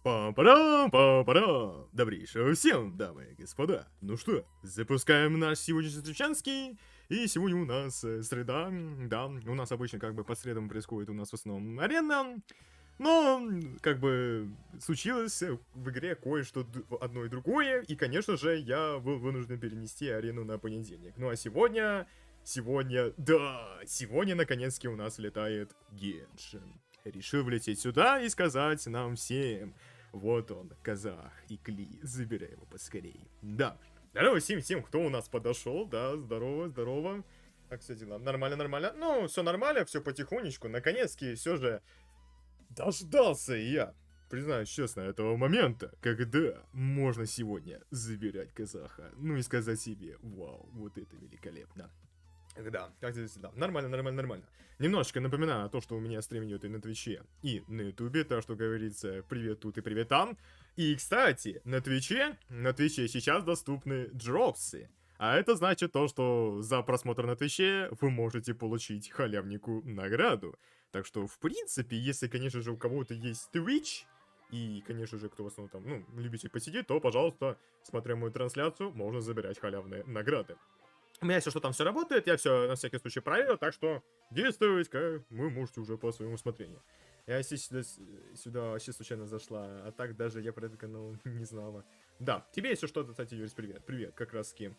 Пам-парам-пам-парам! Добрейшего всем, дамы и господа. Ну что, запускаем наш сегодняшний встречанский. И сегодня у нас среда. Да, у нас обычно как бы по средам происходит у нас в основном арена. Но, как бы, случилось в игре кое-что одно и другое. И, конечно же, я был вынужден перенести арену на понедельник. Ну а сегодня, наконец-таки у нас летает Геншин. Решил влететь сюда и сказать нам всем: вот он, казах и Кли, забирай его поскорей. Да, здорово всем, кто у нас подошел, да, здорово. Как все дела? Нормально. Ну, все нормально, все потихонечку. Наконец-таки все же дождался я, признаюсь честно, этого момента, когда можно сегодня забирать казаха. Ну и сказать себе: вау, вот это великолепно. Да, как здесь, да, нормально. Немножечко напоминаю то, что у меня стрим идет и на Твиче, и на Ютубе, так что говорится, привет тут и привет там. И, кстати, на Твиче сейчас доступны дропсы. А это значит то, что за просмотр на Твиче вы можете получить халявнику награду. Так что, в принципе, если, конечно же, у кого-то есть Twitch, и, конечно же, кто в основном там, ну, любите посидеть, то, пожалуйста, смотря мою трансляцию, можно забирать халявные награды. У меня, если что, там все работает, я все на всякий случай проверил, так что действовать как вы можете уже по своему усмотрению. Я сюда вообще случайно зашла, а так даже я про этот канал не знала. Да, тебе, если что, кстати, Юрис, привет. Привет, как раз с кем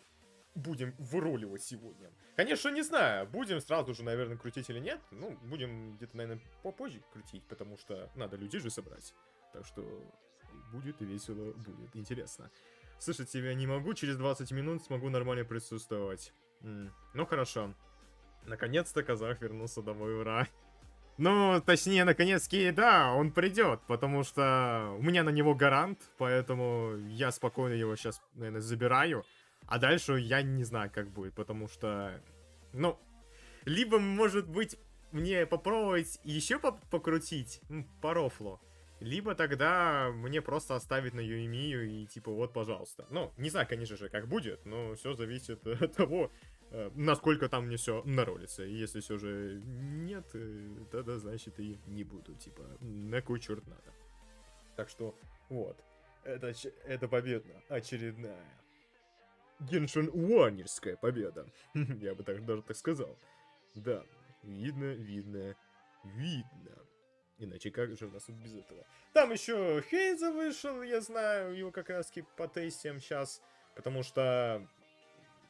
будем выруливать сегодня. Конечно, не знаю, будем сразу же, наверное, крутить или нет. Ну, будем где-то, наверное, попозже крутить, потому что надо людей же собрать. Так что будет весело, будет интересно. Слышать тебя не могу, через 20 минут смогу нормально присутствовать. Ну хорошо. Наконец-то казах вернулся домой, ура. Ну, точнее, наконец-таки, да, он придет, потому что у меня на него гарант, поэтому я спокойно его сейчас, наверное, забираю. А дальше я не знаю, как будет, потому что, ну, либо, может быть, мне попробовать еще покрутить по рофлу. Либо тогда мне просто оставить на Юэмию и типа вот, пожалуйста. Ну, не знаю, конечно же, как будет, но все зависит от того, насколько там мне все наролится. И если все же нет, тогда значит и не буду, типа, на кой черт надо. Так что, вот. Это победа очередная. Геншин Уанерская победа. Я бы даже так сказал. Да, видно. Иначе как же у нас без этого? Там еще Хейза вышел, я знаю, его как раз потестим сейчас. Потому что,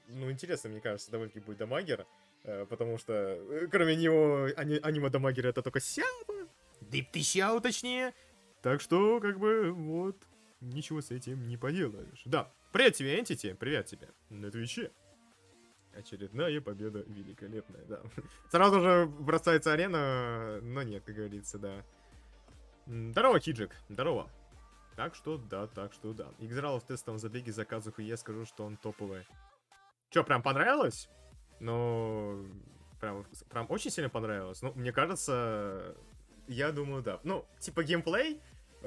ну, интересно, мне кажется, довольно-таки будет дамагер. Потому что, кроме него, аниме-дамагер это только Сява. Дип-ты Сяо, точнее. Так что, как бы, вот, ничего с этим не поделаешь. Да, привет тебе, Энтити, привет тебе на Твиче. Очередная победа великолепная, да. Сразу же бросается арена, но нет, как говорится, да. Здорово, Киджик, здорово. Так что да. Играл в тестовом забеге за КАДЗУХА, я скажу, что он топовый. Чё, прям понравилось? Ну, прям очень сильно понравилось. Ну, мне кажется, я думаю, да. Ну, типа геймплей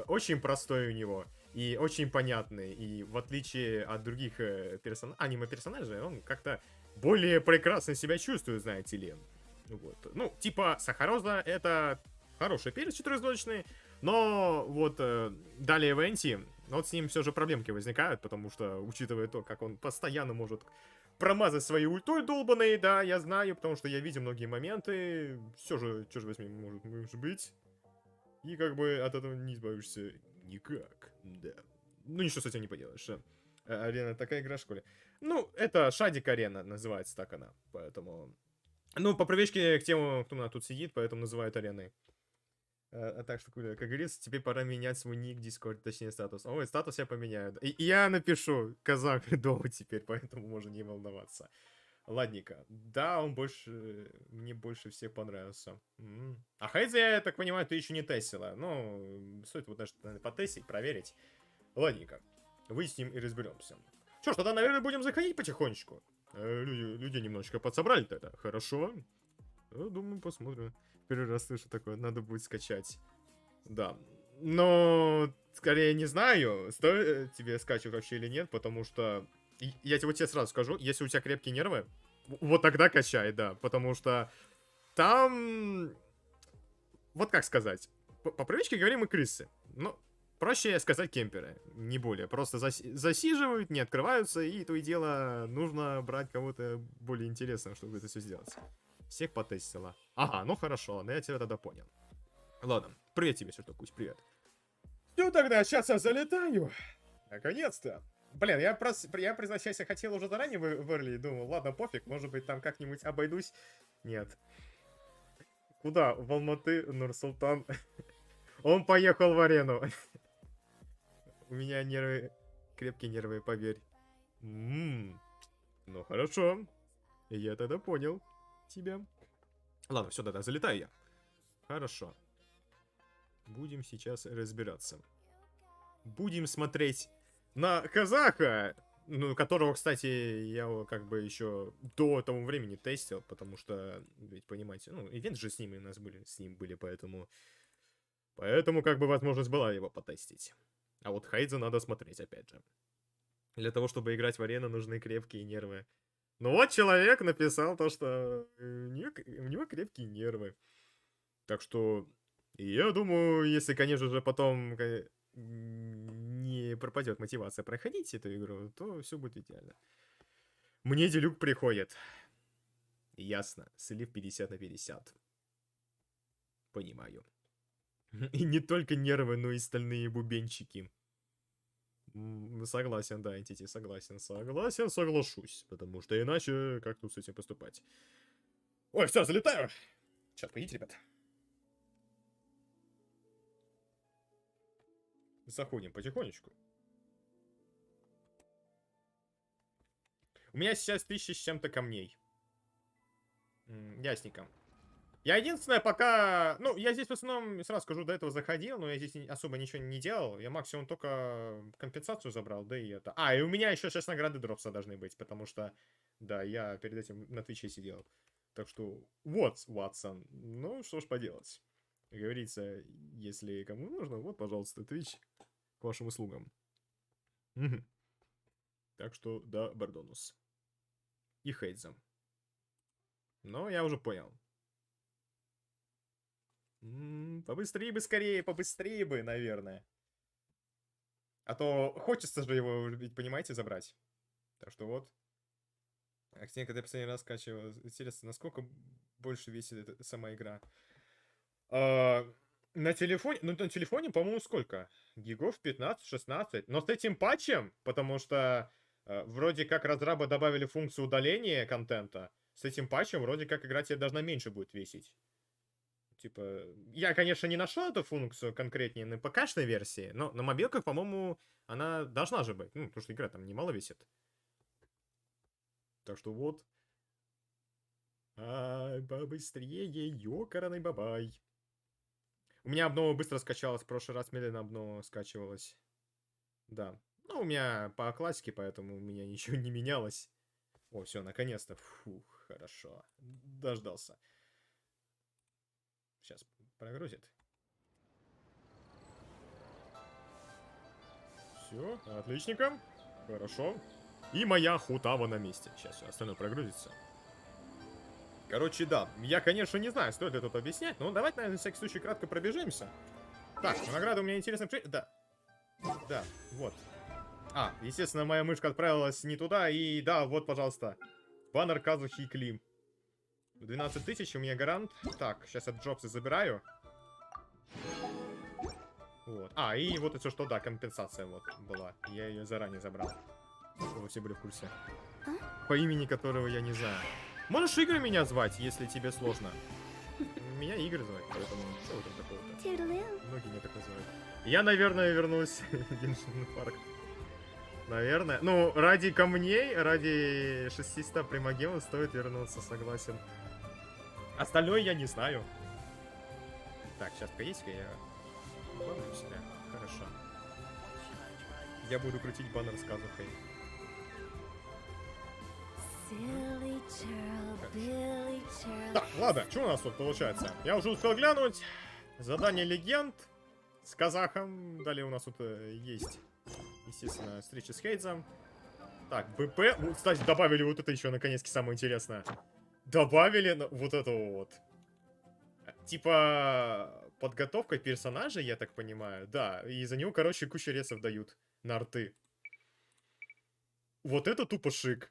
очень простой у него. И очень понятный. И в отличие от других аниме-персонажей, он как-то более прекрасно себя чувствует, знаете ли. Вот. Ну, типа, Сахароза это хороший перец 4-звездочный. Но вот далее в Энти, вот с ним все же проблемки возникают. Потому что, учитывая то, как он постоянно может промазать своей ультой долбаной, да, я знаю, потому что я видел многие моменты. Все же, что же возьми, может быть. И как бы от этого не избавишься никак, да. Ну, ничего с этим не поделаешь. Арена такая игра в школе. Ну, это Шадик Арена, называется так она. Поэтому... Ну, по привычке к тем, кто у нас тут сидит, поэтому называют ареной. Так что, как говорится, тебе пора менять свой ник, Дискорд, точнее статус. Ой, статус я поменяю. И я напишу казах дома теперь, поэтому можно не волноваться. Ладненько. Да, он мне больше всех понравился. А Хейза, я так понимаю, ты еще не тестила. Ну, стоит вот даже, наверное, потестить, проверить. Ладненько. Выясним и разберемся. Что ж, тогда, наверное, будем заходить потихонечку. Люди немножечко подсобрали тогда. Хорошо. Думаю, посмотрим. Первый раз слышу такое, надо будет скачать. Да. Но, скорее, не знаю, стоит тебе скачивать вообще или нет, потому что... Я тебе сразу скажу, если у тебя крепкие нервы, вот тогда качай, да. Потому что там... Вот как сказать. По привычке говорим мы крысы. Но проще сказать кемперы, не более. Просто засиживают, не открываются, и то и дело нужно брать кого-то более интересного, чтобы это все сделать. Всех потестила. Ага, ну хорошо, ладно, я тебя тогда понял. Ладно, привет тебе, что такое, привет. Ну тогда, сейчас я залетаю. Наконец-то. Блин, я признаюсь, я хотел уже заранее вырли, думал, ладно, пофиг, может быть, там как-нибудь обойдусь. Нет. Куда? В Алматы, Нур-Султан. Он поехал в арену. У меня нервы, крепкие нервы, поверь. Ну хорошо. Я тогда понял тебя. Ладно, все, тогда залетаю я. Хорошо. Будем сейчас разбираться. Будем смотреть на казаха, ну, которого, кстати, я как бы еще до того времени тестил, потому что, ведь понимаете, ну, ивент же с ним у нас были, поэтому как бы возможность была его потестить. А вот Хайдза надо смотреть, опять же. Для того, чтобы играть в арену, нужны крепкие нервы. Ну вот человек написал то, что у него крепкие нервы. Так что, я думаю, если, конечно же, потом не пропадет мотивация проходить эту игру, то все будет идеально. Мне делюк приходит. Ясно. Слив 50/50. Понимаю. И не только нервы, но и стальные бубенчики. Согласен, да, Entity, согласен, соглашусь. Потому что иначе как тут с этим поступать? Ой, все, залетаю. Сейчас, пойдите, ребят. Заходим потихонечку. У меня сейчас 1000 с чем-то камней. Ясненько. Я единственное пока... Ну, я здесь в основном, сразу скажу, до этого заходил, но я здесь особо ничего не делал. Я максимум только компенсацию забрал, да и это... А, и у меня еще 6 награды дропса должны быть, потому что... Да, я перед этим на Твиче сидел. Так что, вот, Ватсон. Ну, что ж поделать. Как говорится, если кому нужно, вот, пожалуйста, Twitch к вашим услугам. Так что, да, Бардонус. И Хейдзам. Но я уже понял. Побыстрее бы, скорее, побыстрее бы, наверное. А то хочется же его, ведь, понимаете, забрать. Так что вот. Активно, когда я последний раз скачивал. Интересно, насколько больше весит эта сама игра? На телефоне, ну на телефоне, по-моему, сколько? Гигов 15-16. Но с этим патчем, потому что вроде как разрабы добавили функцию удаления контента. С этим патчем вроде как игра тебе должна меньше будет весить. Типа, я, конечно, не нашел эту функцию конкретнее на ПК-шной версии, но на мобилках, по-моему, она должна же быть. Ну, потому что игра там немало весит. Так что вот. Побыстрее, ёкарный бабай. У меня обнова быстро скачалась, в прошлый раз медленно обнова скачивалась. Да. Ну, у меня по классике, поэтому у меня ничего не менялось. О, все, наконец-то. Фух, хорошо. Дождался. Сейчас прогрузит. Все, отличненько. Хорошо. И моя хутава на месте. Сейчас все, остальное прогрузится. Короче, да. Я, конечно, не знаю, стоит ли тут объяснять, но давайте, наверное, на всякий случай кратко пробежимся. Так, награда у меня интересная. Да. Да, вот. А, естественно, моя мышка отправилась не туда, и да, вот, пожалуйста. Баннер КАДЗУХИ и Клим. 12 тысяч, у меня гарант. Так, сейчас я Джобсы забираю. Вот. А, и вот это что, да, компенсация вот была. Я ее заранее забрал. Чтобы вы все были в курсе. По имени которого я не знаю. Можешь Игорь меня звать, если тебе сложно. Меня Игорь звать, поэтому что в этом такого-то? Многие меня так называют. Я, наверное, вернусь в Genshin Impact. Наверное. Ну, ради камней, ради 600 примагемов стоит вернуться, согласен. Остальное я не знаю. Так, сейчас поесть-ка я баннер себя. Хорошо. Я буду крутить баннер с КАДЗУХой. Так, ладно, что у нас тут получается? Я уже успел глянуть. Задание легенд с казахом. Далее у нас тут есть, естественно, встреча с Хейдзом. Так, БП. Ну, кстати, добавили вот это еще, наконец-то, самое интересное. Добавили вот это вот. Типа подготовка персонажа, я так понимаю. Да, и за него, короче, кучу ресов дают на арты. Вот это тупо шик.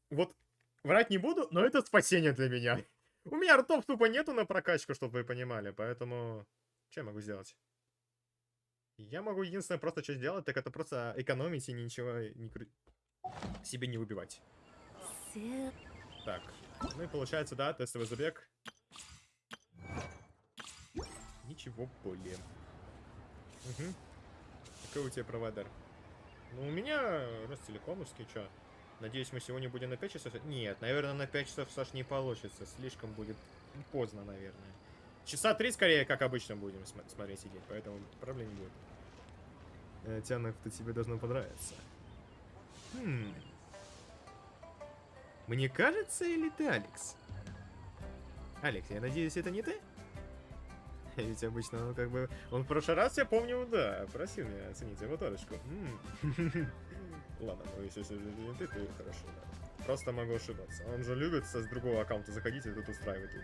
Вот, врать не буду, но это спасение для меня. У меня артов тупо нету на прокачку, чтобы вы понимали, поэтому... Что я могу сделать? Я могу единственное просто что сделать, так это просто экономить и ничего себе не убивать. Так, ну и получается, да, тестовый забег. Ничего более. Угу. Какой у тебя провайдер? Ну, у меня Ростелекомовский, чё? Надеюсь, мы сегодня будем на 5 часов? Нет, наверное, на 5 часов, Саш, не получится. Слишком будет поздно, наверное. Часа 3, скорее, как обычно, будем смотреть, сидеть. Поэтому проблем не будет. Тянок-то тебе должно понравиться. Мне кажется, или ты, Алекс? Алекс, я надеюсь, это не ты? Ведь обычно он как бы... Он в прошлый раз, я помню, да, просил меня оценить его торочку. Ладно, ну если не ты, то хорошо, да. Просто могу ошибаться. Он же любит с другого аккаунта заходить и тут устраивать тут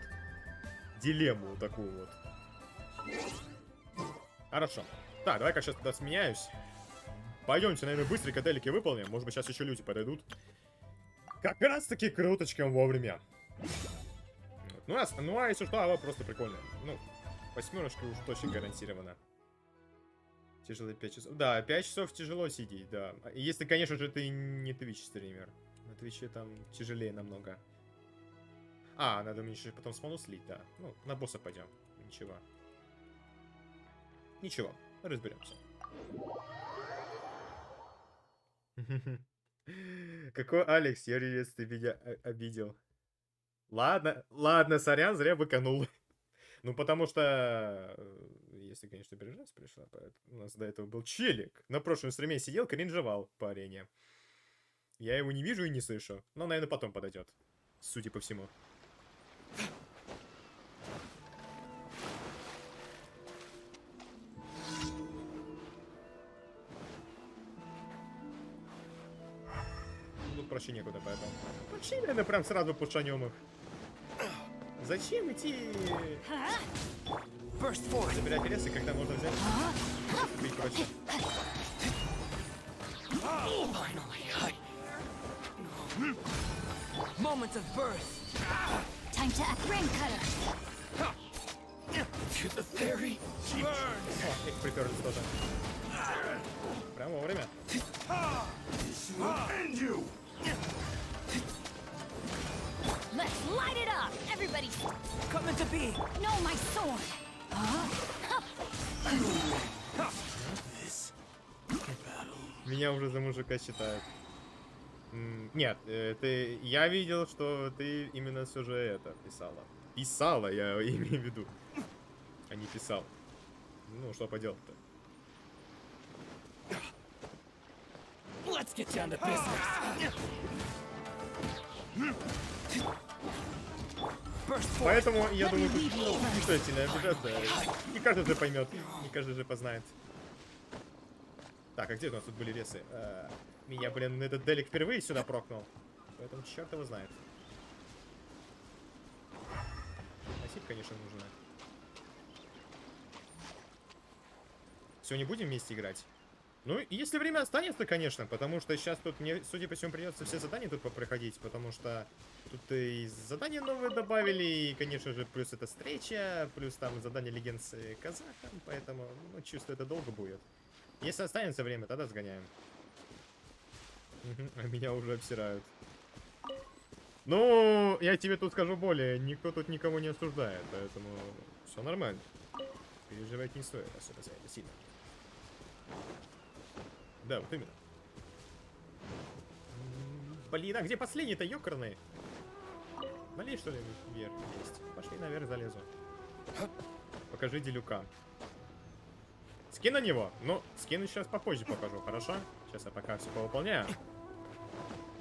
дилемму такую вот. Хорошо. Так, давай-ка сейчас туда сменяюсь. Пойдемте, наверное, быстренько делики выполним. Может быть, сейчас еще люди подойдут. Как раз-таки круточком вовремя. Вот. Ну, а если что, она просто прикольная. Ну, 8 уж точно гарантирована. Тяжело 5 часов. Да, 5 часов тяжело сидеть, да. Если, конечно же, ты не Twitch стример. На Твиче там тяжелее намного. А, надо мне еще потом СМОЛУ слить, да. Ну, на босса пойдем. Ничего. Ничего, разберемся. Какой Алекс, я ревец, ты меня обидел. Ладно, сорян, зря выканул. Ну, потому что, если, конечно, переживать пришла, у нас до этого был челик. На прошлом стриме сидел, кринжевал по арене. Я его не вижу и не слышу. Но, наверное, потом подойдет. Судя по всему. Тут проще некуда, поэтому... Вообще, наверное, прям сразу пушанем их. Зачем идти... Забирать ресы, когда можно взять... Бить проще. Moment of burst. Time to act ring cutter. To the theory. О, их приперлись тоже. Прям вовремя. Let's light it up, everybody. Coming to be. No, my sword. Меня уже за мужика считают. Нет, я видел, что ты именно все же это писала. Писала, я имею в виду. А не писал. Ну, что поделать-то? Let's get down to business. Поэтому, я думаю, тут не стоит сильно обижаться. Не каждый же поймет, не каждый же познает. Так, а где у нас тут были ресы? Меня, блин, этот делик впервые сюда прокнул. Поэтому черт его знает. Спасибо, конечно, нужно. Все, не будем вместе играть? Ну, если время останется, конечно, потому что сейчас тут мне, судя по всему, придется все задания тут попроходить, потому что тут и задания новые добавили, и, конечно же, плюс это встреча, плюс там задание легенд с казахом, поэтому, ну, чувствую, это долго будет. Если останется время, тогда сгоняем. А меня уже обсирают. Ну, я тебе тут скажу более, никто тут никого не осуждает, поэтому все нормально. Переживать не стоит, особенно за это сильно. Да, вот именно. Блин, а где последний-то, ёкарный? Налей, что ли, вверх есть? Пошли наверх, залезу. Покажи делюка. Скин на него? Ну, скин сейчас попозже покажу, хорошо? Сейчас я пока все повыполняю.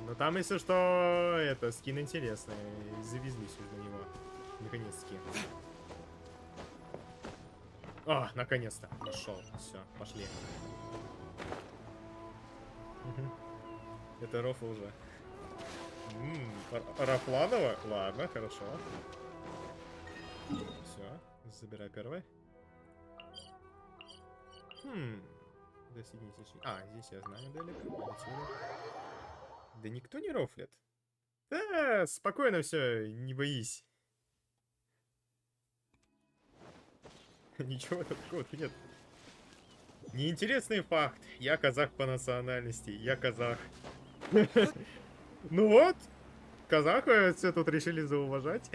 Но там, если что, это, скин интересный. Завезлись уже на него. Наконец-таки. А, наконец-то. Нашел. Все, пошли. Это рофл уже. Рафланова? Ладно, хорошо. Все, забирай первый. Достигните. А, здесь я знаю далеко. Полетели. Да никто не рофлит. Да, спокойно все, не боись. Ничего такого-то нет. Неинтересный факт. Я казах по национальности. Я казах. Ну вот. Казахи все тут решили зауважать.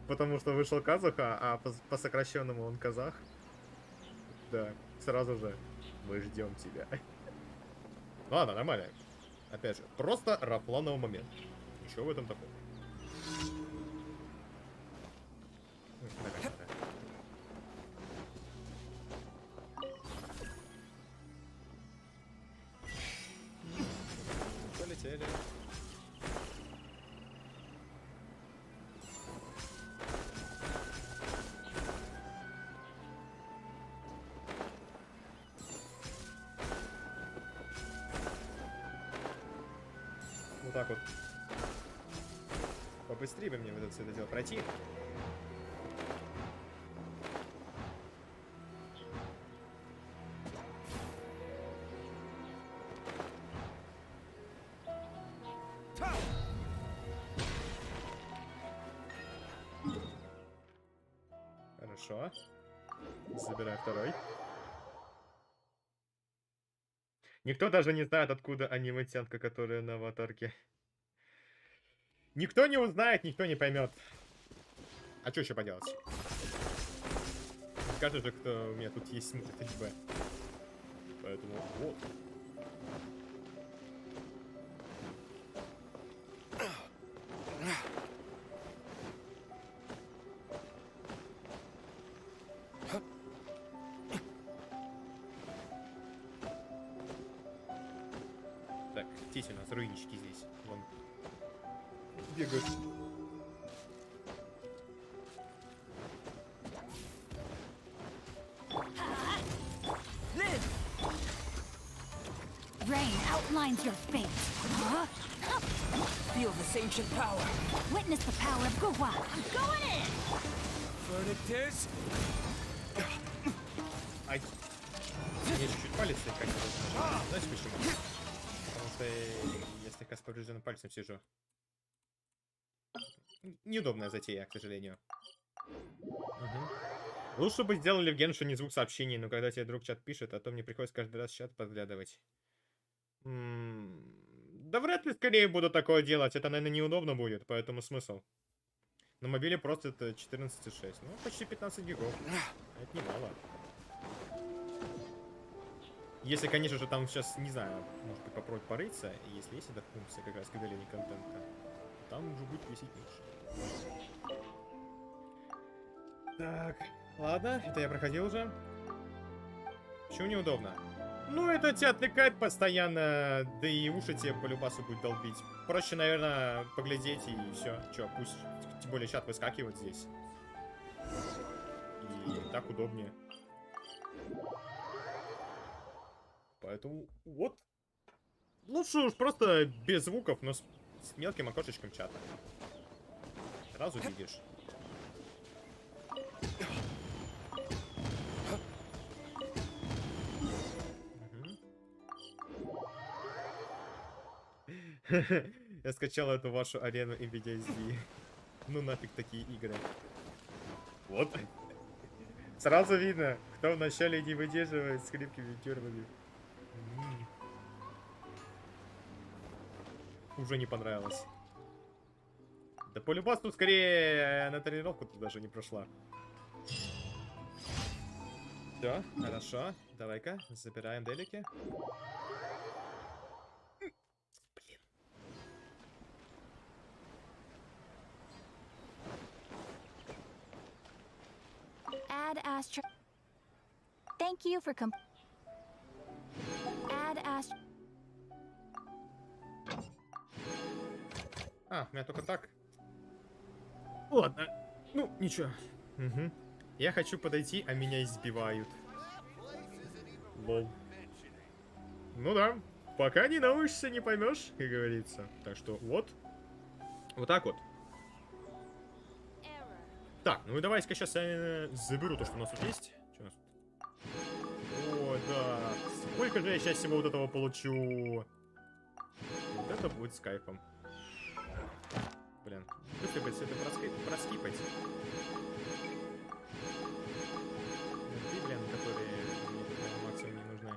Потому что вышел КАДЗУХА, а по сокращенному он казах. Да, сразу же. Мы ждем тебя. Ладно, нормально. Опять же, просто рафлановый момент. Ничего в этом такого. Полетели. Вот так вот. Побыстрее бы мне вот это все это дело пройти. Хорошо. Забираю второй. Никто даже не знает, откуда аниматянка, которая на аватарке. Никто не узнает, никто не поймет. А что еще поделать? Скажи же, кто у меня тут есть смысл ТЕБЯ. Поэтому вот. Так, здесь у нас руинчики здесь. Вон. Бегают. Rain outlines your fate. Huh? Feel this ancient power. Witness the power of Guwa. I'm going in! Verdict. Ай. Мне чуть-чуть палец слегка не размажу. Знаешь почему? Потому что я слегка с поврежденным пальцем сижу. Неудобная затея, к сожалению. Угу. Лучше бы сделали в Геншине звук сообщений, но когда тебе друг чат пишет, а то мне приходится каждый раз чат подглядывать. Да вряд ли скорее буду такое делать. Это, наверное, неудобно будет, поэтому смысл. На мобиле просто это 14,6. Ну, почти 15 гигов. Это немало. Если, конечно же, там сейчас, не знаю, может быть, попробовать порыться, и если есть эта функция как раз к удалению контента, там уже будет висеть меньше. Так, ладно, это я проходил уже. Чего неудобно? Ну, это тебя отвлекает постоянно, да и уши тебе по любасу будет долбить. Проще, наверное, поглядеть и все. Че, пусть, тем более, чат выскакивает здесь. И так удобнее. Поэтому, вот. Лучше уж просто без звуков, но с мелким окошечком чата. Сразу видишь. Я скачал эту вашу арену MVDSD. Ну нафиг такие игры. Вот. Сразу видно, кто вначале не выдерживает с крепкими тюрмами. Уже не понравилось. Да полюбас тут скорее на тренировку тут даже не прошла. Все, хорошо. Давай-ка, забираем делики. Add Astro. Thank you for Add Astro. А, у меня только так. Ладно. Ну, ничего. Угу. Я хочу подойти, а меня избивают. Лол. Ну да. Пока не научишься, не поймешь, как говорится. Так что вот. Вот так вот. Так, ну и давай-ка сейчас я заберу то, что у нас тут есть. Что у нас тут? О, да. Сколько же я сейчас всего вот этого получу? Вот это будет с кайфом. Блин, быстро бы все это проскипать. Ты, блин, которые мне максимум не нужны.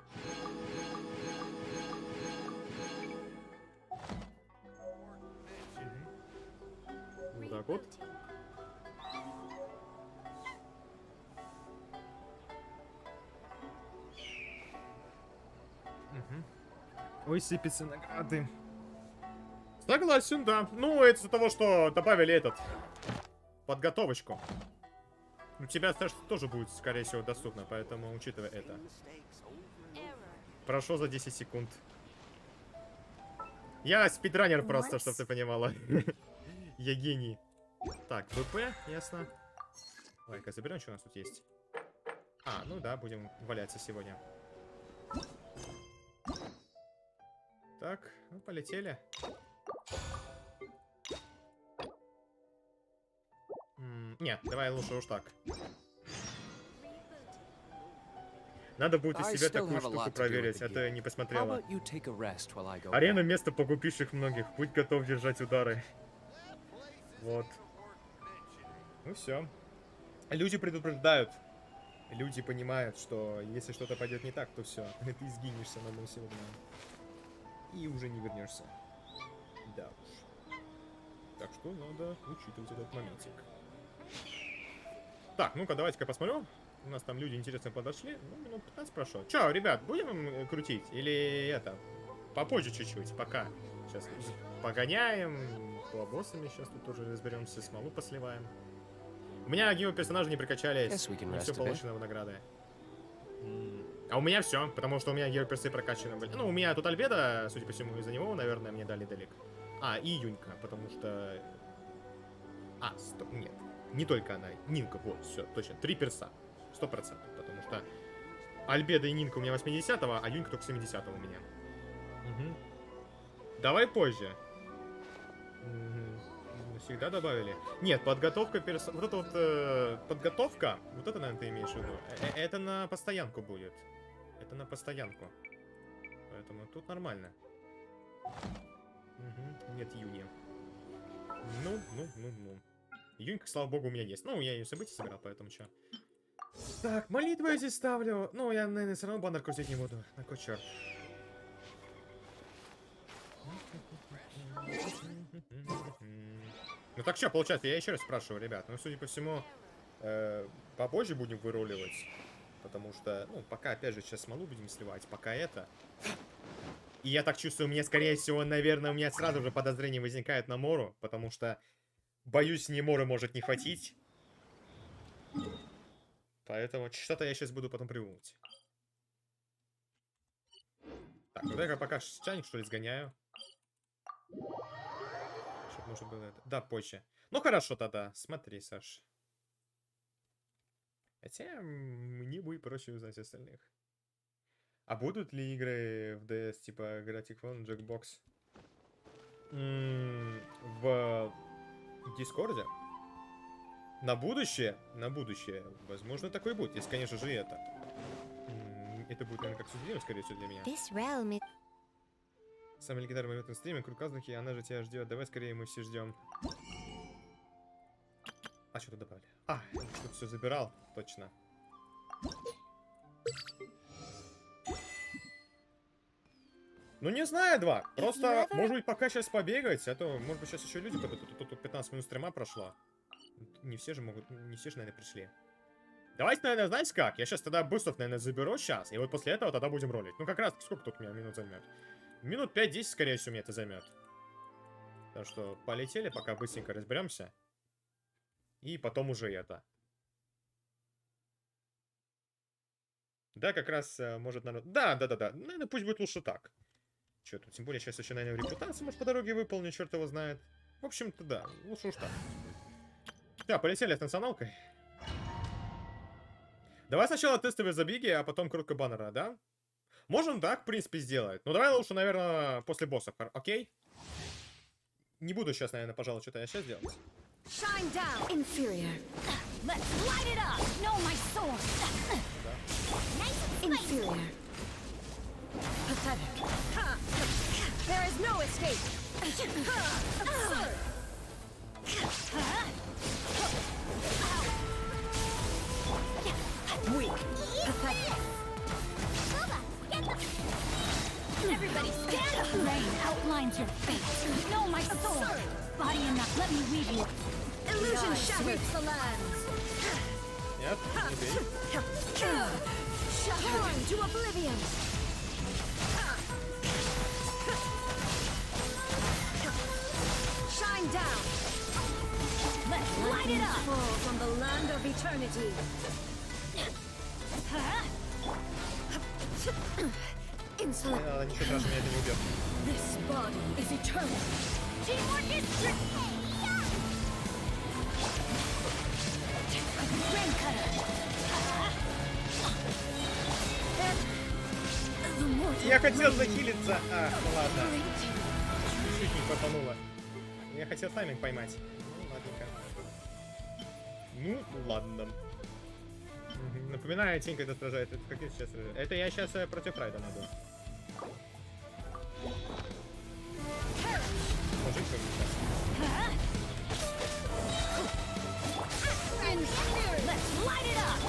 Вот так вот. Ой, сыпятся награды. Согласен, да. Ну, это из-за того, что добавили этот подготовочку. У тебя тоже будет, скорее всего, доступно, поэтому учитывая это. Прошло за 10 секунд. Я спидранер просто, чтобы ты понимала. Я гений. Так, ВП, ясно. Давай-ка заберем, что у нас тут есть. А, ну да, будем валяться сегодня. Так, ну полетели. Нет, давай лучше уж так. Надо будет из себя такую штуку проверить, а то я не посмотрела. Арена — место погубивших многих. Будь готов держать удары. Вот. Ну все. Люди предупреждают. Люди понимают, что если что-то пойдет не так, то все. Ты сгинешься на одном сегодня. И уже не вернешься. Да уж. Так что надо учитывать этот моментик. Так, ну-ка, давайте-ка посмотрю. У нас там люди интересно подошли. Ну, минут 15 прошло. Че, ребят, будем крутить? Или это? Попозже чуть-чуть, пока. Сейчас погоняем. По боссами сейчас тут тоже разберемся. СМОЛУ посливаем. У меня гео-персонажи не прокачались. Не все получено в награды. А у меня все, потому что у меня гео-персы прокачаны были. Ну, у меня тут Альбеда, судя по всему, из-за него, наверное, мне дали делик. А, и Юнька, потому что... А, стоп, нет. Не только она, Нинка, вот, все, точно, 3 перса. 100%, потому что Альбеда и Нинка у меня 80-го, а Юнька только 70-го у меня. Угу. Давай позже. Угу. Всегда добавили. Нет, подготовка перса... Вот это вот подготовка, вот это, наверное, ты имеешь в виду. Это на постоянку будет. Это на постоянку. Поэтому тут нормально. Угу. Нет Юни. Ну. Юнька, слава богу, у меня есть. Ну, я ее события собирал, поэтому что. Так, молитву я здесь ставлю. Ну, я, наверное, все равно баннер крутить не буду. На кой черт. Ну так что, получается, я еще раз спрашиваю, ребят. Ну, судя по всему, попозже будем выруливать. Потому что, ну, пока, опять же, сейчас смолу будем сливать, пока это. И я так чувствую, мне, скорее всего, наверное, у меня сразу же подозрение возникает на Мору, потому что, боюсь, ни Моры может не хватить. Поэтому что-то я сейчас буду потом придумывать. Так, ну дай-ка пока чайник, что ли, сгоняю. Чтоб можно было это... Да, позже. Ну хорошо тогда, смотри, Саш. Хотя мне будет проще узнать остальных. А будут ли игры в DS типа Гратикфон, Джекбокс? В Дискорде? На будущее, возможно, такое будет, если, конечно же, это. Это будет, наверное, как судья, скорее всего, для меня. Самый легендарный момент на стриме, круг КАДЗУХИ, она же тебя ждет. Давай скорее, мы все ждем. А что тут добавили? А, тут все забирал, точно. Ну не знаю, два. Просто, может быть, пока сейчас побегать, а то, может быть, сейчас еще люди, тут 15 минут стрима прошло. Не все же могут, не все же, наверное, пришли. Давайте, наверное, знаете как? Я сейчас тогда бустов, наверное, заберу сейчас, и вот после этого тогда будем ролить. Ну как раз, сколько тут меня минут займет? Минут 5-10, скорее всего, мне это займет. Так что полетели, пока быстренько разберемся. И потом уже это. Да, как раз может, наверное... Да. Наверное, пусть будет лучше так. Че тут? Тем более, сейчас еще, наверное, репутацию, может, по дороге выполню, черт его знает. В общем-то, да. Лучше уж так. Да, полетели с националкой. Давай сначала тестовые забеги, а потом короткого баннера, да? Можем так, в принципе, сделать. Ну, давай лучше, наверное, после боссов, окей? Не буду сейчас, наверное, пожалуй, что-то я сейчас делать. Shine down, inferior. Let's light it up. Know my sword. Nice and inferior. Pathetic. There is no escape. Absurd. Weak. Pathetic. Everybody stand up. Rain outlines your fate. Know my sword. Body enough. Let me weave you. Illusion sweeps the lands. Нет, не бей. Torn to oblivion. Shine down. Let's light it up. Fall from the land of eternity. Insolent. Не надо, ничего страшного, меня это не убьет. This body is eternal. Teamwork is tricky. Rain cutter. Я хотел захилиться. А, ну ладно. Чуть не попануло. Я хотел тайминг поймать. Ну, ладненько. Ну, ладно. Напоминаю, тень, когда сражает. Это как я сейчас сражаю. Это я сейчас против Райда надо. Мужик как сейчас. Let's light it up.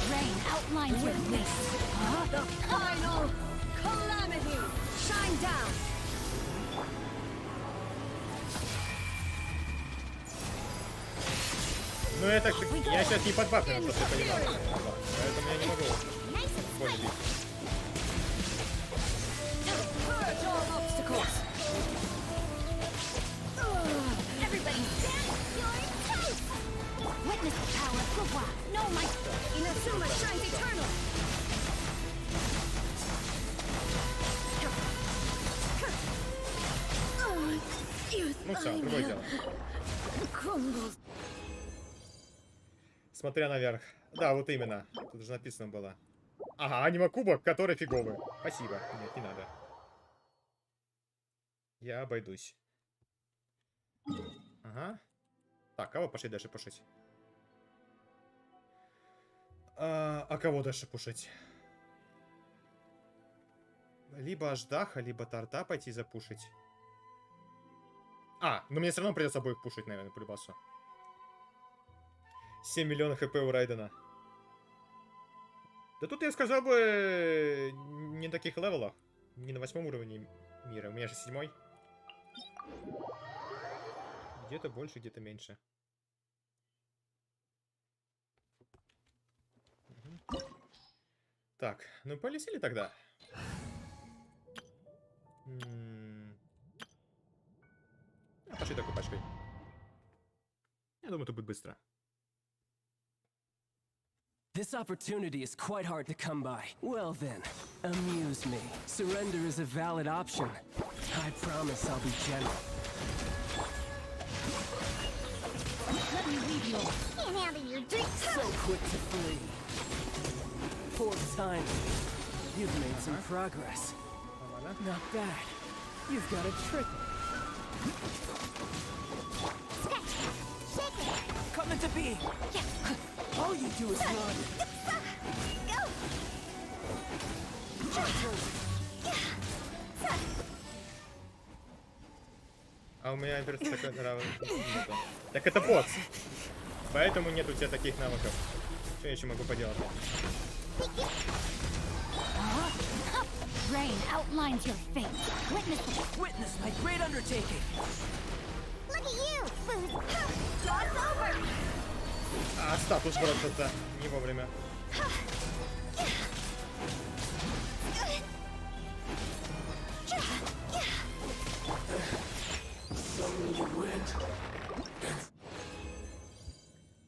Rain outlines your waist. The final calamity. Shine down. Ну это я сейчас не подбафлю, просто понимаю. Поэтому я не могу больно бить. Purge all obstacles. Everybody stand. You're toast. Witness the power of КАДЗУХА. Know my Inazuma shines eternal. Ну все, другое дело. Смотря наверх. Да, вот именно. Тут же написано было. Ага, аниме-кубок, который фиговый. Спасибо. Нет, не надо. Я обойдусь. Ага. Так, кого пошли дальше пушить? А кого дальше пушить? Либо Аждаха, либо Тарта пойти запушить. А, но мне все равно придется обоих пушить, наверное, по любасу. 7 миллионов хп у Райдена. Да тут я сказал бы не на таких левелах. Не на 8 уровне мира. У меня же 7. Где-то больше, где-то меньше. Так, ну полетели тогда. Пошли такой пачкой. Я думаю, это будет быстро. This opportunity is quite hard to come by. Well then, amuse me. Surrender is a valid option. I promise I'll be gentle. Let me leave you. Can't handle your drink. So quick to flee. Poor timing. You've made some progress. Not bad. You've got a trick. Scratch. Shake it. Come into being. All you do is run. Go. А у меня просто такой нрав. Так это бот. Поэтому нет у тебя таких навыков. Что я еще могу поделать? Rain outlines your fate. Witness my great undertaking. Look at you, food. Job's over. А, статус просто не вовремя.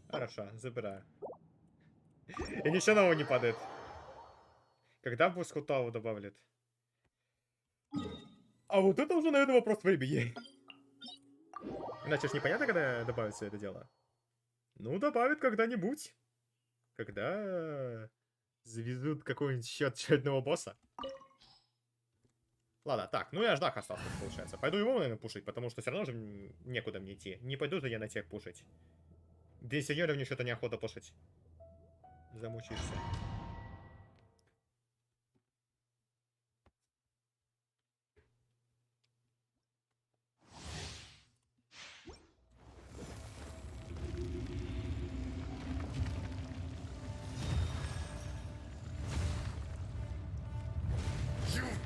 Хорошо, забираю. И ничего нового не падает. Когда босс Хутау добавит? А вот это уже, наверное, вопрос времени. Иначе ж непонятно, когда добавится это дело. Ну, добавят когда-нибудь. Когда завезут какой-нибудь еще очередного босса. Ладно, так, ну я ждах остался, получается. Пойду его, наверное, пушить, потому что все равно же некуда мне идти. Не пойду же я на тех пушить. 10 уровней что-то неохота пушить. Замучишься.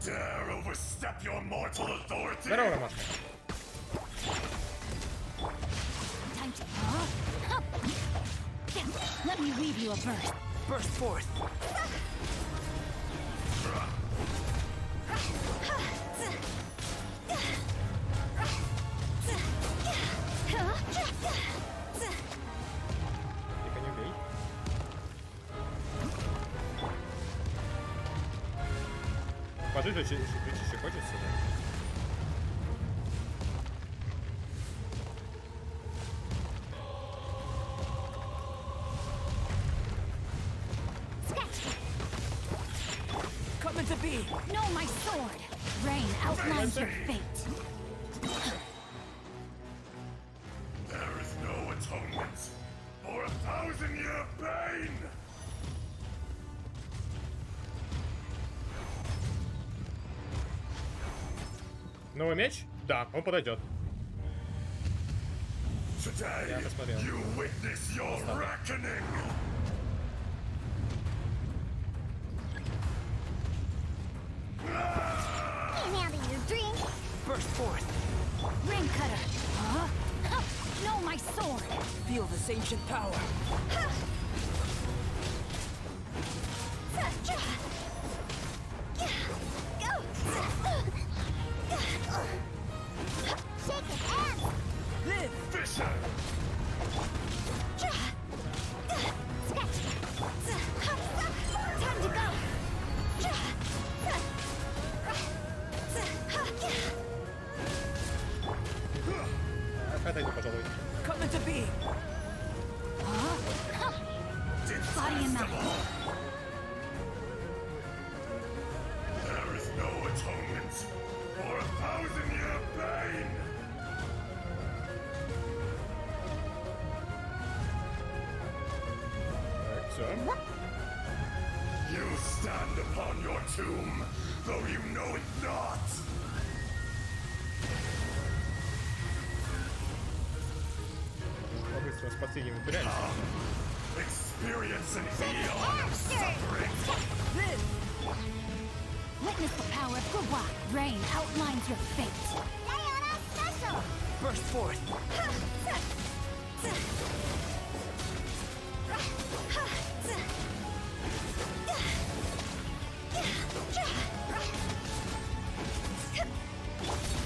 Dare overstep your mortal authority? Здорово, Ромашка. Time to. Let me weave you a burst. Burst forth. Тихо, не убей. Пожить еще хочется, да? Come into being. Know my sword. Rain outlines your fate. There is no atonement for 1,000-year pain! Новый меч? Да, он подойдет. Today, Я посмотрел. you witness your reckoning! Can't handle your drink. Burst forth. Ring cutter. Know my sword. Feel this ancient power. Shake it and Live. Fisher! scratch. Time to go. Отойди, пожалуй. Come into being. Body and mind. There is no atonement for 1,000-year pain! Так, все. You stand upon your tomb, though you know it not! Побыстрее спасти инвентаря. Experience an eon of suffering! Live. Witness the power of Gua. Rain outlines your fate. Diana special. Burst forth.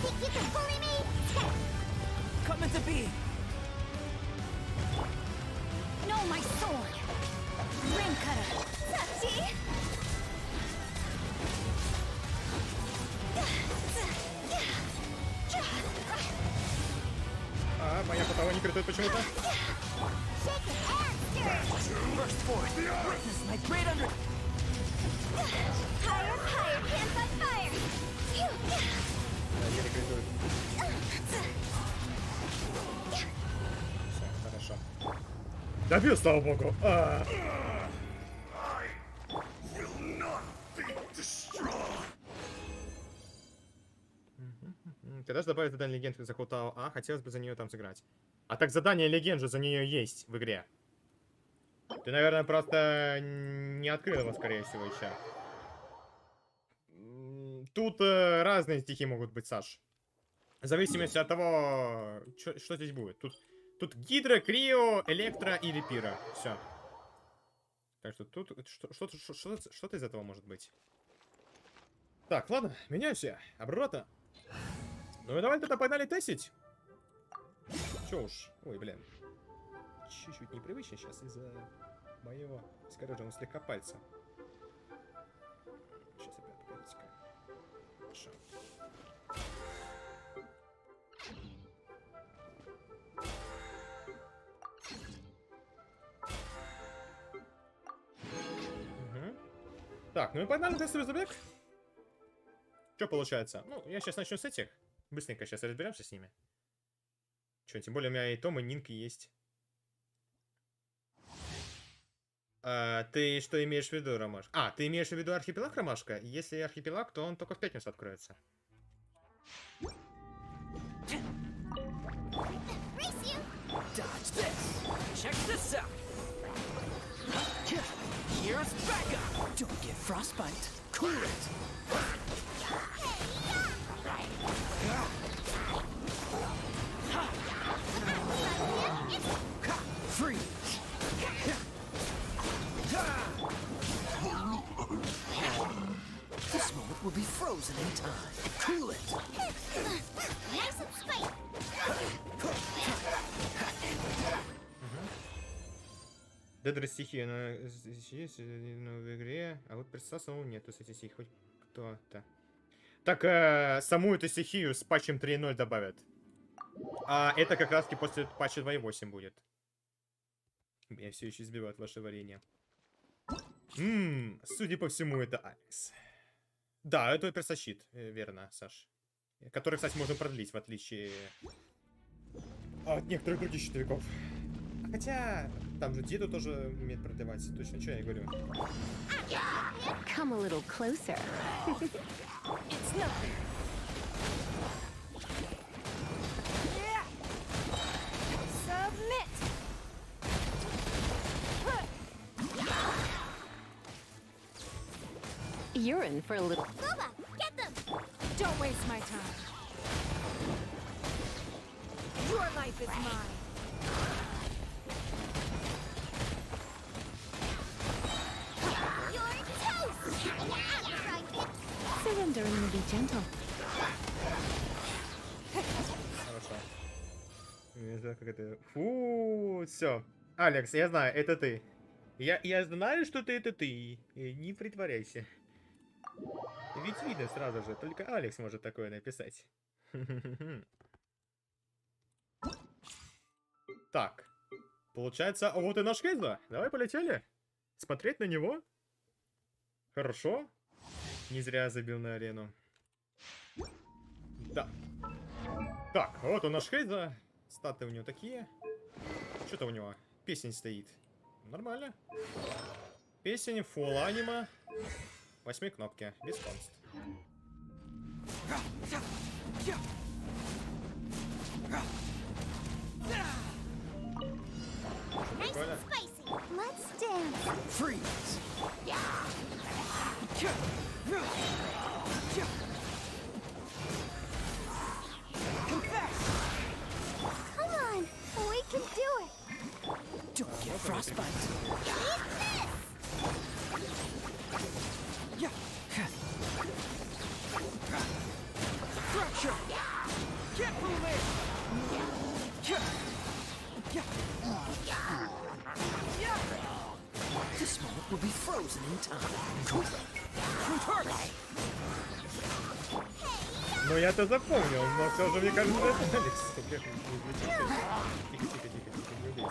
Think you can bully me? Come into being. No, my sword. Ring cutter. Touchy. А, понятно, того не критует почему-то. Shake it and stir it. Burst forth. Witness my great under. Higher, higher, hands on fire. Да, еле критует. Все, хорошо. Добил, слава богу. Will not be destroyed. Когда же добавить задание легенд за Хотао А, хотелось бы за нее там сыграть. А так задание легенд же за нее есть в игре. Ты, наверное, просто не открыл его, скорее всего, еще. Тут разные стихи могут быть, Саш. В зависимости от того, что здесь будет. Тут Гидра, Крио, Электро и Репира. Все. Так что тут что-то из этого может быть. Так, ладно, меняемся. Обратно. Ну и давай тогда погнали тестить. Чё уж. Ой, блин. Чуть-чуть непривычно сейчас из-за моего, скажем, слегка пальца. Сейчас опять погодите-ка. Хорошо. Угу. Так, ну и погнали тестовый забег. Что получается? Ну, я сейчас начну с этих. Быстренько сейчас разберемся с ними. Че, тем более у меня и Том, и Нинка есть. Ты что имеешь в виду, Ромашка? Ты имеешь в виду архипелаг, Ромашка? Если архипелаг, то он только в пятницу откроется. Dodge this. Check this out. Here's backup. Don't get frostbite. Cool it. Freeze. This moment will be frozen in time. Cool it. Nice and spicy. Дедра стихи, но есть в игре, а вот представь, самому нету с этих стихий, хоть кто-то. Так, саму эту стихию с патчем 3.0 добавят. А это как раз таки после патча 2.8 будет. Я все еще избиваю ваше варенье. Судя по всему, это Алекс. Да, это персощит, верно, Саш. Который, кстати, можно продлить, в отличие от некоторых других щитовиков. Хотя, там же деду тоже умеет продлевать. Точно, что я говорю? Come a little closer. It's nothing. Submit. You're in for a little. Luba, get them. Don't waste my time. Your life is mine. You're toast. Surrendering will be gentle. Хорошо. Не знаю, как это... Фу, все. Алекс, я знаю, это ты. Я знаю, что это ты. Не притворяйся. Ведь видно сразу же, только Алекс может такое написать. Так. Получается, вот и наш Кейза. Давай полетели. Смотреть на него. Хорошо. Не зря забил на арену. Да. Так, вот он наш Кейза. Статы у него такие. Что-то у него. Песень стоит. Нормально. Песень, фул анима. 8 кнопки. Без конст. Прикольно. Let's dance. Freeze. Confess. This moment will be frozen in time. Ну я-то запомнил, но все же мне кажется, это Алекс. Тихо, не убей.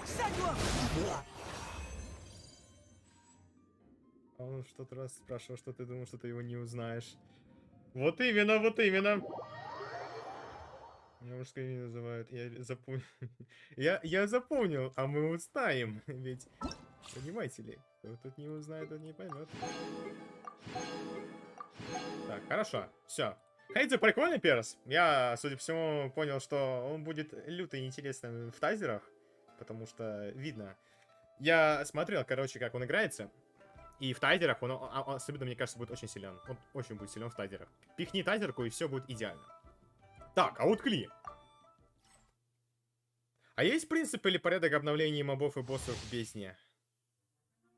А он что-то раз спрашивал, что ты думал, что ты его не узнаешь. Вот именно, вот именно. Меня мужское имя называют. Я запомнил. я запомнил, а мы узнаем. Ведь, понимаете ли, кто тут не узнает, тот не поймет. Так, хорошо, все. Хайдзи прикольный перс. Я, судя по всему, понял, что он будет люто интересным в тайзерах. Потому что видно. Я смотрел, короче, как он играется. И в тайзерах он особенно, мне кажется, будет очень силен. Он очень будет силен в тайзерах. Пихни тайзерку, и все будет идеально. Так, а вот Кли. А есть принцип или порядок обновления мобов и боссов в бездне?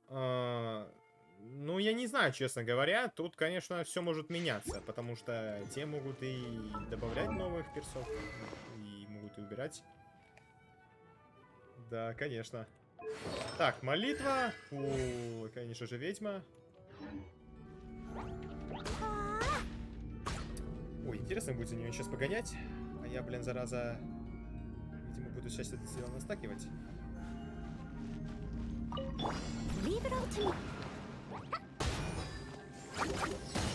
Ну, я не знаю, честно говоря. Тут, конечно, все может меняться. Потому что те могут и добавлять новых персов, и могут и убирать. Да, конечно. Так, молитва. Фу, конечно же, ведьма. Ой, интересно будет за нее сейчас погонять. А я, блин, зараза, видимо, буду сейчас это дело настакивать. Leave it all to me.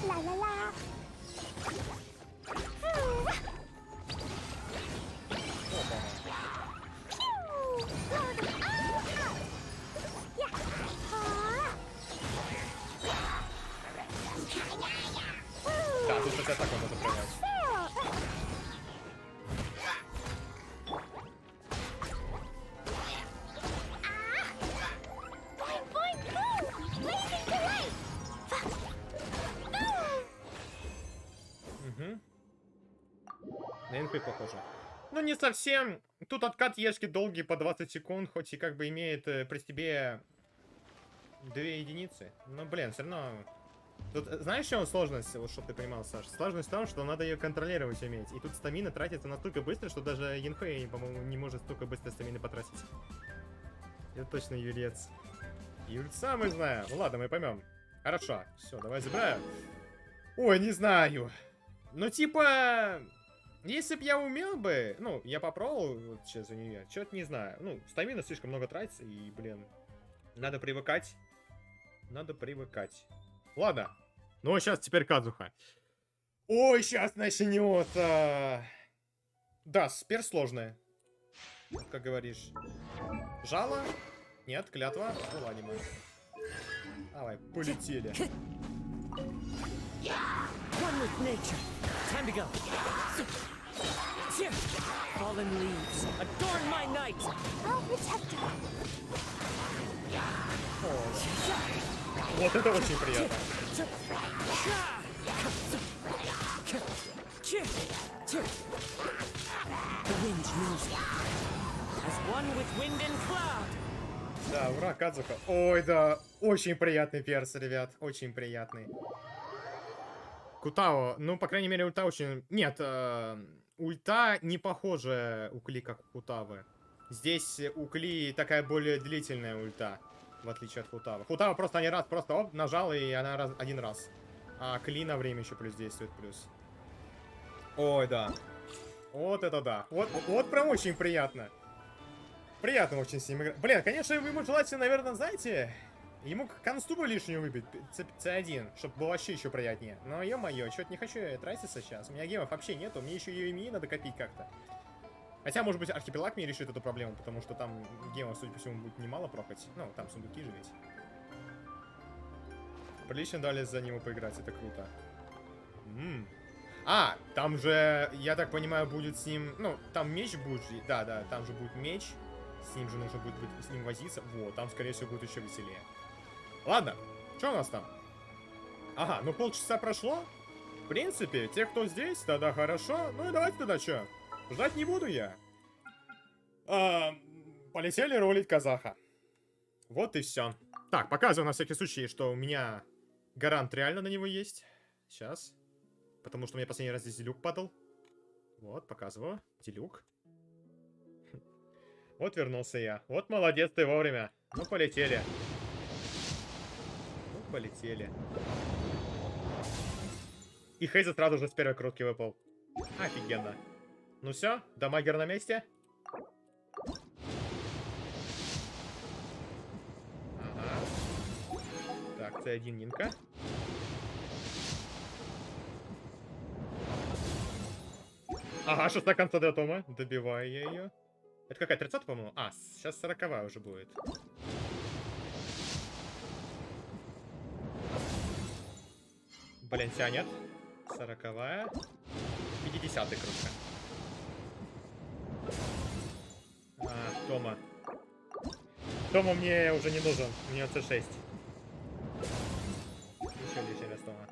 La la la. Да, тут хотя так можно управлять. Угу. На инфы похоже. Ну, не совсем. Тут откат ешки долгий по 20 секунд, хоть и как бы имеет при себе 2 единицы. Но, блин, все равно... Тут, знаешь, в чем сложность, вот, чтобы ты понимал, Саш? Сложность в том, что надо ее контролировать уметь. И тут стамина тратится настолько быстро, что даже Янхэй, по-моему, не может столько быстро стамины потратить. Это точно юрец. Юрца мы знаем. Ну ладно, мы поймем. Хорошо. Все, давай забираю. Ой, не знаю. Ну, типа... Если б я умел бы... Ну, я попробовал вот сейчас у нее. Чё-то не знаю. Ну, стамина слишком много тратится. И, блин, надо привыкать. Надо привыкать. Ладно. Ну, сейчас теперь КАДЗУХА. Ой, сейчас начнется. Да, спер сложная. Как говоришь. Жало? Нет, клятва. Ну, ладно, мы. Давай, полетели. One with nature. Time to go. Fallen leaves, adorn my night. I'll protect her. Вот это очень приятно. The wind knows me. As one with wind and cloud. Да, ура, КАДЗУХА. Ой, да, очень приятный перс, ребят, очень приятный. Кутао, ну, по крайней мере, ульта очень... Нет, ульта не похожа у Кли, как у Кутавы. Здесь у Кли такая более длительная ульта, в отличие от Кутавы. Кутава просто один раз, просто оп, нажал, и она один раз. А Кли на время еще плюс действует, плюс. Ой, да. Вот это да. Вот прям очень приятно. Приятно очень с ним играть. Блин, конечно, ему желательно, наверное, знаете... Ему консту лишнюю выбить, C1, чтобы было вообще еще приятнее. Но, ё-моё, что-то не хочу я тратиться сейчас. У меня гемов вообще нету, мне еще и ими надо копить как-то. Хотя, может быть, архипелаг мне решит эту проблему, потому что там гемов, судя по всему, будет немало прокать. Ну, там сундуки же ведь. Прилично дали за него поиграть, это круто. А, там же, я так понимаю, будет с ним... Ну, там меч будет же, да, там же будет меч. С ним же нужно будет с ним возиться. Вот, там, скорее всего, будет еще веселее. Ладно, что у нас там? Ага, ну полчаса прошло. В принципе, те, кто здесь, тогда хорошо. Ну и давайте тогда что? Ждать не буду я. Полетели ролить казаха. Вот и все. Так, показываю на всякий случай, что у меня гарант реально на него есть. Сейчас. Потому что у меня последний раз здесь делюк падал. Вот, показываю. Делюк. Вот вернулся я. Вот молодец ты вовремя. Ну, полетели. Ну, полетели. И Хейза сразу же с первой крутки выпал. Офигенно. Ну все, дамагер на месте. Ага. Так, C1 Нинка. Ага, 6 конца до Тома. Добиваю я ее. Это какая, 30, по-моему? А, сейчас 40 уже будет. Блин, тянет. 40-я. 50-й крутка. А, Тома. Тома мне уже не нужен. У нее C6. Еще лишний раз Тома.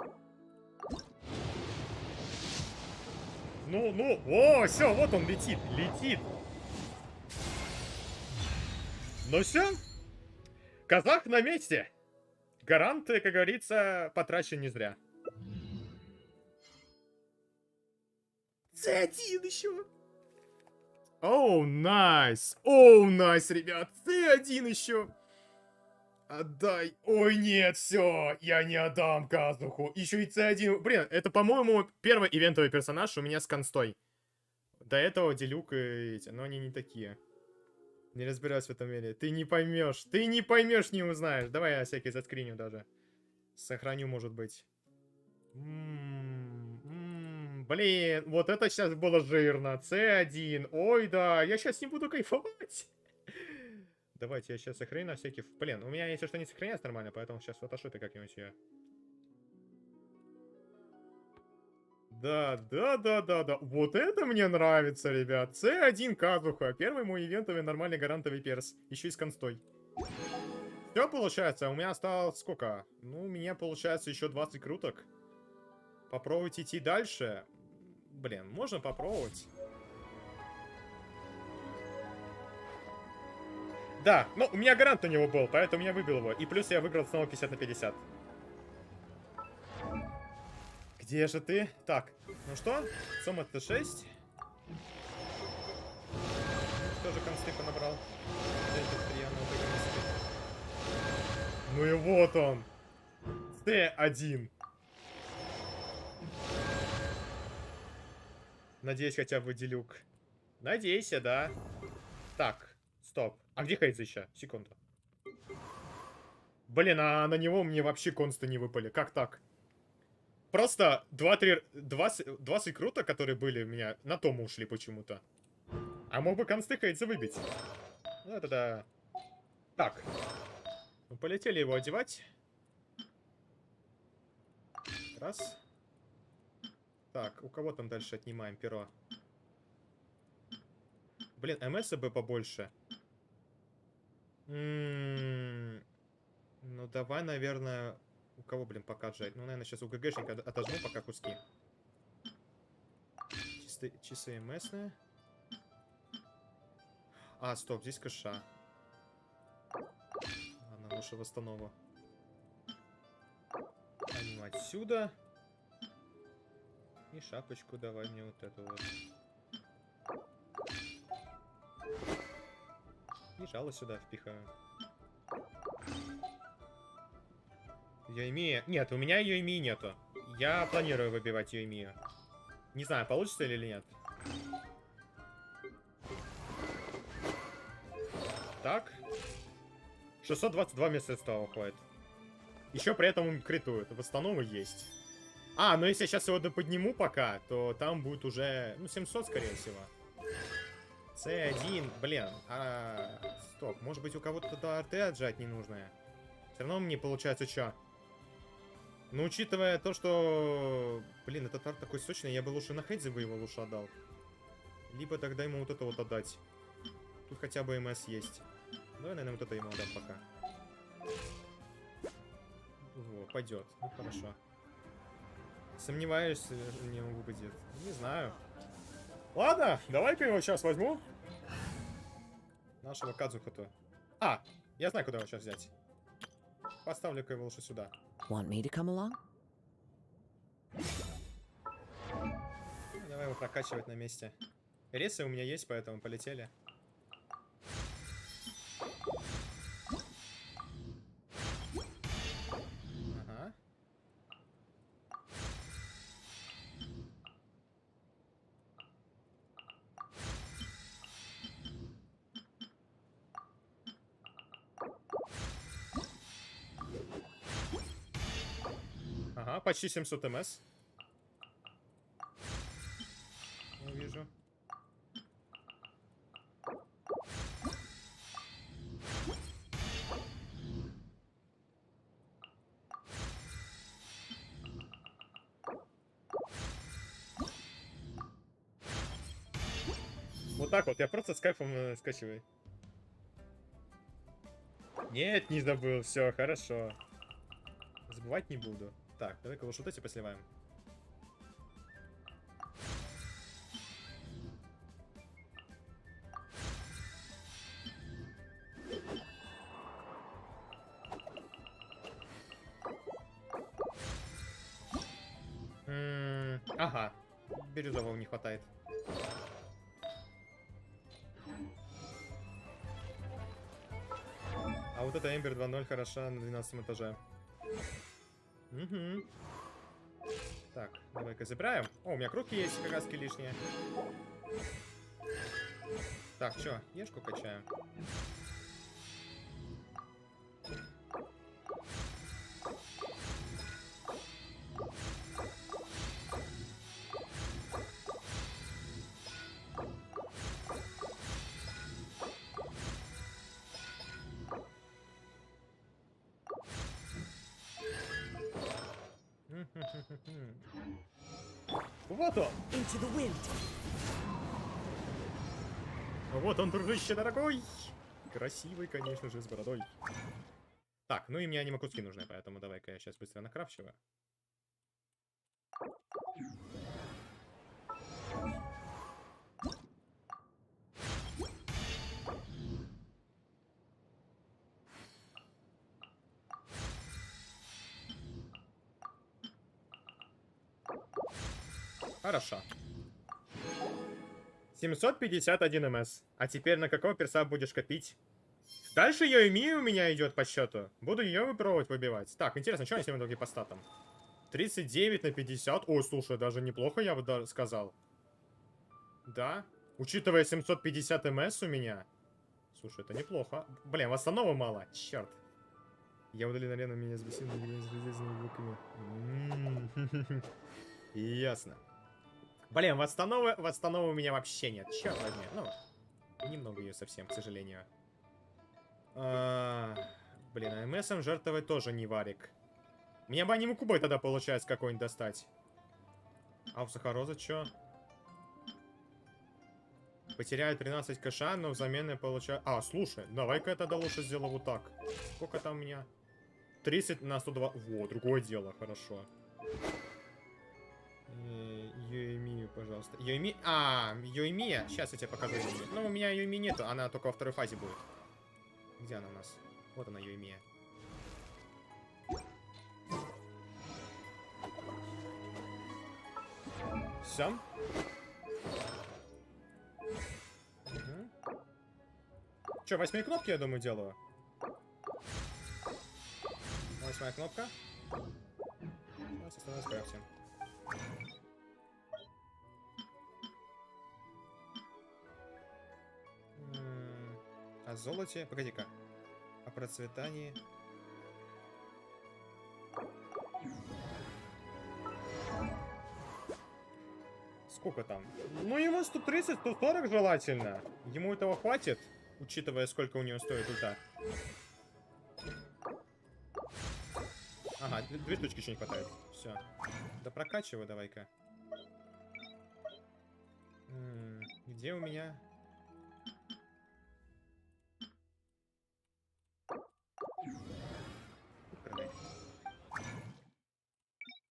Ну, о, все, вот он летит, летит. Ну все, казах на месте. Гаранты, как говорится, потрачен не зря. C1 еще. Оу, найс. Оу, найс, ребят. C1 еще. Отдай. Ой, нет, все. Я не отдам КАДЗУХу. Еще и C1. Блин, это, по-моему, первый ивентовый персонаж у меня с констой. До этого Делюк и эти, но они не такие. Не разбираюсь в этом мире. Ты не поймешь. Ты не поймешь, не узнаешь. Давай я всякие заскриню даже. Сохраню, может быть. Блин, вот это сейчас было жирно. C1. Ой, да, я сейчас не буду кайфовать. Давайте я сейчас сохраню на всякий... Блин, у меня, если что, не сохраняется нормально, поэтому сейчас в фотошопе как-нибудь ее. Да. Вот это мне нравится, ребят. C1 КАДЗУХА. Первый мой ивентовый нормальный гарантовый перс. Еще и с констой. Все получается. У меня осталось сколько? Ну, у меня получается еще 20 круток. Попробовать идти дальше. Блин, можно попробовать. Да, но у меня гарант на него был, поэтому я выбил его. И плюс я выиграл снова 50 на 50. Где же ты? Так, ну что? Сом это 6. Тоже консты понабрал. Ну и вот он. Т1. Надеюсь, хотя бы Делюк. Надейся, да. Так, стоп. А где Хейдз еще? Секунду. Блин, а на него мне вообще консты не выпали. Как так? Просто 20 круто, которые были у меня, на Тому ушли почему-то. А мог бы консты Хейдза выбить. Ну, это да. Так. Ну, полетели его одевать. Раз. Так, у кого там дальше отнимаем перо? Блин, МС бы побольше. Ну, давай, наверное... У кого, блин, пока отжать? Ну, наверное, сейчас у ГГшника отожму пока куски. Чистые МСные. А, стоп, здесь кэша. Ладно, лучше восстанову. Анимать сюда. И шапочку давай мне вот эту вот. И жало сюда впихаю. Йойми... Нет, у меня Йойми нету. Я планирую выбивать Йойми. Не знаю, получится или нет. Так. 622 месяца уходит. Еще при этом критует. Восстановы есть. А, ну если я сейчас его подниму пока, то там будет уже... Ну, 700, скорее всего. C1, блин. Стоп, может быть у кого-то туда РТ отжать ненужное? Все равно мне получается что? Но учитывая то, что... Блин, этот арт такой сочный, я бы лучше на Хейдзе бы его лучше отдал. Либо тогда ему вот это вот отдать. Тут хотя бы МС есть. Давай, наверное, вот это ему отдам пока. Во, пойдет. Ну, хорошо. Сомневаюсь, не выпадет. Не знаю. Ладно, давай-ка его сейчас возьму. Нашего КАДЗУХа-то. А, Я знаю, куда его сейчас взять. Поставлю-ка его лучше сюда. Want me to come along? Давай его прокачивать на месте. Ресы у меня есть, поэтому полетели. Ага. Ага, почти 700 МС. Не вижу. Вот так вот, я просто с кайфом скачиваю. Нет, не забыл, все, хорошо. Забывать не буду. Так, давай-ка лучше вот эти посливаем. Ага, бирюзового не хватает. А вот эта Эмбер 2.0 хороша на 12 этаже. Угу. Так, давай-ка забираем. О, у меня круги есть, как раз лишние. Так, чё, ешку качаем. Вот он! Into the wind. Вот он, дружище дорогой! Красивый, конечно же, с бородой. Так, ну и мне аниме-куски нужны, поэтому давай-ка я сейчас быстро накрафчиваю. Хорошо. 751 МС. А теперь на какого перса будешь копить? Дальше Йоими у меня идет по счету. Буду ее пробовать выбивать. Так, интересно, что они сегодня другие по статам? 39 на 50. Ой, слушай, даже неплохо, я бы даже сказал. Да. Учитывая 750 МС у меня. Слушай, это неплохо. Блин, восстанова мало. Черт. Я удалил арену, меня сбесил, Ясно. Блин, восстановы у меня вообще нет. Черт возьми. Ну, немного ее совсем, к сожалению. Блин, а МСом жертвовать тоже не варик. Мне бы аниме кубой тогда получается какой-нибудь достать. А у Сахароза чё? Потеряю 13 кэша, но взамен я получаю... А, слушай, давай-ка я тогда лучше сделаю вот так. Сколько там у меня? 30 на 102... Во, другое дело, хорошо. Йоими, пожалуйста. Йоими... Йоими. Сейчас я тебе покажу Йоими. Ну, у меня Йоими нету, она только во второй фазе будет. Где она у нас? Вот она, Йоими. Все. Угу. Че, 8 кнопки, я думаю, делаю? 8 кнопка. Сейчас остальное скрафтим. О золоте. Погоди-ка. О процветании. Сколько там? Ну, ему 130-140 желательно. Ему этого хватит, учитывая, сколько у него стоит ульта. Ага, 2 штучки еще не хватает. Все. Да прокачивай давай-ка. Где у меня...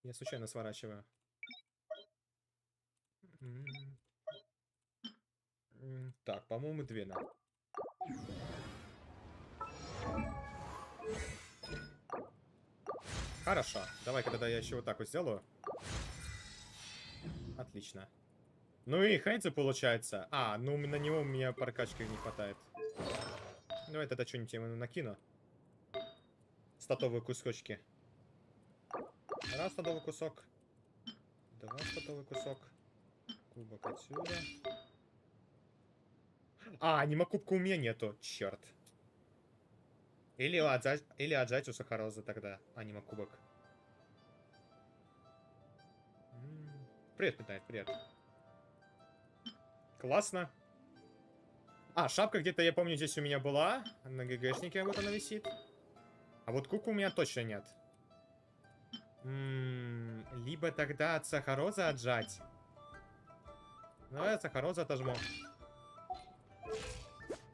Я случайно сворачиваю. Так, по-моему, 2 надо. Хорошо. Давай-ка тогда я еще вот так вот сделаю. Отлично. Ну и Хейдзе получается. А, ну на него у меня прокачки не хватает. Давай тогда что-нибудь ему накину. Статовые кусочки. Раз статовый кусок. Два статовый кусок. Кубок отсюда. А, аниме кубка у меня нету. Черт. Или отжать у Сахароза тогда. Аниме кубок. Привет, питает, привет. Классно. А, шапка где-то, я помню, здесь у меня была. На ГГшнике вот она висит. А вот кубка у меня точно нет. Либо тогда от Сахароза отжать. Давай от Сахароза отожму.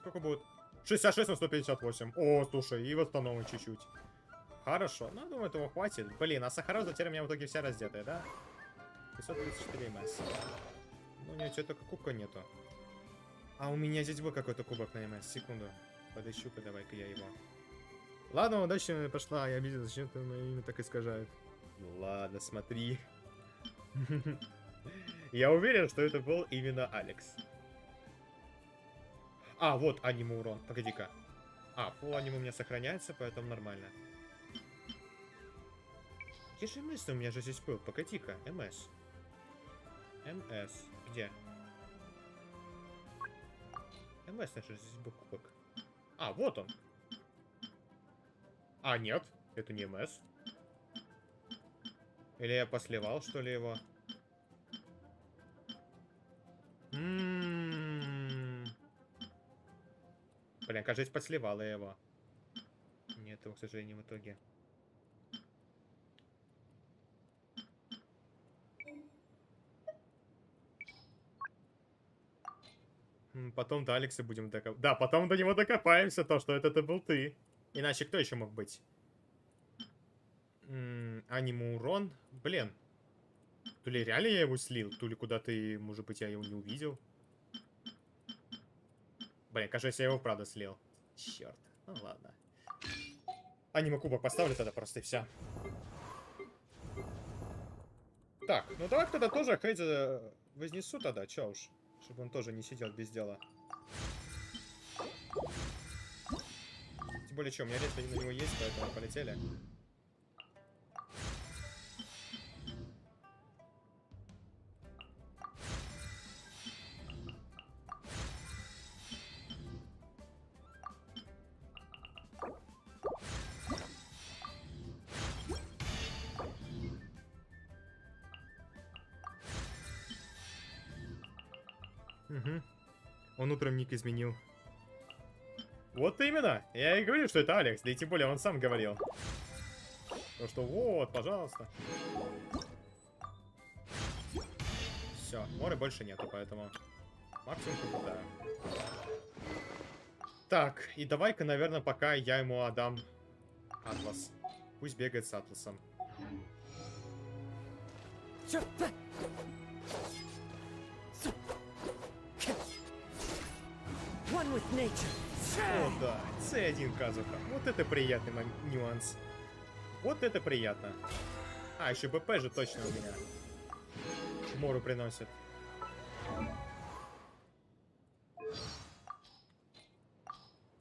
Сколько будет? 66 на 158. О, слушай, и восстановим чуть-чуть. Хорошо. Ну, думаю, этого хватит. Блин, а Сахароза теперь у меня в итоге вся раздетая, да? 534 МС. Ну, у меня что-то только кубка нету. А у меня здесь был какой-то кубок на МС. Секунду. Подыщу-ка, давай-ка я его. Ладно, удачно пошла. Я видел, зачем ты мое имя так искажает. Ну ладно, смотри. Я уверен, что это был именно Алекс. А, вот аниме урон. Погоди-ка. А, фул аниме у меня сохраняется, поэтому нормально. Где же МС у меня же здесь был? Погоди-ка. МС. МС. Где? МС, значит, здесь был кубок. А, вот он. А, нет. Это не МС. Или я посливал, что ли, его? Блин, кажется, подсливала я его. Нет его, к сожалению, в итоге. Потом до Алекса будем докопаться. Да, потом до него докопаемся, то, что это был ты. Иначе кто еще мог быть? Аниме урон. Блин. То ли реально я его слил, то ли куда-то, может быть, я его не увидел. Блин, кажется, я его правда слил. Черт. Ну ладно. Аниме кубок поставлю тогда просто и все. Так, ну давай тогда тоже Хейдзе вознесу тогда, чё уж. Чтобы он тоже не сидел без дела. Тем более, что, у меня резко на него есть, поэтому полетели. Угу. Он утром ник изменил. Вот именно! Я и говорю, что это Алекс, да и тем более он сам говорил. То, что вот, пожалуйста. Все, моря больше нету, поэтому максимум попытаю. Так, и давай-ка, наверное, пока я ему отдам Атлас. Пусть бегает с Атласом. О, да, C1 КАДЗУХА. Вот это приятный нюанс. Вот это приятно. А, еще БП же точно у меня. Мору приносит.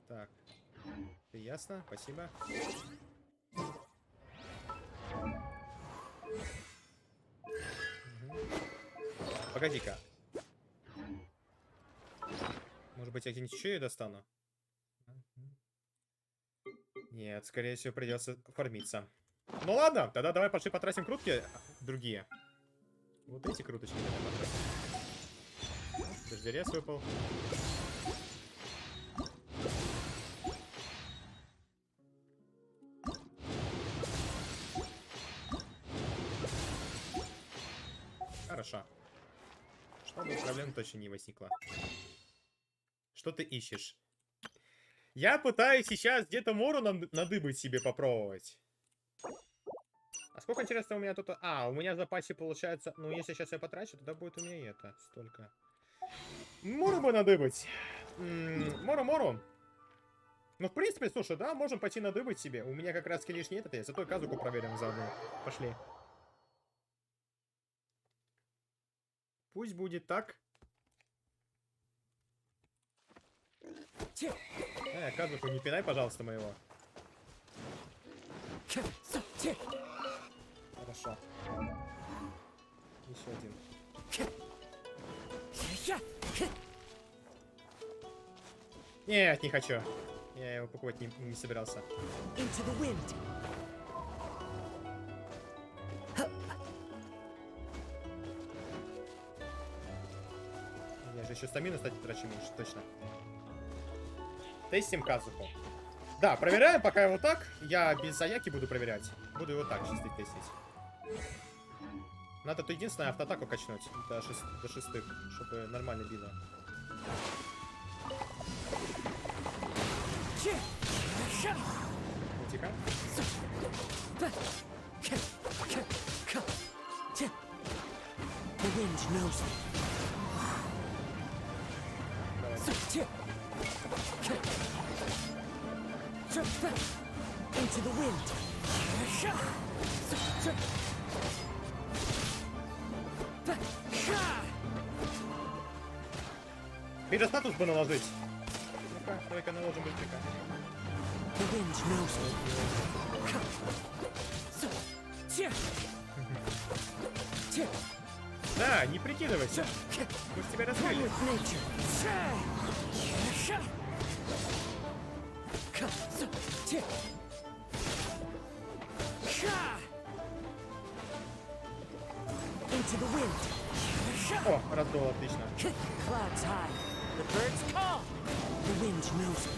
Так. Ясно, спасибо. Угу. Погоди-ка. Может быть, я где-нибудь еще ее достану? Нет, скорее всего, придется фармиться. Ну ладно, тогда давай пошли потратим крутки другие. Вот эти круточки давай потратим. Дождерез выпал. Хорошо. Чтобы проблем точно не возникло. Что ты ищешь? Я пытаюсь сейчас где-то мору надыбать себе попробовать. А сколько, интересно, у меня тут... А, у меня в запасе получается... Ну, если сейчас я потрачу, тогда будет у меня это. Столько. Мору бы надыбать. Мору-мору. Ну, в принципе, слушай, да, можем пойти надыбать себе. У меня как раз лишний этот есть, зато КАДЗУХу проверим заодно. Пошли. Пусть будет так. КАДЗУХу, не пинай, пожалуйста, моего. Хорошо. Еще один. Нет, не хочу. Я его покупать не собирался. Into the wind. Я же еще стамину, кстати, трачу меньше, точно. Тестим КАДЗУХу. Да, проверяем пока его так. Я без заяки буду проверять. Буду его так чисто тестить. Надо то единственное автоатаку качнуть до шестых, чтобы нормально било. Тихо. The wind knows me. Into the wind. Перестатус бы наложить. Ну-ка, давай-ка наложим быстренько. The wind knows me. Да, не прикидывайся. Мы ж тебя раскрыли. With nature. Into the wind. О, раздул, отлично. Clouds high. The birds call. The wind knows me.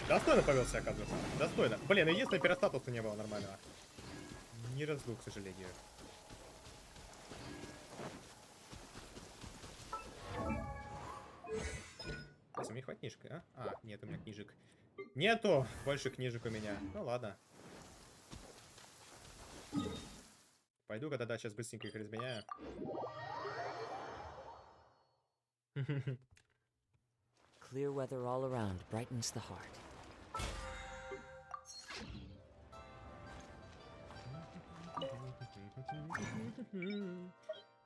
Достойно повел себя, КАДЗУХу. Достойно. Блин, единственное, перестатуса не было нормального. Не раздул, к сожалению. Сейчас, у меня хватит книжка, а? А, нет, у меня книжек. Нету больше книжек у меня. Ну ладно. Пойду-ка тогда сейчас быстренько их разменяю. Clear weather all around brightens the heart.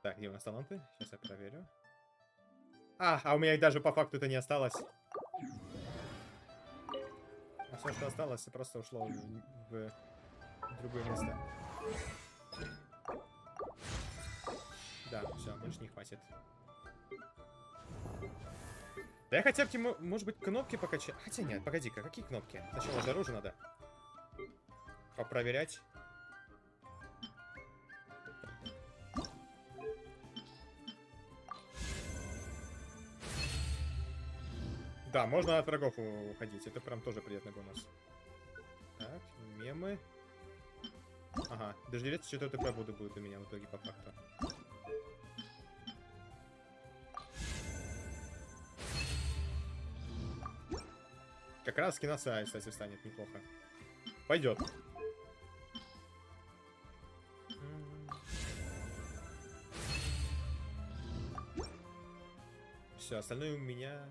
Так, где у нас таланты? Сейчас я проверю. А у меня их даже по факту это не осталось. А все, что осталось, просто ушло в другое место. Да, все, больше не хватит. Да я хотя бы, может быть, кнопки покачать. Хотя нет, погоди-ка, какие кнопки? Сначала же оружие надо попроверять. Да, можно от врагов уходить. Это прям тоже приятный бонус. Так, мемы. Ага, даже 94 ТП будет у меня в итоге по факту. Как раз киносай, кстати, станет неплохо. Пойдет. Все, остальное у меня...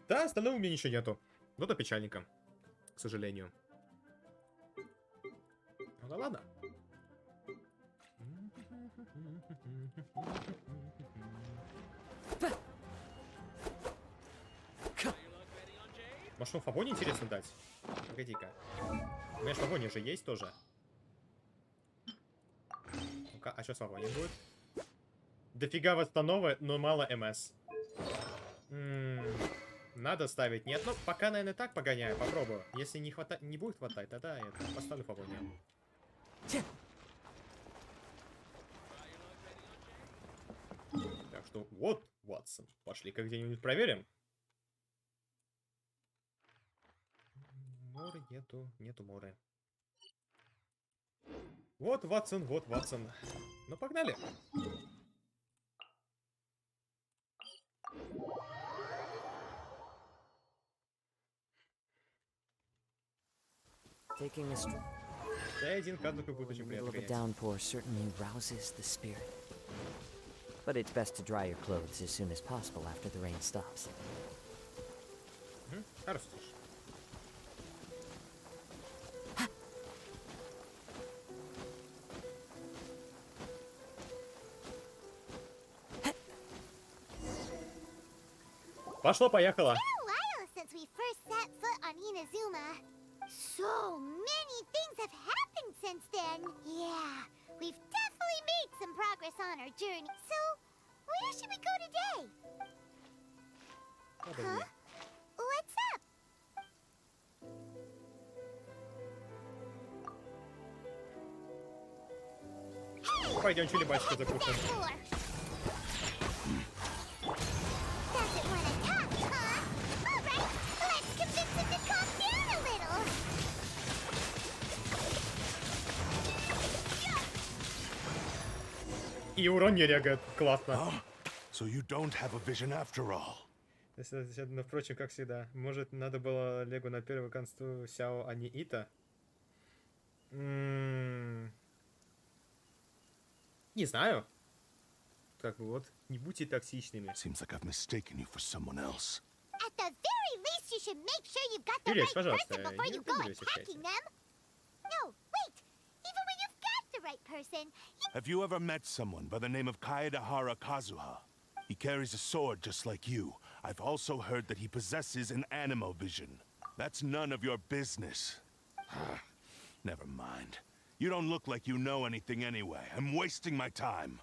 Да, остального у меня ничего нету. Ну да, печальненько. К сожалению. Ну да ладно. Может, фавоне интересно дать? Погоди-ка. У меня же фавоне уже есть тоже. Ну-ка, а что с фавоне будет? Дофига восстановы, но мало МС. Надо ставить. Нет, ну пока, наверное, так погоняю, попробую. Если не будет хватать, тогда я поставлю фавоне. Так что вот, Ватсон. Пошли-ка где-нибудь проверим. Моры нету моры. Вот, Ватсон, вот, Ватсон. Ну, погнали. Taking a stroll Да, один КАДЗУХу будет очень in the middle приятно of a гонять. downpour certainly rouses the spirit. but it's best to dry your clothes as soon as possible after the rain stops. Растешь. Пошло-поехало. A while since we first set foot on Inazuma. So many things have happened since then. Yeah, we've definitely made some progress on our journey. So, where should we go today? Huh? What's up? Hey! Пойдем чили-бачку What's закушаем. that for? Doesn't wanna talk, huh? All right, let's convince him to calm down a little. И урон не регает. Классно. So you don't have a vision after all. Но, впрочем, как всегда. Может, надо было Легу на первую консту Сяо, а не Ита? Не знаю. Как бы вот, не будьте токсичными. Seems like I've mistaken you for someone else. At the very least, you should make sure you've got the Юрий, right пожалуйста, person before не you go выделяйся в чате. attacking them. No, wait. Even when you've got the right person, Have you ever met someone by the name of Kaedahara Kazuha? He carries a sword just like you. I've also heard that he possesses an animo vision. That's none of your business. Never mind. You don't look like you know anything anyway. I'm wasting my time.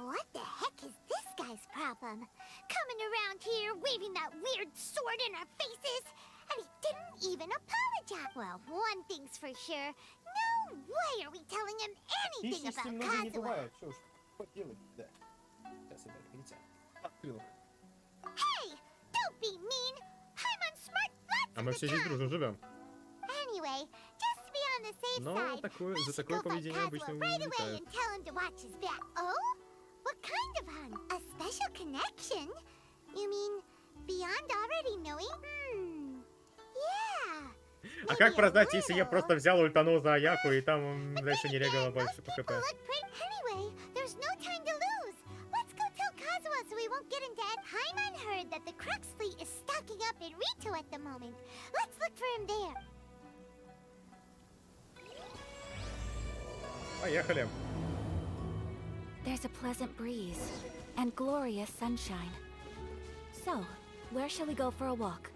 what the heck is this guy's problem? Coming around here, waving that weird sword in our faces, and he didn't even apologize. Well, one thing's for sure. No way are we telling him anything about Kazuha. Что уж поделать, да. Сейчас это открытие. Открыл. Hey, don't be mean. I'm on smart lots А of мы the все здесь time. дружно живем. Anyway, just to be on the safe Но side, такое, we за should такое go find поведение обычно Kazuha right away улетают. and tell him to watch his back. Oh? What kind of hun? A special connection? You mean beyond already knowing? Yeah. А как Maybe a продать, если я little. просто взял, ультанул за Аяку, и там он But дальше then не регало again, больше most по people хп? look pretty. Anyway, there's no time to lose. Let's go tell Kazuha so we won't get into it. Paimon heard that the Crux fleet is stocking up in Rito at the moment. Let's look for him there. Поехали. There's a pleasant breeze and glorious sunshine. So, where shall we go for a walk?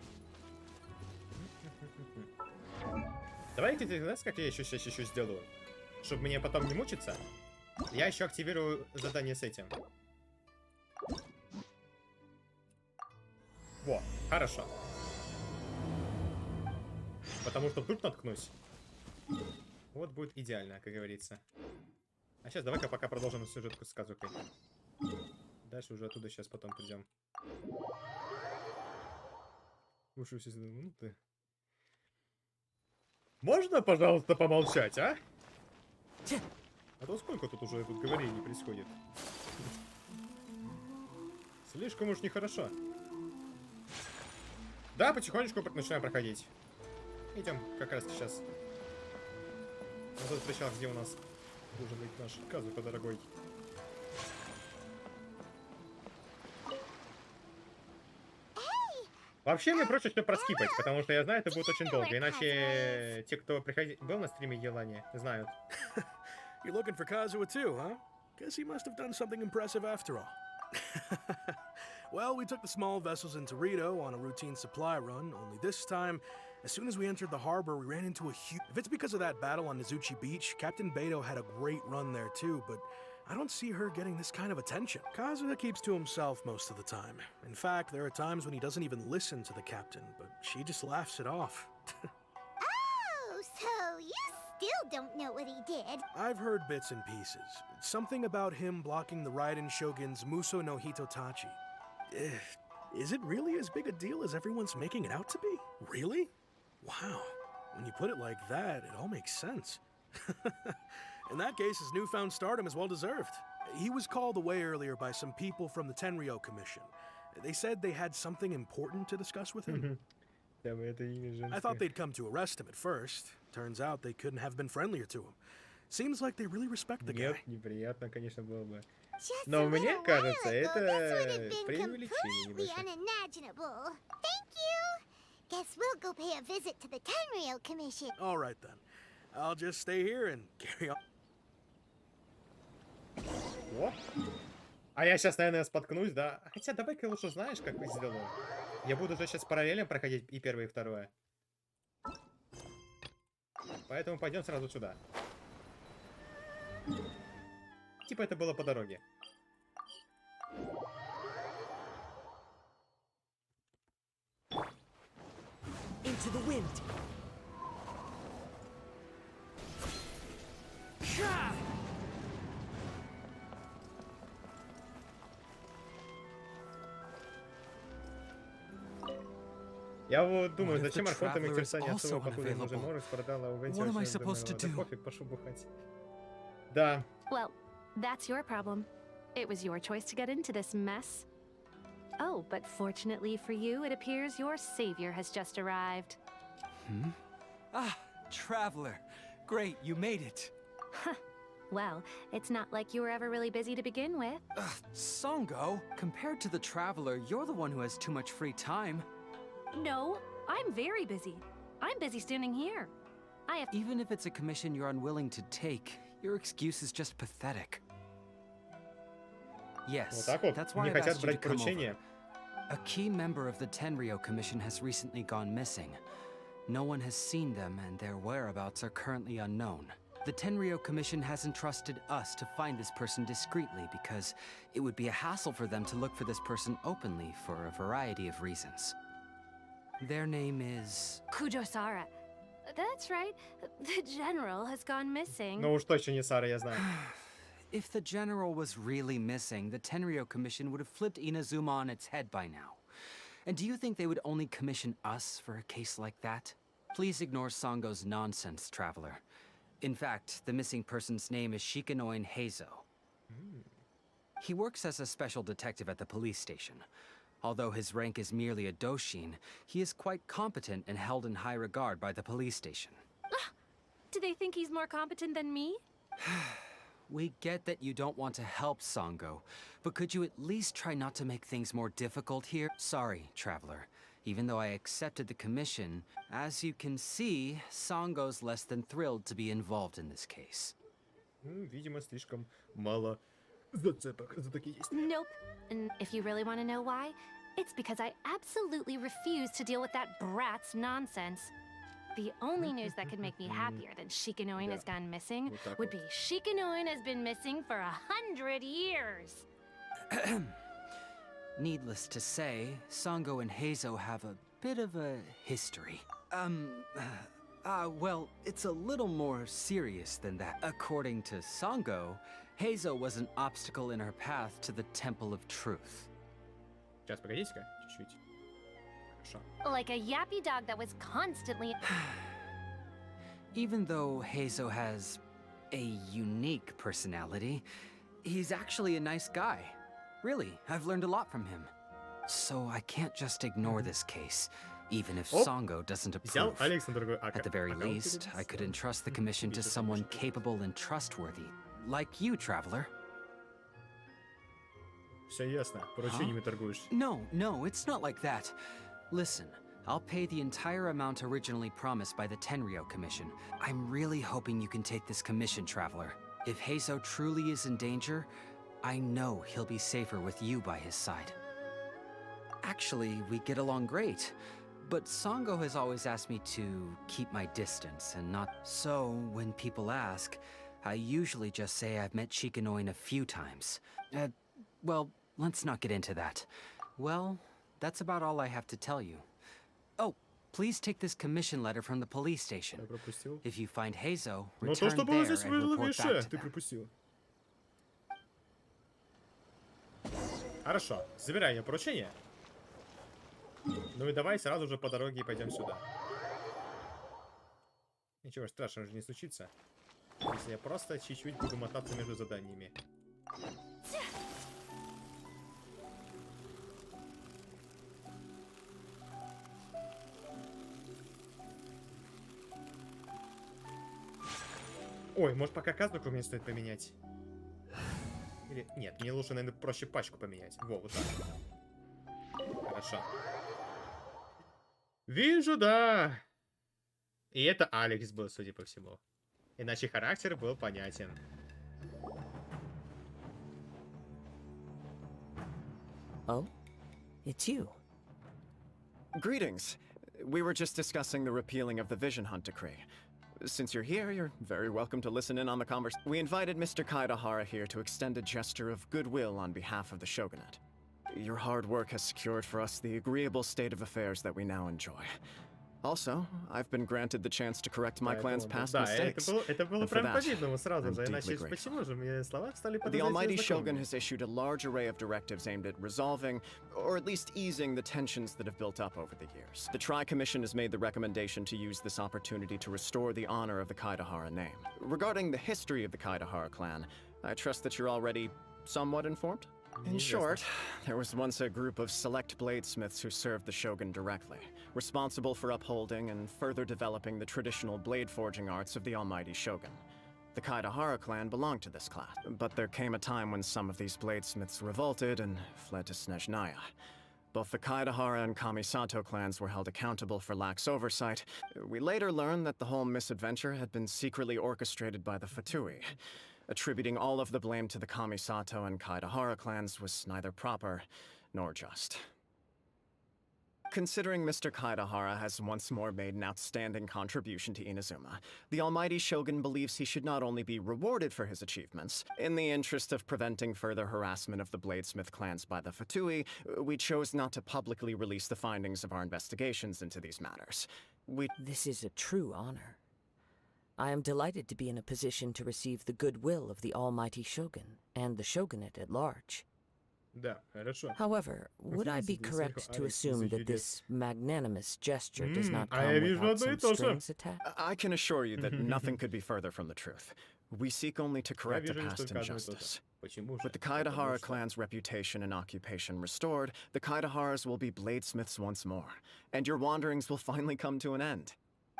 Давайте, знаете, как я еще сделаю? Чтобы мне потом не мучиться, я еще активирую задание с этим. Во, хорошо. Потому что вдруг наткнусь. Вот будет идеально, как говорится. А сейчас давай-ка пока продолжим сюжетку с Казухой. Дальше уже оттуда сейчас потом придем. Уж все минуты. Можно, пожалуйста, помолчать, а? А то сколько тут уже тут говорений происходит? Слишком уж нехорошо. Да, потихонечку начинаем проходить. Идем как раз сейчас. Вот этот причал, где у нас должен быть наш Казуха, дорогой. Вообще мне проще все проскипать, потому что я знаю, это будет очень долго. Иначе те, кто был на стриме Елани, знают. You're looking for Kazuha too, huh? Guess he must have done something impressive after all. Well, we took the small vessels into Rito on a routine supply run, only this time, as soon as we entered the harbor, we ran into a huge... If it's because of that battle on Nizuchi Beach, Captain Beto had a great run there too, but I don't see her getting this kind of attention. Kazuha keeps to himself most of the time. In fact, there are times when he doesn't even listen to the captain, but she just laughs it off. Oh, so you still don't know what he did. I've heard bits and pieces. Something about him blocking the Raiden Shogun's Muso no Hitotachi. Is it really as big a deal as everyone's making it out to be? Really? Wow. When you put it like that, it all makes sense. In that case, his newfound stardom is well deserved. He was called away earlier by some people from the Tenryo Commission. They said they had something important to discuss with him. I thought they'd come to arrest him at first. Turns out they couldn't have been friendlier to him. Seems like they really respect the Нет, guy. неприятно, конечно, было бы. Just Но a мне little while кажется, ago, this would have это been преувеличение completely небольшое. unimaginable. Thank you. Guess we'll go pay a visit to the Tenryou Commission. All right then. I'll just stay here and carry on. О. А я сейчас, наверное, споткнусь, да? Хотя давай-ка лучше знаешь, как мы сделаем. Я буду же сейчас параллельно проходить и первое, и второе. Поэтому пойдем сразу сюда. Типа это было по дороге. Into the wind. Ka! Я вот думаю, What if зачем the охота traveler is интересования also особо покуда уже unavailable? Морис продала у What am I supposed to Да do? пофиг, пошел бухать. Да. Well, that's your problem. It was your choice to get into this mess. Oh, but fortunately for you, it appears your savior has just arrived. Ah, traveler. Great, you made it. Well, it's not like you were ever really busy to begin with. Songo, compared to the traveler, you're the one who has too much free time. No, I'm very busy. I'm busy standing here. I have Even if it's a commission you're unwilling to take, your excuse is just pathetic. Вот Yes, так вот. that's why Не I've хотят asked you to брать come over. поручения. A key member of the Tenryou Commission has recently gone missing. No one has seen them, and their whereabouts are currently unknown. The Tenryou Commission has entrusted us to find this person discreetly because it would be a hassle for them to look for this person openly for a variety of reasons. Their name is... Kujosara. That's right. The general has gone missing. Ну уж точно не Сара, я знаю. If the general was really missing, the Tenryou Commission would have flipped Inazuma on its head by now. And do you think they would only commission us for a case like that? Please ignore Songo's nonsense, traveler. In fact, the missing person's name is Shikanoin Heizo. He works as a special detective at the police station. Although his rank is merely a doshin, he is quite competent and held in high regard by the police station. Do they think he's more competent than me? We get that you don't want to help Songo, but could you at least try not to make things more difficult here? Sorry, traveler. Even though I accepted the commission, as you can see, Songo's less than thrilled to be involved in this case. Видимо, слишком мало зацепок за такие действия. Nope. And if you really want to know why, it's because I absolutely refuse to deal with that brat's nonsense. The only news that could make me happier than Shikanoin has gone missing would be Shikanoin has been missing for 100 years. Needless to say, Songo and Heizo have a bit of a history. Well, it's a little more serious than that. According to Songo, Heizo was an obstacle in her path to the Temple of Truth. Сейчас, погодите-ка, чуть-чуть. Хорошо. Like a yappy dog that was constantly... Even though Heizo has a unique personality, he's actually a nice guy. Really, I've learned a lot from him. So I can't just ignore this case, even if Оп. Songo doesn't Взял approve. Алекс на другой At the very least, I could entrust the commission to someone capable and trustworthy, like you, traveler. Все ясно. Поручениями торгуешь. No, it's not like that. Listen, I'll pay the entire amount originally promised by the Tenryou Commission. I'm really hoping you can take this commission, traveler. If Heizo truly is in danger, I know he'll be safer with you by his side. Actually, we get along great. But Songo has always asked me to keep my distance and not... So, when people ask, I usually just say I've met Shikanoin a few times. Well, let's not get into that. Well, that's about all I have to tell you. Oh, please take this commission letter from the police station. Я пропустил. If you find Heizo, Но то, return что было there здесь, and было report выше. back to Ты them. пропустил. Хорошо. Забирай я поручение. Ну и давай сразу же по дороге пойдем сюда. Ничего страшного же не случится, если я просто чуть-чуть буду мотаться между заданиями. Ой, может пока КАДЗУХА мне стоит поменять? Или... Нет, мне лучше, наверное, проще пачку поменять. Во, вот так. Хорошо. Вижу, да. И это Алекс был, судя по всему. Иначе характер был понятен. Oh? It's you. Greetings. We were just discussing the repealing of the Vision Hunt decree. Since you're here, you're very welcome to listen in on the conversation. We invited Mr. Kaedahara here to extend a gesture of goodwill on behalf of the shogunate. Your hard work has secured for us the agreeable state of affairs that we now enjoy. Also, I've been granted the chance to correct my clan's past mistakes. Это было прям по-видному сразу же, иначе почему же мне слова стали подозрительно The Almighty знакомыми? Shogun has issued a large array of directives aimed at resolving, or at least easing, the tensions that have built up over the years. The Tri-Commission has made the recommendation to use this opportunity to restore the honor of the Kaedahara name. Regarding the history of the Kaedahara clan, I trust that you're already somewhat informed? In short, there was once a group of select bladesmiths who served the shogun directly, responsible for upholding and further developing the traditional blade forging arts of the Almighty Shogun. The Kaedahara clan belonged to this class, but there came a time when some of these bladesmiths revolted and fled to Snezhnaya. Both the Kaedahara and Kamisato clans were held accountable for lax oversight. We later learned that the whole misadventure had been secretly orchestrated by the Fatui. Attributing all of the blame to the Kamisato and Kaedahara clans was neither proper nor just. Considering Mr. Kaedahara has once more made an outstanding contribution to Inazuma, the Almighty Shogun believes he should not only be rewarded for his achievements. In the interest of preventing further harassment of the Bladesmith clans by the Fatui, we chose not to publicly release the findings of our investigations into these matters. This is a true honor. I am delighted to be in a position to receive the goodwill of the Almighty Shogun and the Shogunate at large. Да, хорошо. However, would I be correct to assume that this magnanimous gesture does not а come я вижу without одно и some то же. strings attached? I can assure you that nothing could be further from the truth. We seek only to Я correct a вижу лишь past только одно и то же. injustice. Почему же? With the Потому Kaedahara что- clan's reputation and occupation restored, the Kaedaharas will be bladesmiths once more, and your wanderings will finally come to an end.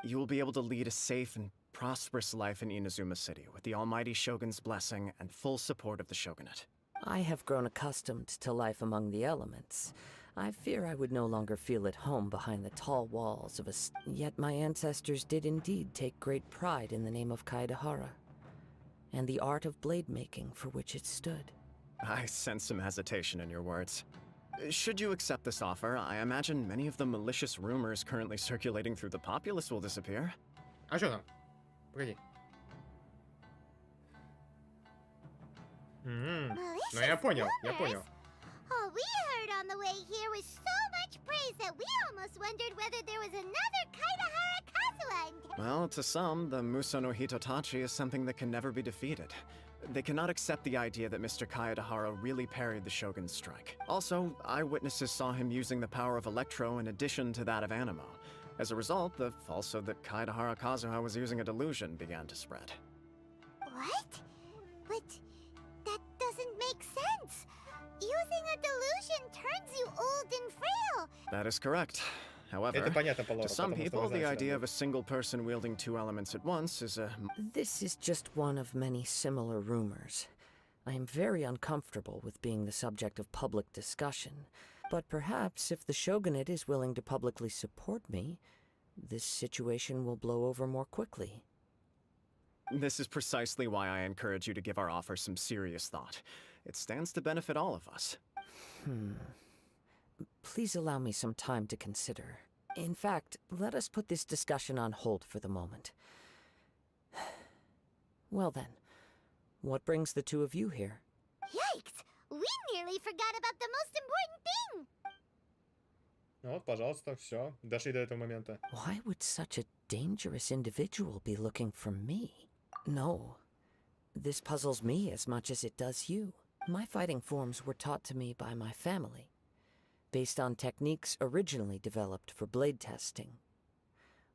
You will be able to lead a safe and prosperous life in Inazuma City with the Almighty Shogun's blessing and full support of the Shogunate. I have grown accustomed to life among the elements. I fear I would no longer feel at home behind the tall walls of Yet my ancestors did indeed take great pride in the name of Kaedahara, and the art of blade making for which it stood. I sense some hesitation in your words. Should you accept this offer, I imagine many of the malicious rumors currently circulating through the populace will disappear. А что там? Погоди. Ну я понял, я понял. All we heard on the way here was so much praise that we almost wondered whether there was another Kaedahara Kazuha. Well, to some, the Muso no Hitotachi is something that can never be defeated. They cannot accept the idea that Mr. Kaedahara really parried the Shogun's strike. Also, eyewitnesses saw him using the power of Electro in addition to that of Animo. As a result, the falsehood that Kaedahara Kazuha was using a delusion began to spread. What? But that doesn't make sense. Using a delusion turns you old and frail. That is correct. However, Это понятно по лору, to some потому что people, вы the знаете, idea да. of a single person wielding two elements at once is a... This is just one of many similar rumors. I am very uncomfortable with being the subject of public discussion, but perhaps if the Shogunate is willing to publicly support me, this situation will blow over more quickly. This is precisely why I encourage you to give our offer some serious thought. It stands to benefit all of us. Please allow me some time to consider. In fact, let us put this discussion on hold for the moment. Well then, what brings the two of you here? Yikes! We nearly forgot about the most important thing. Ну вот, пожалуйста, все. Дошли до этого момента. Why would such a dangerous individual be looking for me? No. This puzzles me as much as it does you. My fighting forms were taught to me by my family, based on techniques originally developed for blade testing.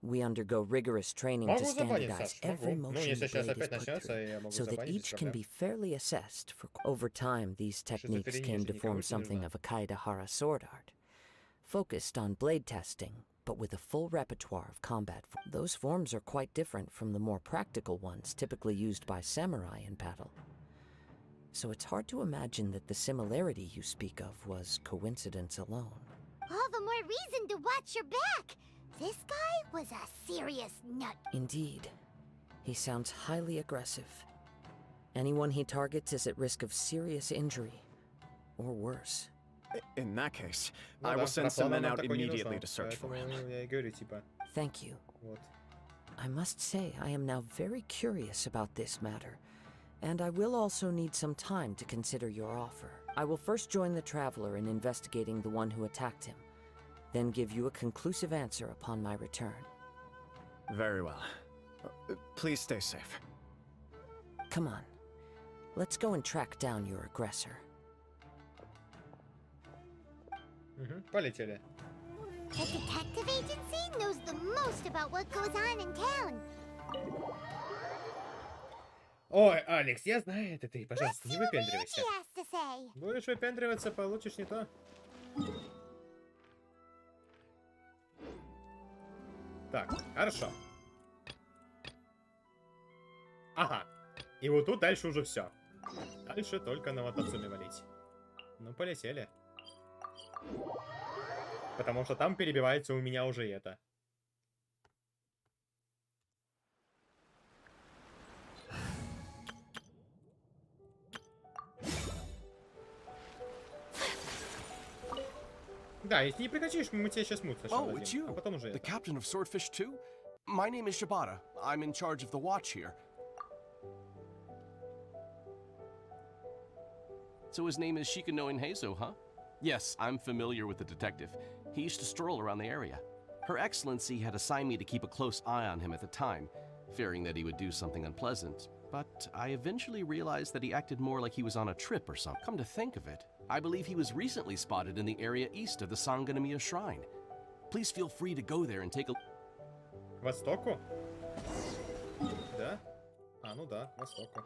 We undergo rigorous training to Могу забанить, standardize Саш, every могу. Ну, motion если the сейчас blade опять is put начнется, through, я могу so that забанить без each can проблем. be fairly assessed for... Over time, these techniques Шизофрения came же to никого form не something нужна. of a Kaedahara sword art, focused on blade testing but with a full repertoire of combat. Those forms are quite different from the more practical ones typically used by samurai in battle. So it's hard to imagine that the similarity you speak of was coincidence alone. All the more reason to watch your back. This guy was a serious nut. Indeed. He sounds highly aggressive. Anyone he targets is at risk of serious injury, or worse. In that case, I will send some men out immediately to search for him. Thank you. I must say I am now very curious about this matter, and I will also need some time to consider your offer. I will first join the Traveler in investigating the one who attacked him, then give you a conclusive answer upon my return. Very well. Please stay safe. Come on. Let's go and track down your aggressor. Полетели. The detective agency knows the most about what goes on in town. Ой, Алекс, я знаю это ты. Пожалуйста, не Let's see what выпендривайся. Miyuki has to say. Будешь выпендриваться, получишь не то. Так, хорошо. Ага. И вот тут дальше уже все. Дальше только на Ватацуме валить. Ну, полетели. Потому что там перебивается у меня уже это. Да, если не прекратишь, мы тебе сейчас мут сначала Oh, it's дадим, you, а потом уже the это. captain of Swordfish 2? My name is Shibata. I'm in charge of the watch here. So his name is Shikanoin Heizo, huh? Yes, I'm familiar with the detective. He used to stroll around the area. Her Excellency had assigned me to keep a close eye on him at the time, fearing that he would do something unpleasant. But I eventually realized that he acted more like he was on a trip or something. Come to think of it, I believe he was recently spotted in the area east of the Sanganamiya Shrine. Please feel free to go there and take a... К востоку? Да? А, ну да, к востоку.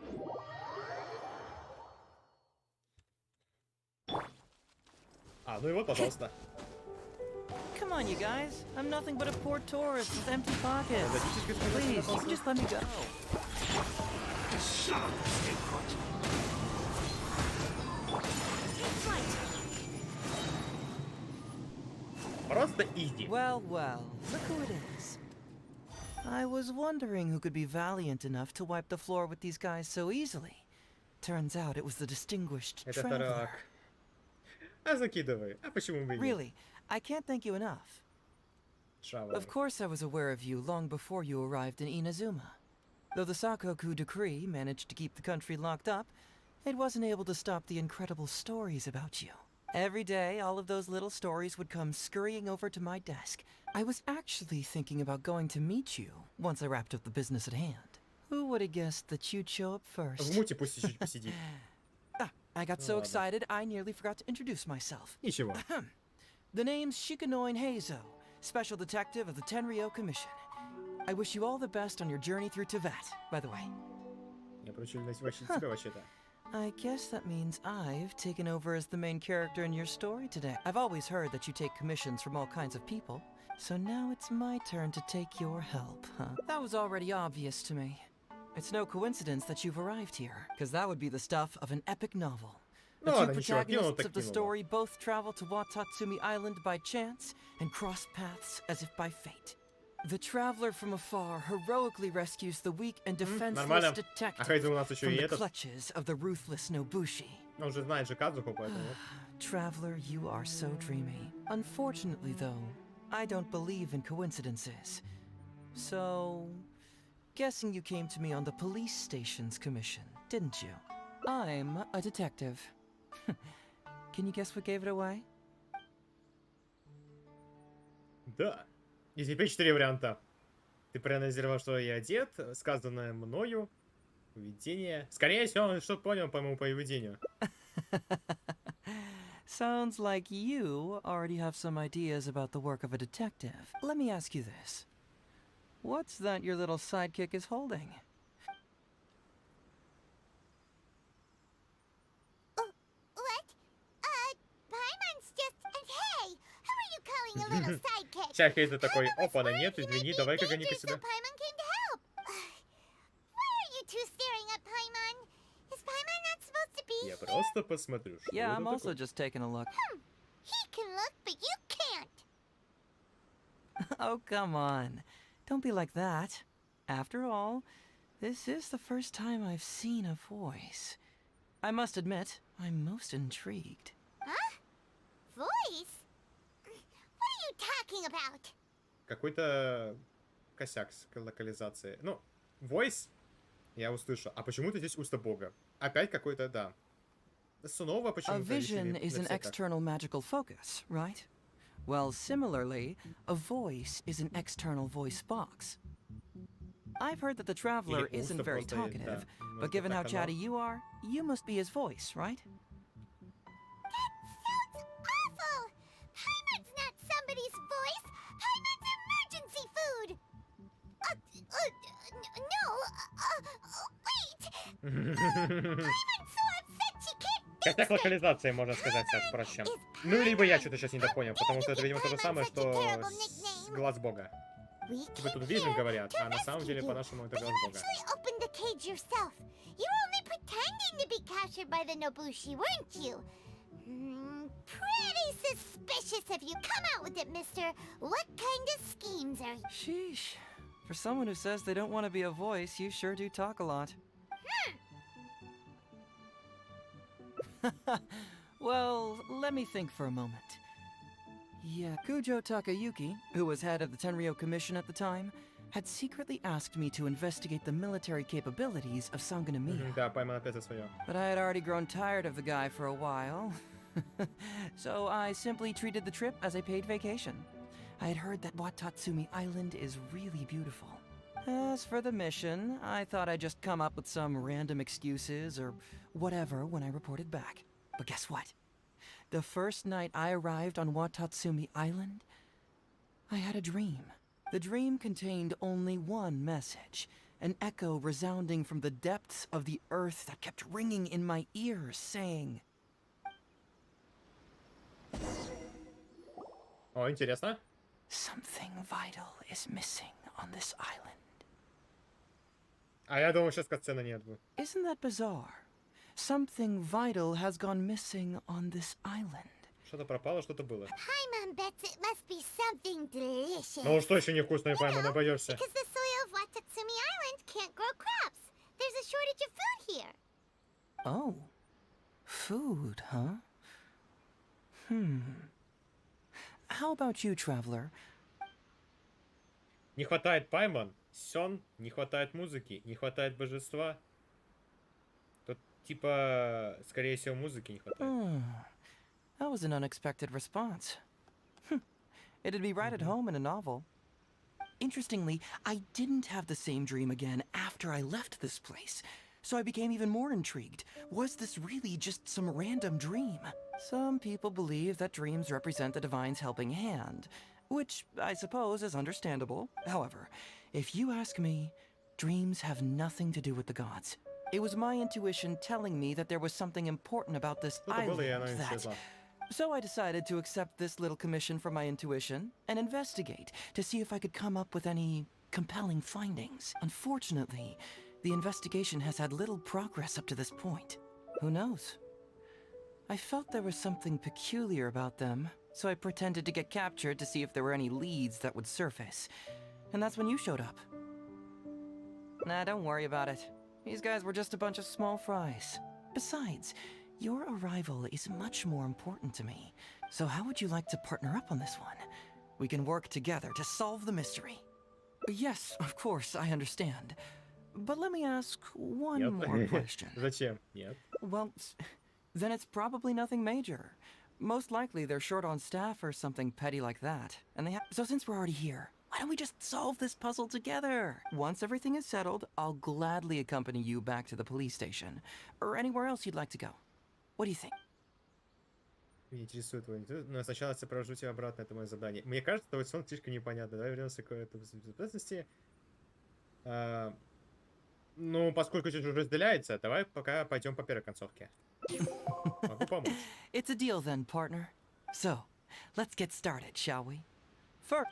А, ну и вот, пожалуйста. Come on, you guys. I'm nothing but a poor tourist with empty pockets. Please, you can just let me go. Просто изи. Well, well, look who it is. I was wondering who could be valiant enough to wipe the floor with these guys so easily. Turns out it was the distinguished Это traveler. тарак. А закидывай. А почему бы и нет? Really, I can't thank you enough. Traveler. Of course I was aware of you long before you arrived in Inazuma. Though the Sakoku decree managed to keep the country locked up, it wasn't able to stop the incredible stories about you. Every day, all of those little stories would come scurrying over to my desk. I was actually thinking about going to meet you once I wrapped up the business at hand. Who would have guessed that you'd show up В first? муте пусть чуть-чуть посидит. I got so excited, I nearly forgot to introduce myself. Ничего. The name's Shikanoin Heizo, Special Detective of the Tenryou Commission. I wish you all the best on your journey through Tibet, by the way. Я поручил вообще тебя вообще-то. I guess that means I've taken over as the main character in your story today. I've always heard that you take commissions from all kinds of people, so now it's my turn to take your help, huh? That was already obvious to me. It's no coincidence that you've arrived here, because that would be the stuff of an epic novel. The two protagonists of the story both travel to Watatsumi Island by chance and cross paths as if by fate. The traveler from afar heroically rescues the weak and defenseless detective from the clutches of the ruthless Nobushi. Он уже знает же КАДЗУХу, поэтому... Traveler, you are so dreamy. Unfortunately, though, I don't believe in coincidences. So, guessing you came to me on the police station's commission, didn't you? I'm a detective. Can you guess what gave it away? Да. И теперь 4 варианта. Ты проанализировал, что я одет, сказанное мною, поведение. Скорее всего, что понял по моему поведению. Sounds like you already have some ideas about the work of a detective. Let me ask you this. What's that your little sidekick is holding? What? Paimon's just... Hey! Who are you calling a little sidekick? tick. Сейчас Хейза такой, Paimon was опа, да worried нет, he might извини, be in давай-ка danger, гони-ка so сюда. Paimon came to help. Why are you two staring at Paimon? Is Paimon not supposed to be Я here? просто посмотрю, что Yeah, это I'm also такое. just taking a look. He can look, but you can't. Oh, come on. Don't be like that. After all, this is the first time I've seen a voice. I must admit, I'm most intrigued. Huh? Voice? What are you talking about? Какой-то косяк с локализацией. Ну, voice я услышу. А почему-то здесь уста бога. Опять какой-то, да. Снова A почему-то vision решили is an написать так. external magical focus, right? Well, similarly, a voice is an external voice box. I've heard that the Traveler Или isn't уста very просто, talkative, да, but может, given how так оно. chatty you are, you must be his voice, right? Sounds awful. Paimon's not somebody's voice. Paimon's emergency food. Wait. Paimon's so upset she can't Косяк fix it. локализации, можно сказать так проще. Ну, либо я что-то сейчас недопонял, потому что это, видимо, то же самое, что с глаз бога. We Типа тут came Vision here говорят, to а на самом rescue деле you, по-нашему это but глаз you бога. actually opened the cage yourself. You were only pretending to be captured by the Nobushi, weren't you? Pretty suspicious of you. Come out with it, mister. What kind of schemes are you? Sheesh. For someone who says they don't want to be a voice, you sure do talk a lot. Well, let me think for a moment. Yeah, Kujo Takayuki, who was head of the Tenryo Commission at the time, had secretly asked me to investigate the military capabilities of Sanganamiya. Да, Паймон опять за свое. But I had already grown tired of the guy for a while. So I simply treated the trip as a paid vacation. I had heard that Watatsumi Island is really beautiful. As for the mission, I thought I'd just come up with some random excuses or whatever when I reported back. But guess what? The first night I arrived on Watatsumi Island, I had a dream. The dream contained only one message, an echo resounding from the depths of the earth that kept ringing in my ears, saying, О, интересно. "Something vital is missing on this island." А я думал, сейчас катсцена нет будет. Isn't that bizarre? Something vital has gone missing on this island. Что-то пропало, что-то было. Paimon bets it must be something delicious. Ну что еще невкусное, Паймон, обойдешься? Because the soil of Watatsumi Island can't grow crops. There's a shortage of food here. Oh. Food, huh? How about you, traveler? Не хватает Паймон, Сён, не хватает музыки, не хватает божества. Тут типа, скорее всего, музыки не хватает. That was an unexpected response. It'd be right at home in a novel. Interestingly, I didn't have the same dream again after I left this place, so I became even more intrigued. Was this really just some random dream? Some people believe that dreams represent the divine's helping hand, which I suppose is understandable. However, if you ask me, dreams have nothing to do with the gods. It was my intuition telling me that there was something important about this Что-то было, и оно island that... исчезло. So I decided to accept this little commission from my intuition and investigate to see if I could come up with any compelling findings. Unfortunately, the investigation has had little progress up to this point. Who knows? I felt there was something peculiar about them, so I pretended to get captured to see if there were any leads that would surface. And that's when you showed up. Nah, don't worry about it. These guys were just a bunch of small fries. Besides, your arrival is much more important to me. So how would you like to partner up on this one? We can work together to solve the mystery. Yes, of course, I understand. But let me ask one Нет. more question. Зачем? Нет. Well, then it's probably nothing major. Most likely they're short on staff or something petty like that. And they have... So since we're already here, why don't we just solve this puzzle together? Once everything is settled, I'll gladly accompany you back to the police station. Or anywhere else you'd like to go. What do you think? Меня интересует твой интерес, но сначала сопровожу тебя обратно, это мое задание. Мне кажется, твой сон слишком непонятно. Давай вернемся к этой безопасности. Ну, поскольку чуть уже разделяется, давай пока пойдем по первой концовке. Могу помочь. It's a deal then, partner. So, let's get started, shall we? First.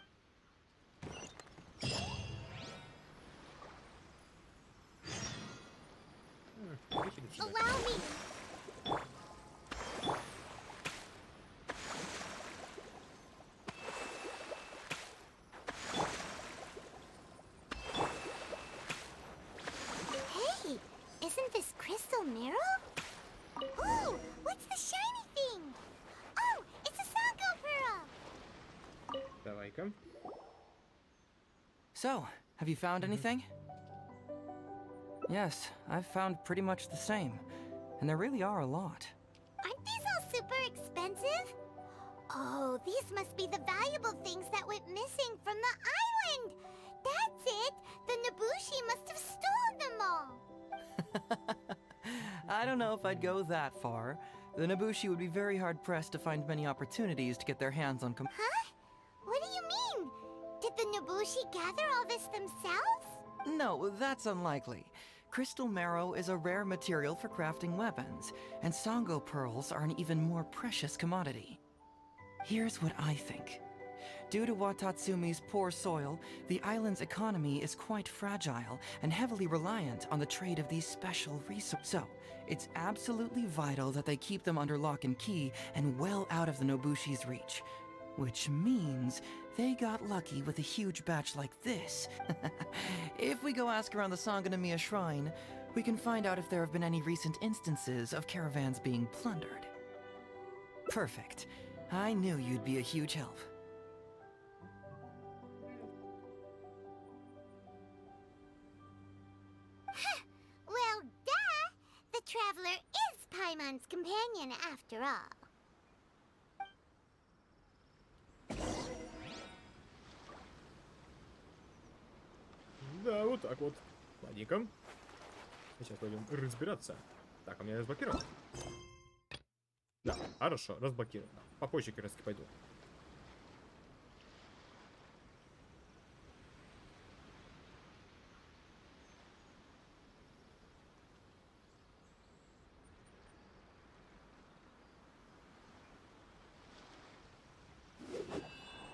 Allow me. Hey, isn't this crystal mirror? Oh, what's the shiny thing? Oh, it's a Sango Pearl. Давай-ка. So, have you found anything? Yes, I've found pretty much the same. And there really are a lot. Aren't these all super expensive? Oh, these must be the valuable things that went missing from the island. That's it. The Nobushi must have stolen them all. I don't know if I'd go that far. The Nobushi would be very hard-pressed to find many opportunities to get their hands on Huh? What do you mean? Did the Nobushi gather all this themselves? No, that's unlikely. Crystal marrow is a rare material for crafting weapons, and Sango pearls are an even more precious commodity. Here's what I think. Due to Watatsumi's poor soil, the island's economy is quite fragile and heavily reliant on the trade of these special resources. So, it's absolutely vital that they keep them under lock and key and well out of the Nobushi's reach. Which means they got lucky with a huge batch like this. If we go ask around the Sangonomiya Shrine, we can find out if there have been any recent instances of caravans being plundered. Perfect. I knew you'd be a huge help. Well, duh! The traveler is Paimon's companion after all. Да, вот так вот. Ладненько. Сейчас пойдем разбираться. Так, у меня разблокировано. Да, хорошо, разблокировано. Попозже как раз пойду.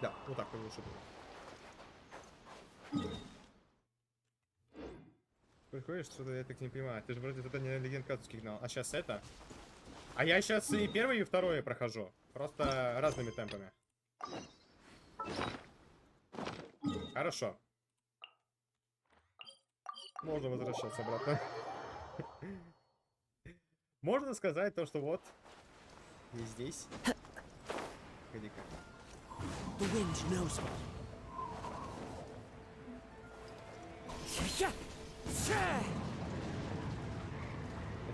Да, вот так лучше было. Приходишь, что-то я так не понимаю. Ты же вроде задание легенд КАДЗУХА гнал. А сейчас это? А я сейчас и первое, и второе прохожу. Просто разными темпами. Хорошо. Можно возвращаться обратно. Можно сказать то, что вот. И здесь. Ходи-ка.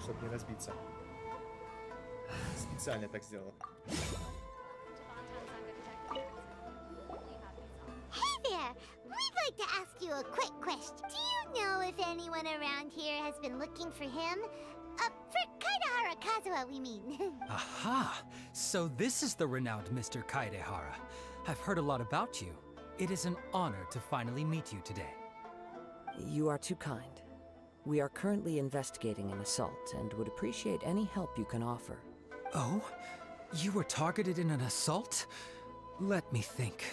Чтобы не разбиться. Специально так сделал. Hey there! We'd like to ask you a quick question. Do you know if anyone around here has been looking for him? For Kaidahara Kazuha, we mean. Aha! So this is the renowned Mr. Kaidehara. I've heard a lot about you. It is an honor to finally meet you today. You are too kind. We are currently investigating an assault and would appreciate any help you can offer. Oh? You were targeted in an assault? Let me think.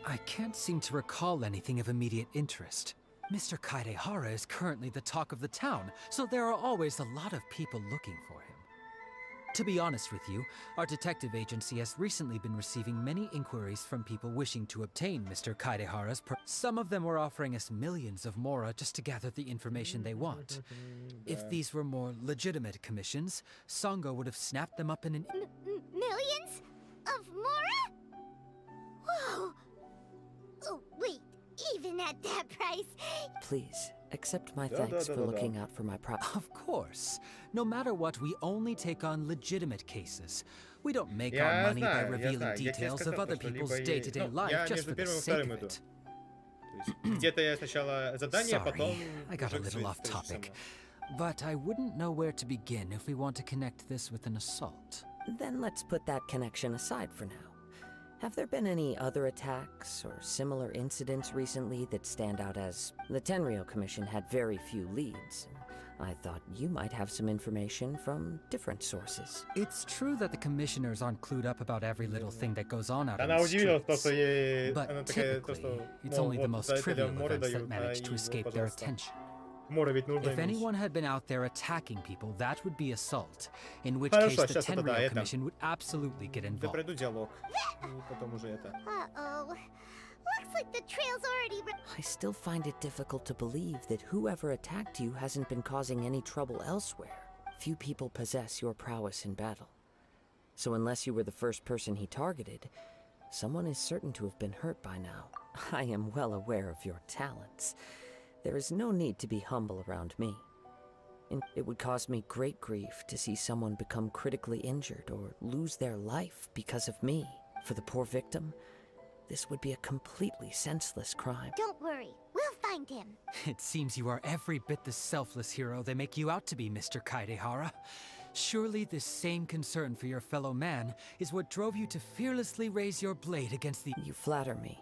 I can't seem to recall anything of immediate interest. Mr. Kaidehara is currently the talk of the town, so there are always a lot of people looking for him. To be honest with you, our detective agency has recently been receiving many inquiries from people wishing to obtain Mr. Kaidehara's Some of them were offering us millions of mora just to gather the information they want. If these were more legitimate commissions, Sango would have snapped them up in an... Millions? Of mora? Whoa! Oh, wait, even at that price... Please, accept my thanks for looking out for my Of course. No matter what, we only take on legitimate cases. We don't make our money by revealing details of other people's day-to-day life just for the sake of it. Где-то я сначала задание, потом... I got a little off topic. But I wouldn't know where to begin if we want to connect this with an assault. Then let's put that connection aside for now. Have there been any other attacks or similar incidents recently that stand out as... The Tenryou Commission had very few leads. I thought you might have some information from different sources. It's true that the commissioners aren't clued up about every little thing that goes on out in Она the удивилась, то, что streets. ей... But Она такая, то, что... typically, it's Ну, only the вот, most за это trivial море events that дают, manage и to вот, escape their пожалуйста. attention. Море ведь нужно If иметь. anyone had been out there attacking people, that would be assault, in which Хорошо, case the сейчас это да, Tenryou это. Commission would absolutely get Да involved. пройду диалог. И потом уже это. Uh-oh. Looks like the trail's already... I still find it difficult to believe that whoever attacked you hasn't been causing any trouble elsewhere. Few people possess your prowess in battle. So unless you were the first person he targeted, someone is certain to have been hurt by now. I am well aware of your talents. There is no need to be humble around me. It would cause me great grief to see someone become critically injured or lose their life because of me. For the poor victim, this would be a completely senseless crime. Don't worry, we'll find him. It seems you are every bit the selfless hero they make you out to be, Mr. Kaedehara. Surely this same concern for your fellow man is what drove you to fearlessly raise your blade against the— You flatter me.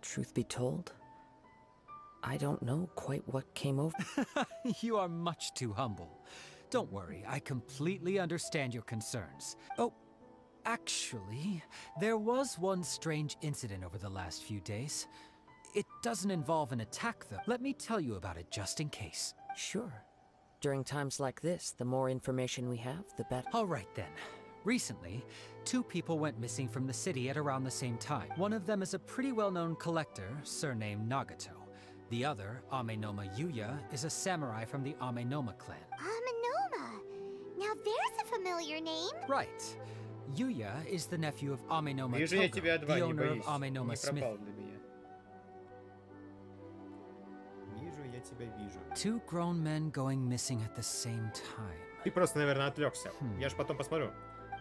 Truth be told, I don't know quite what came over. You are much too humble. Don't worry, I completely understand your concerns. Oh, actually, there was one strange incident over the last few days. It doesn't involve an attack, though. Let me tell you about it just in case. Sure. During times like this, the more information we have, the better. All right then. Recently, 2 people went missing from the city at around the same time. One of them is a pretty well-known collector, surnamed Nagato. The other, Amenoma Yuya, is a samurai from the Amenoma clan. Amenoma. Now there's a familiar name. Right. Yuya is the nephew of Amenoma Вижу я тебя, Togo, два, the не owner of боись. Amenoma Не Smith. пропал для меня. Вижу, я тебя вижу. 2 grown men going missing at the same time. Ты просто, наверное, отвлекся. Я ж потом посмотрю.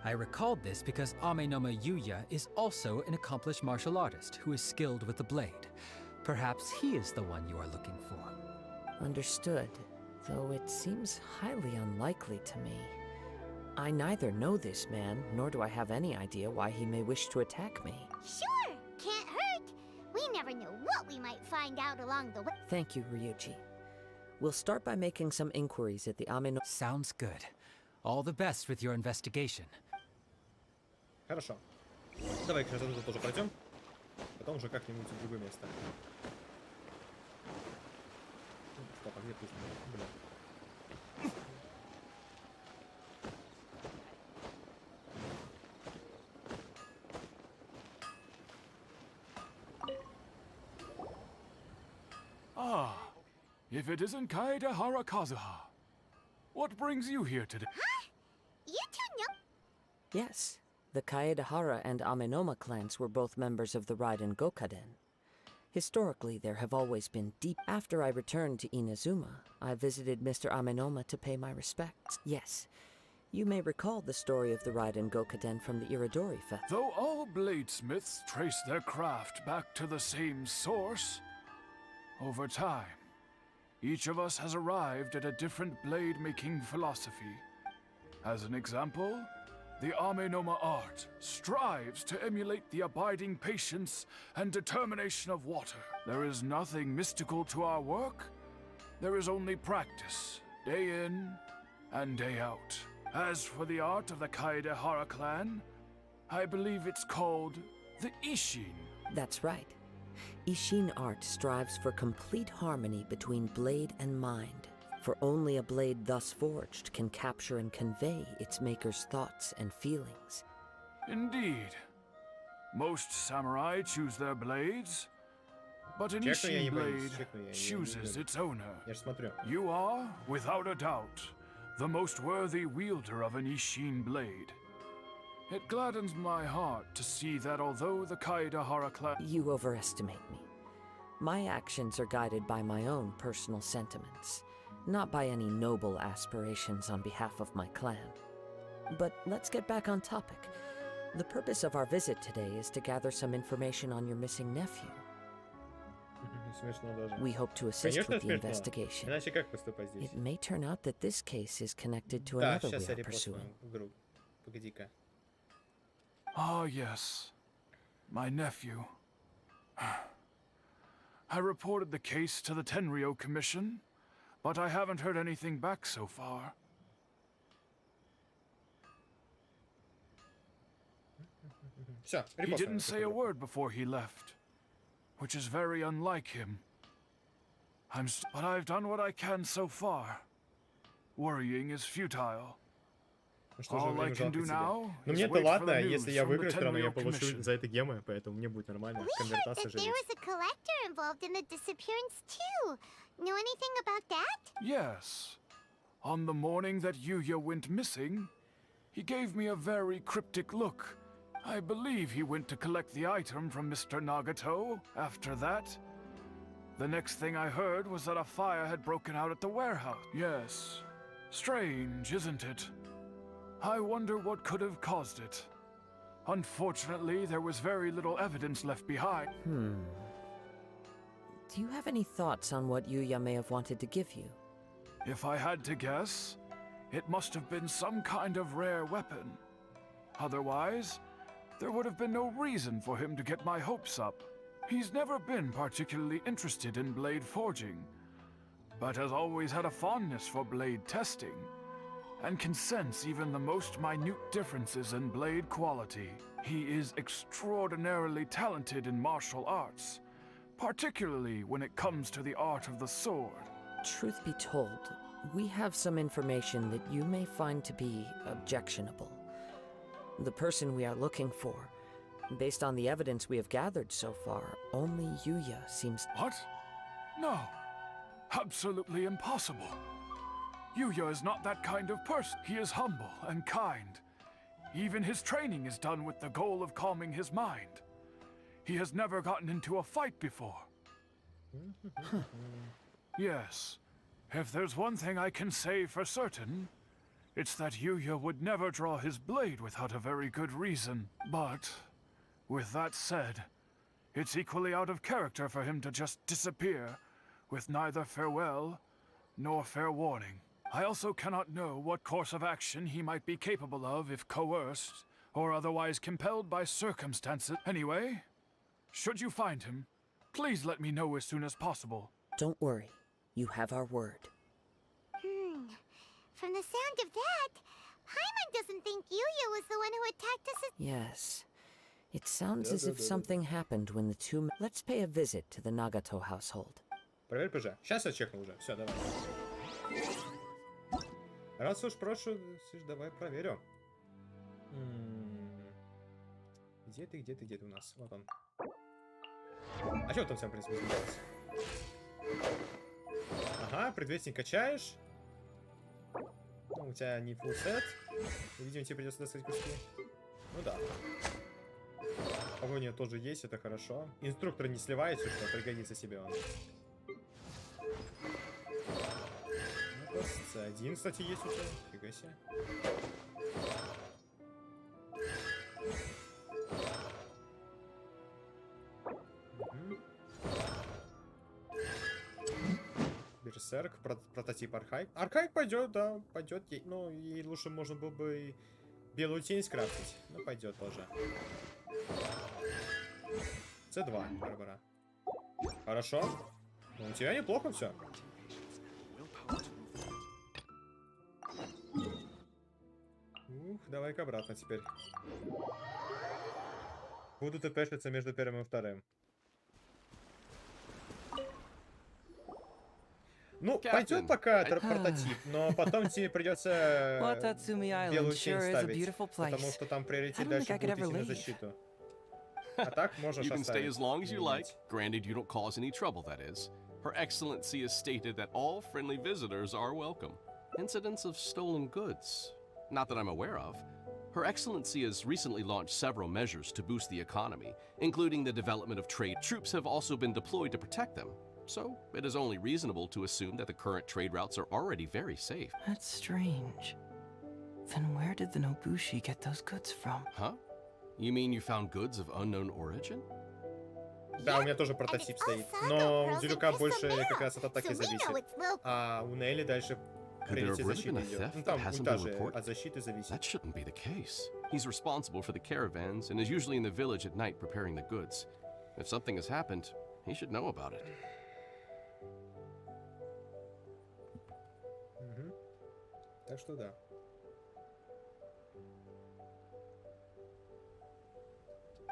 I recalled this because Amenoma Yuya is also an accomplished martial artist who is skilled with the blade. Perhaps he is the one you are looking for. Understood, though it seems highly unlikely to me. I neither know this man, nor do I have any idea why he may wish to attack me. Sure, can't hurt. We never know what we might find out along the way. Thank you, Ryuji. We'll start by making some inquiries at the Amenoma. Sounds good. All the best with your investigation. Хорошо. Давай сейчас это тоже пройдем. Потом уже как-нибудь в другое место. Стоп, а где пусть? Бля. Ah, if it isn't Kaedehara Kazuha. What brings you here today? You two know. Yes, the Kaedehara and Amenoma clans were both members of the Raiden Gokaden. Historically, there have always been deep... After I returned to Inazuma, I visited Mr. Amenoma to pay my respects. Yes, you may recall the story of the Raiden Gokaden from the Iridori Festival. Though all bladesmiths trace their craft back to the same source, over time, each of us has arrived at a different blade-making philosophy. As an example, the Amenoma art strives to emulate the abiding patience and determination of water. There is nothing mystical to our work. There is only practice, day in and day out. As for the art of the Kaedehara clan, I believe it's called the Ishin. That's right. Ishin art strives for complete harmony between blade and mind. For only a blade thus forged can capture and convey its maker's thoughts and feelings. Indeed. Most samurai choose their blades, but an Ishin blade chooses its owner. Я ж смотрю. You are, without a doubt, the most worthy wielder of an Ishin blade. It gladdens my heart to see that although the Kaedehara clan— You overestimate me. My actions are guided by my own personal sentiments, not by any noble aspirations on behalf of my clan. But let's get back on topic. The purpose of our visit today is to gather some information on your missing nephew. Смешно даже. We hope to assist Конечно with the смешно. investigation. Иначе как поступать здесь? It may turn out that this case is connected to Да, another we сейчас я are репостну pursuing. игру. Погоди-ка. Ah, yes. My nephew. I reported the case to the Tenryou Commission, but I haven't heard anything back so far. Все, He didn't say a word before he left, which is very unlike him. But I've done what I can so far. Worrying is futile. All I can do now Ну is мне-то wait for ладно, the если news я from the выиграю, все равно я Tenryo получу Commission. за это гемы, поэтому мне будет нормально. We heard Конвертация that же there есть. was a collector involved in the disappearance too. Know anything about that? Yes. On the morning that Yuya went missing, he gave me a very cryptic look. I believe he went to collect the item from Mr. Nagato. After that, the next thing I heard was that a fire had broken out at the warehouse. Yes. Strange, isn't it? I wonder what could have caused it. Unfortunately, there was very little evidence left behind. Do you have any thoughts on what Yuya may have wanted to give you? If I had to guess, it must have been some kind of rare weapon. Otherwise, there would have been no reason for him to get my hopes up. He's never been particularly interested in blade forging, but has always had a fondness for blade testing, and can sense even the most minute differences in blade quality. He is extraordinarily talented in martial arts, particularly when it comes to the art of the sword. Truth be told, we have some information that you may find to be objectionable. The person we are looking for, based on the evidence we have gathered so far, only Yuya seems... What? No. Absolutely impossible. Yuya is not that kind of person. He is humble and kind. Even his training is done with the goal of calming his mind. He has never gotten into a fight before. Yes, if there's one thing I can say for certain, it's that Yuya would never draw his blade without a very good reason. But, with that said, it's equally out of character for him to just disappear with neither farewell nor fair warning. I also cannot know what course of action he might be capable of if coerced or otherwise compelled by circumstances. Anyway, should you find him, please let me know as soon as possible. Don't worry, you have our word. From the sound of that, Paimon doesn't think Yuya was the one who attacked us. Yes. It sounds as if something happened when the two... Let's pay a visit to the Nagato household. Проверь ПЖ. Сейчас я чекну уже. Все, давай. Раз уж прошу, давай проверю. Где ты у нас? Вот он. А что там всем, в принципе, изменилось? Ага, предвестник качаешь. Ну, у тебя не full сет. Видимо, тебе придется достать куски. Ну да. Погоня тоже есть, это хорошо. Инструктор не сливается, что пригодится себе он. Один, кстати, есть у тебя. Фига себе. Берсерк, прототип Архаик. Архаик пойдет, да, пойдет. Ну, ей лучше можно было бы белую тень скрафтить. Ну, пойдет тоже. С2, Барбара. Хорошо. Ну, у тебя неплохо все. Ух, давай-ка обратно теперь. Буду тпшиться между первым и вторым. Ну, пойдет пока прототип, но потом тебе придется белую тень ставить, потому что там приоритет дальше будет идти на защиту. А так можешь You can stay оставить. as long as you like, granted you don't cause any trouble, that is. Her Excellency has stated that all friendly visitors are welcome. Incidents of stolen goods? Not that I'm aware of. Her Excellency has recently launched several measures to boost the economy, including the development of trade. Troops have also been deployed to protect them. So, it is only reasonable to assume that the current trade routes are already very safe. That's strange. Then where did the Nobushi get those goods from? Huh? You mean you found goods of unknown origin? Да, у меня тоже прототип стоит. Но у Дилюка больше как раз от атаки зависит. А у Нелли дальше приоритет защиты идет. Ну там даже от защиты зависит. That shouldn't be the case. He's responsible for the caravans and is usually in the village at night preparing the goods. If something has happened, he should know about it. Так что да.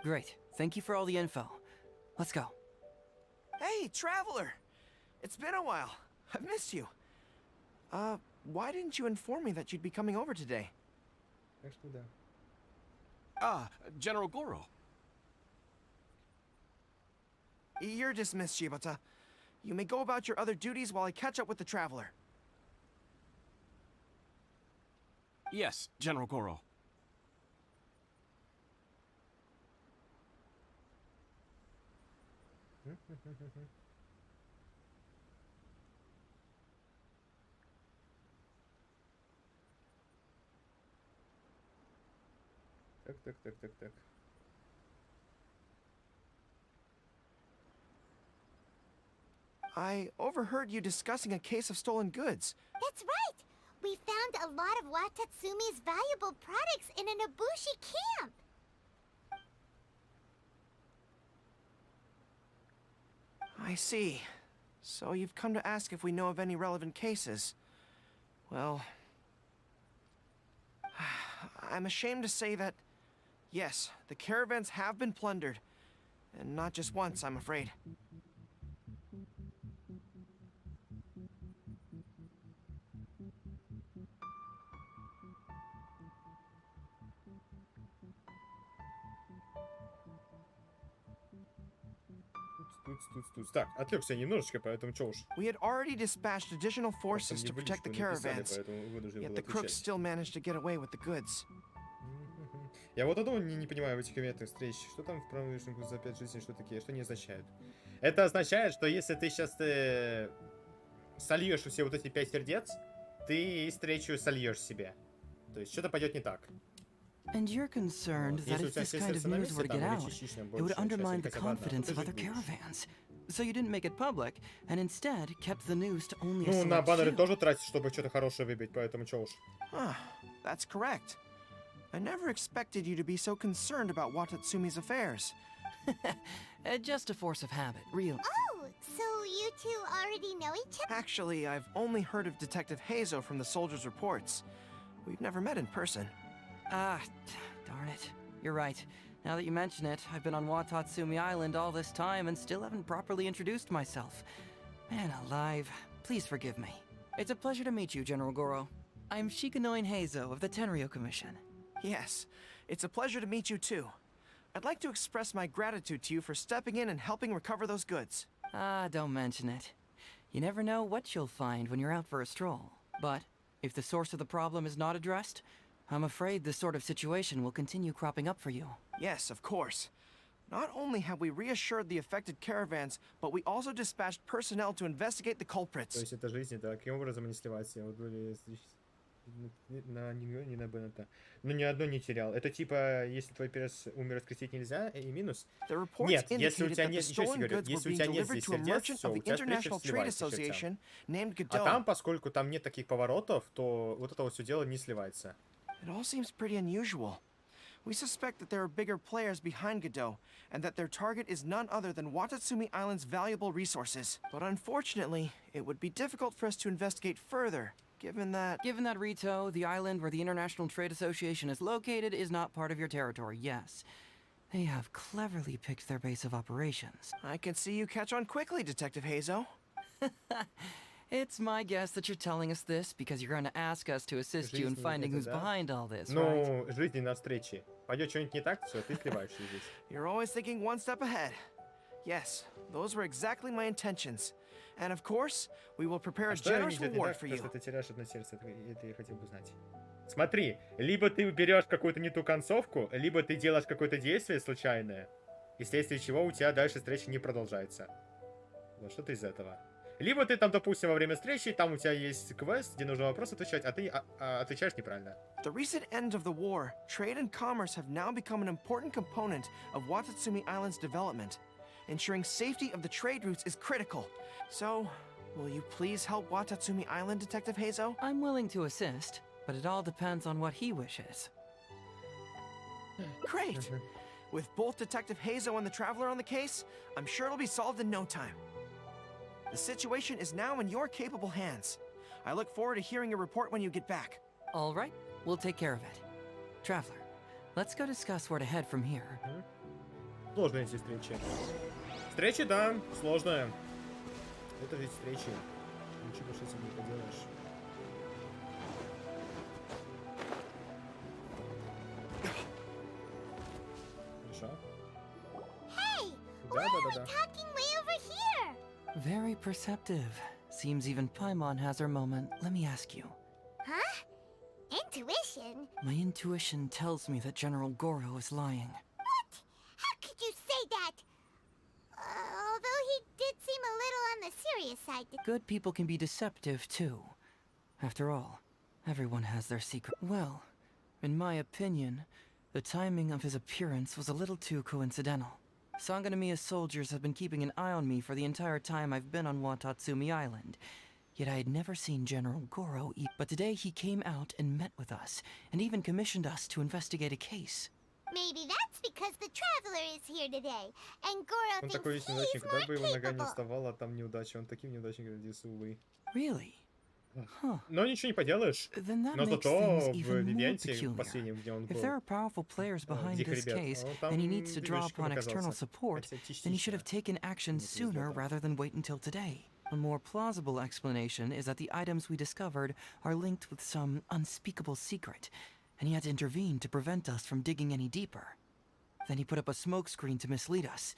Great. Thank you for all the info. Let's go. Hey, traveler! It's been a while. I've missed you. Why didn't you inform me that you'd be coming over today? Так что да. Ah, General Goro. You're dismissed, Shibata. You may go about your other duties while I catch up with the traveler. Yes, General Goro. Так. I overheard you discussing a case of stolen goods. That's right! We found a lot of Watatsumi's valuable products in an Ibushi camp! I see. So you've come to ask if we know of any relevant cases. Well, I'm ashamed to say that, yes, the caravans have been plundered. And not just once, I'm afraid. Так, отвлекся немножечко, поэтому чё уж. We had already dispatched additional forces to Просто protect the не написали, caravans, поэтому вынужден yet был the crooks отвечать. still managed to get away with the goods. Я вот одного не понимаю в этих комментах встреч. Что там в промышленнику за 5 жизней, что такие, что не означает? Это означает, что если ты сейчас сольешь все вот эти 5 сердец, ты встречу сольешь себе. То есть что-то пойдет не так. And you're concerned that if this kind of news were to get out, it would undermine the confidence of other caravans. So you didn't make it public, and instead kept the news to only a Ну, на select баннеры few. тоже тратить, чтобы что-то хорошее выбить, поэтому чё уж. That's correct. I never expected you to be so concerned about Watatsumi's affairs. Just a force of habit, really. Oh, so you two already know each other? Actually, I've only heard of Detective Heizo from the soldiers' reports. We've never met in person. Ah, darn it. You're right. Now that you mention it, I've been on Watatsumi Island all this time and still haven't properly introduced myself. Man alive, please forgive me. It's a pleasure to meet you, General Goro. I'm Shikanoin Heizo of the Tenryo Commission. Yes, it's a pleasure to meet you too. I'd like to express my gratitude to you for stepping in and helping recover those goods. Ah, don't mention it. You never know what you'll find when you're out for a stroll. But if the source of the problem is not addressed, I'm afraid this sort of situation will continue cropping up for you. Yes, of course. Not only have we reassured the affected caravans, but we also dispatched personnel to investigate the То culprits. есть это жизнь, это каким образом они сливаются? Вот были на не на Беннета. Но ни одно не терял. Это типа, если твой перс умер, воскресить нельзя, и минус. The reports Нет, если у indicated тебя that the нет, еще stolen говорю, goods were если у being тебя нет delivered здесь to a сердец, merchant все, of у the тебя встреча International Trade сливается сердцам. Association named А Godot. там, поскольку там нет таких поворотов, то вот это вот все дело не сливается. It all seems pretty unusual. We suspect that there are bigger players behind Godot, and that their target is none other than Watatsumi Island's valuable resources. But unfortunately, it would be difficult for us to investigate further, given that... Given that Rito, the island where the International Trade Association is located, is not part of your territory, yes. They have cleverly picked their base of operations. I can see you catch on quickly, Detective Heizo. It's my guess that you're telling us this because you're going to ask us to assist you in Жизнь finding это who's да. behind all this, right? Ну, жизни на встрече. Пойдет что-нибудь не так, все, ты сливаешься здесь. You're always thinking one step ahead. Yes, those were exactly my intentions. And of course, we will prepare a А что я generous видел не reward так, for то, you. что ты теряешь одно сердце, это я хотел бы знать. Смотри, либо ты берешь какую-то не ту концовку, либо ты делаешь какое-то действие случайное, и вследствие чего у тебя дальше встреча не продолжается. Вот что-то из этого. Либо ты там, допустим, во время встречи, там у тебя есть квест, где нужно вопрос отвечать, а ты отвечаешь неправильно. The recent end of the war, trade and commerce have now become an important component of Watatsumi Island's development. Ensuring safety of the trade routes is critical. So, will you please help Watatsumi Island, Detective Heizo? I'm willing to assist, but it all depends on what he wishes. Great! With both Detective Heizo and the Traveler on the case, I'm sure it'll be solved in no time. The situation is now in your capable hands. I look forward to hearing your report when you get back. All right, we'll take care of it. Traveler, let's go discuss where to head from here. Сложные эти встречи. Встречи, да, сложная. Это ведь встречи. Ничего с этим не поделаешь. Хорошо. Hey, why are we talking way over here? Very perceptive. Seems even Paimon has her moment. Let me ask you. Huh? Intuition? My intuition tells me that General Goro is lying. What? How could you say that? Although he did seem a little on the serious side. Good people can be deceptive, too. After all, everyone has their secret. Well, in my opinion, the timing of his appearance was a little too coincidental. Sanganamiya soldiers have been keeping an eye on me for the entire time I've been on Watatsumi Island. Yet I had never seen General Goro eat. But today he came out and met with us, and even commissioned us to investigate a case. Maybe that's because the traveler is here today, and Goro Он thinks такой he's есть неудачник, куда бы его more нога не capable. вставала, а там неудача. Он таким неудачником родился, увы. Really? Huh. Но ничего не поделаешь. Then that Но makes зато things в even more Вивенте, peculiar. последнем, где он If there был, are powerful players behind Диких this ребят, case, там and he needs to draw движечком upon external оказался. support, Хотя then he should частично. have taken action sooner rather than wait until today. A more plausible explanation is that the items we discovered are linked with some unspeakable secret, and he had to intervene to prevent us from digging any deeper. Then he put up a smokescreen to mislead us.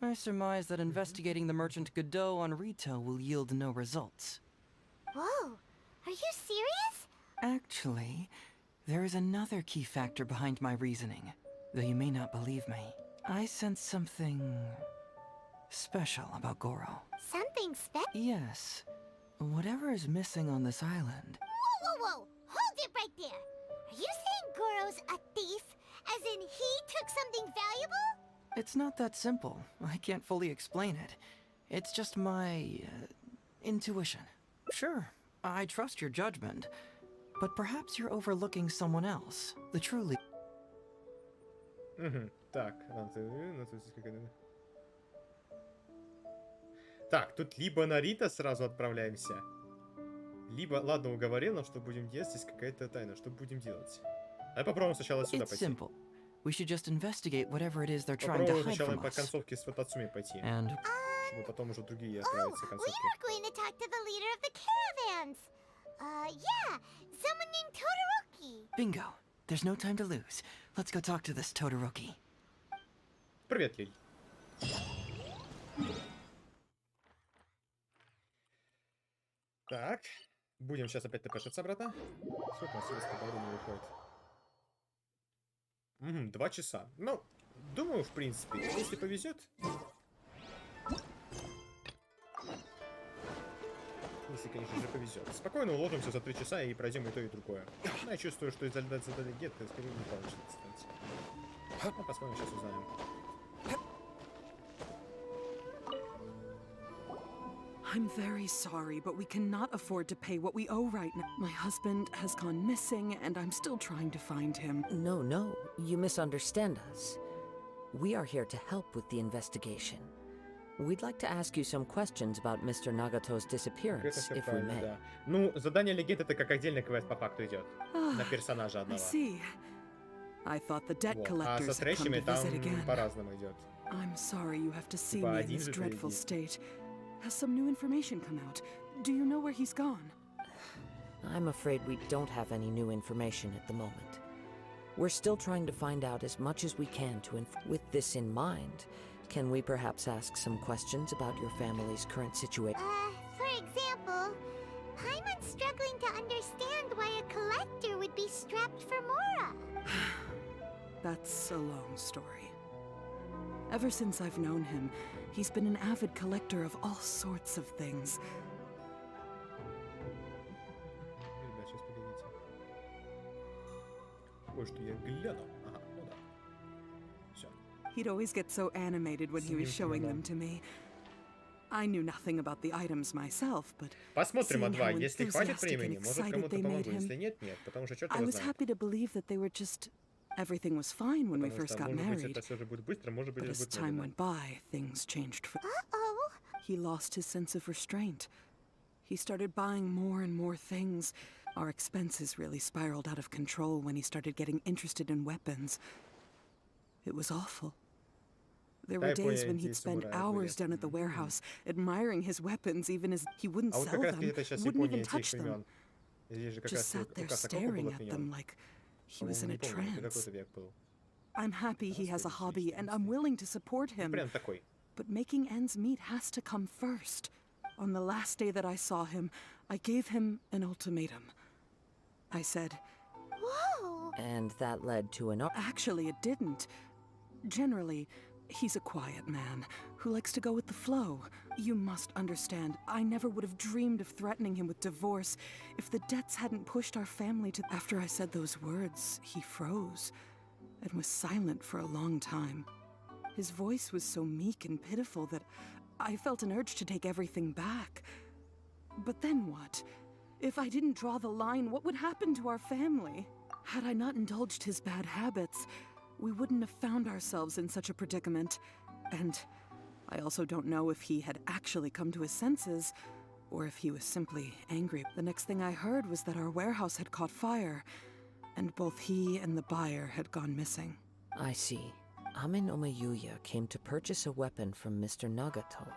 I surmise that investigating the merchant Godot on retail will yield no results. Whoa, are you serious? Actually, there is another key factor behind my reasoning, though you may not believe me. I sense something special about Goro. Something special? Yes. Whatever is missing on this island. Whoa! Hold it right there! Are you saying Goro's a thief? As in he took something valuable? It's not that simple. I can't fully explain it. It's just my intuition. Sure, I trust your judgment, but perhaps you're overlooking someone else. The truly... Так, так, тут либо на Рита сразу отправляемся, либо, ладно, уговорил, но что будем делать, здесь какая-то тайна, что будем делать. Давай попробуем сначала сюда It's пойти. simple. We should just investigate whatever it is they're trying to Попробуем hide сначала from по us. концовке с Ватацуми пойти, And чтобы потом уже другие Oh, отправиться we концовки. are going to talk to the leader of the caravans. Yeah, someone named Todoroki. bingo. There's no time to lose. Let's go talk to this Todoroki. Привет, Лиль. Так, будем сейчас опять тпшиться обратно. Сколько у нас есть, по времени выходит? 2 часа. Ну, думаю, в принципе, если повезет. Если, конечно же, повезет. Спокойно уложимся за 3 часа и пройдем и то, и другое. Но я чувствую, что из-за задания гетто скорее не получится дистанция. Ну, посмотрим, сейчас узнаем. I'm very sorry, but we cannot afford to pay what we owe right now. My husband has gone missing, and I'm still trying to find him. No, you misunderstand us. We are here to help with the investigation. We'd like to ask you some questions about Mr. Nagato's Это disappearance, все if we правильно, may. да. Ну, задание легенд это как отдельный квест по факту идет. На персонажа I одного. see. I thought the debt Вот. А collectors со had come встречами to там visit again. по-разному идет. I'm sorry you have to see Типа me in один this же dreadful впереди. state. Has some new information come out? Do you know where he's gone? I'm afraid we don't have any new information at the moment. We're still trying to find out as much as we can to with this in mind. Can we perhaps ask some questions about your family's current situation? For example, Paimon's struggling to understand why a collector would be strapped for Mora. That's a long story. Ever since I've known him, he's been an avid collector of all sorts of things. Ребят, сейчас погодите. Ой, что я гляну. Ага, ну да. Все. He'd always get so animated when he was showing them to me. I knew nothing about the items myself, but Посмотрим, seeing А2. how Если хватит enthusiastic and времени, может excited кому-то they made помогу. him, Если нет, нет. Потому что черт I его was знает. happy to believe that they were just... Everything was fine when we Потому first что, got может быть, married. это все же будет быстро, может быть, But это as будет time медленно. went by, things changed for... Uh-oh. He lost his sense of restraint. He started buying more and more things. Our expenses really spiraled out of control when he started getting interested in weapons. It was awful. There were days when he'd spend hours down at the warehouse, admiring his weapons even as he wouldn't sell them, wouldn't even touch them. Just sat there staring at them like he was in a trance. I'm happy he has a hobby and I'm willing to support him. But making ends meet has to come first. On the last day that I saw him, I gave him an ultimatum. I said, Whoa! And that led to an... Actually, it didn't. Generally, he's a quiet man who likes to go with the flow. You must understand, I never would have dreamed of threatening him with divorce if the debts hadn't pushed our family to... After I said those words, he froze and was silent for a long time. His voice was so meek and pitiful that I felt an urge to take everything back. But then what? If I didn't draw the line, what would happen to our family? Had I not indulged his bad habits, we wouldn't have found ourselves in such a predicament. And I also don't know if he had actually come to his senses, or if he was simply angry. The next thing I heard was that our warehouse had caught fire, and both he and the buyer had gone missing. I see. Amenoma Yuya came to purchase a weapon from Mr. Nagato.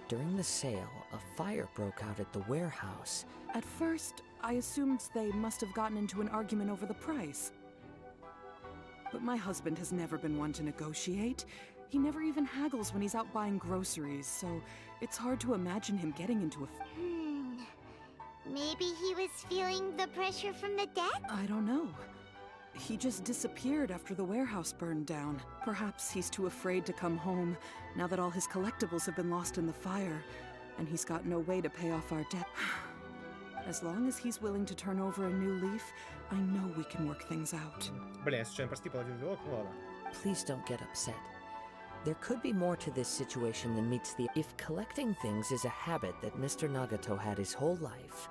During the sale, a fire broke out at the warehouse. At first, I assumed they must have gotten into an argument over the price. But my husband has never been one to negotiate. He never even haggles when he's out buying groceries, so it's hard to imagine him getting into a... Maybe he was feeling the pressure from the debt? I don't know. He just disappeared after the warehouse burned down. Perhaps he's too afraid to come home, now that all his collectibles have been lost in the fire, and he's got no way to pay off our debt. As long as he's willing to turn over a new leaf, I know we can work things out. Please don't get upset. There could be more to this situation than meets the... If collecting things is a habit that Mr. Nagato had his whole life,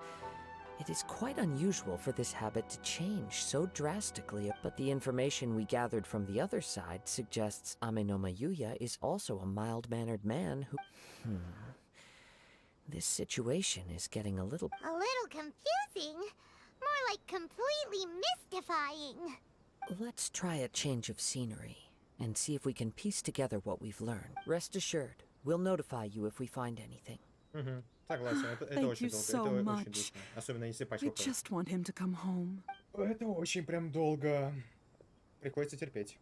it is quite unusual for this habit to change so drastically, but the information we gathered from the other side suggests Amenoma Yuya is also a mild-mannered man who... This situation is getting a little confusing. More like completely mystifying. Let's try a change of scenery and see if we can piece together what we've learned. Rest assured, we'll notify you if we find anything. Thank you so much. I just want him to come home. Это очень прям долго. Приходится терпеть.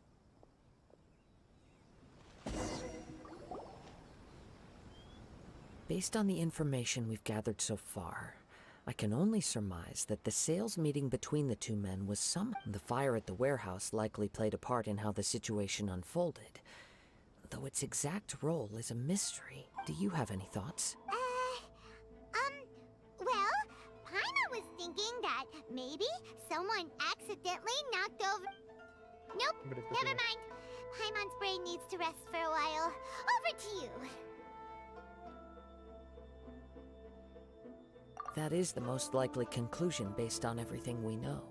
Based on the information we've gathered so far, I can only surmise that the sales meeting between the two men was some... The fire at the warehouse likely played a part in how the situation unfolded, though its exact role is a mystery. Do you have any thoughts? Well, Paimon was thinking that maybe someone accidentally knocked over... Nope, never mind. Paimon's brain needs to rest for a while. Over to you. That is the most likely conclusion based on everything we know.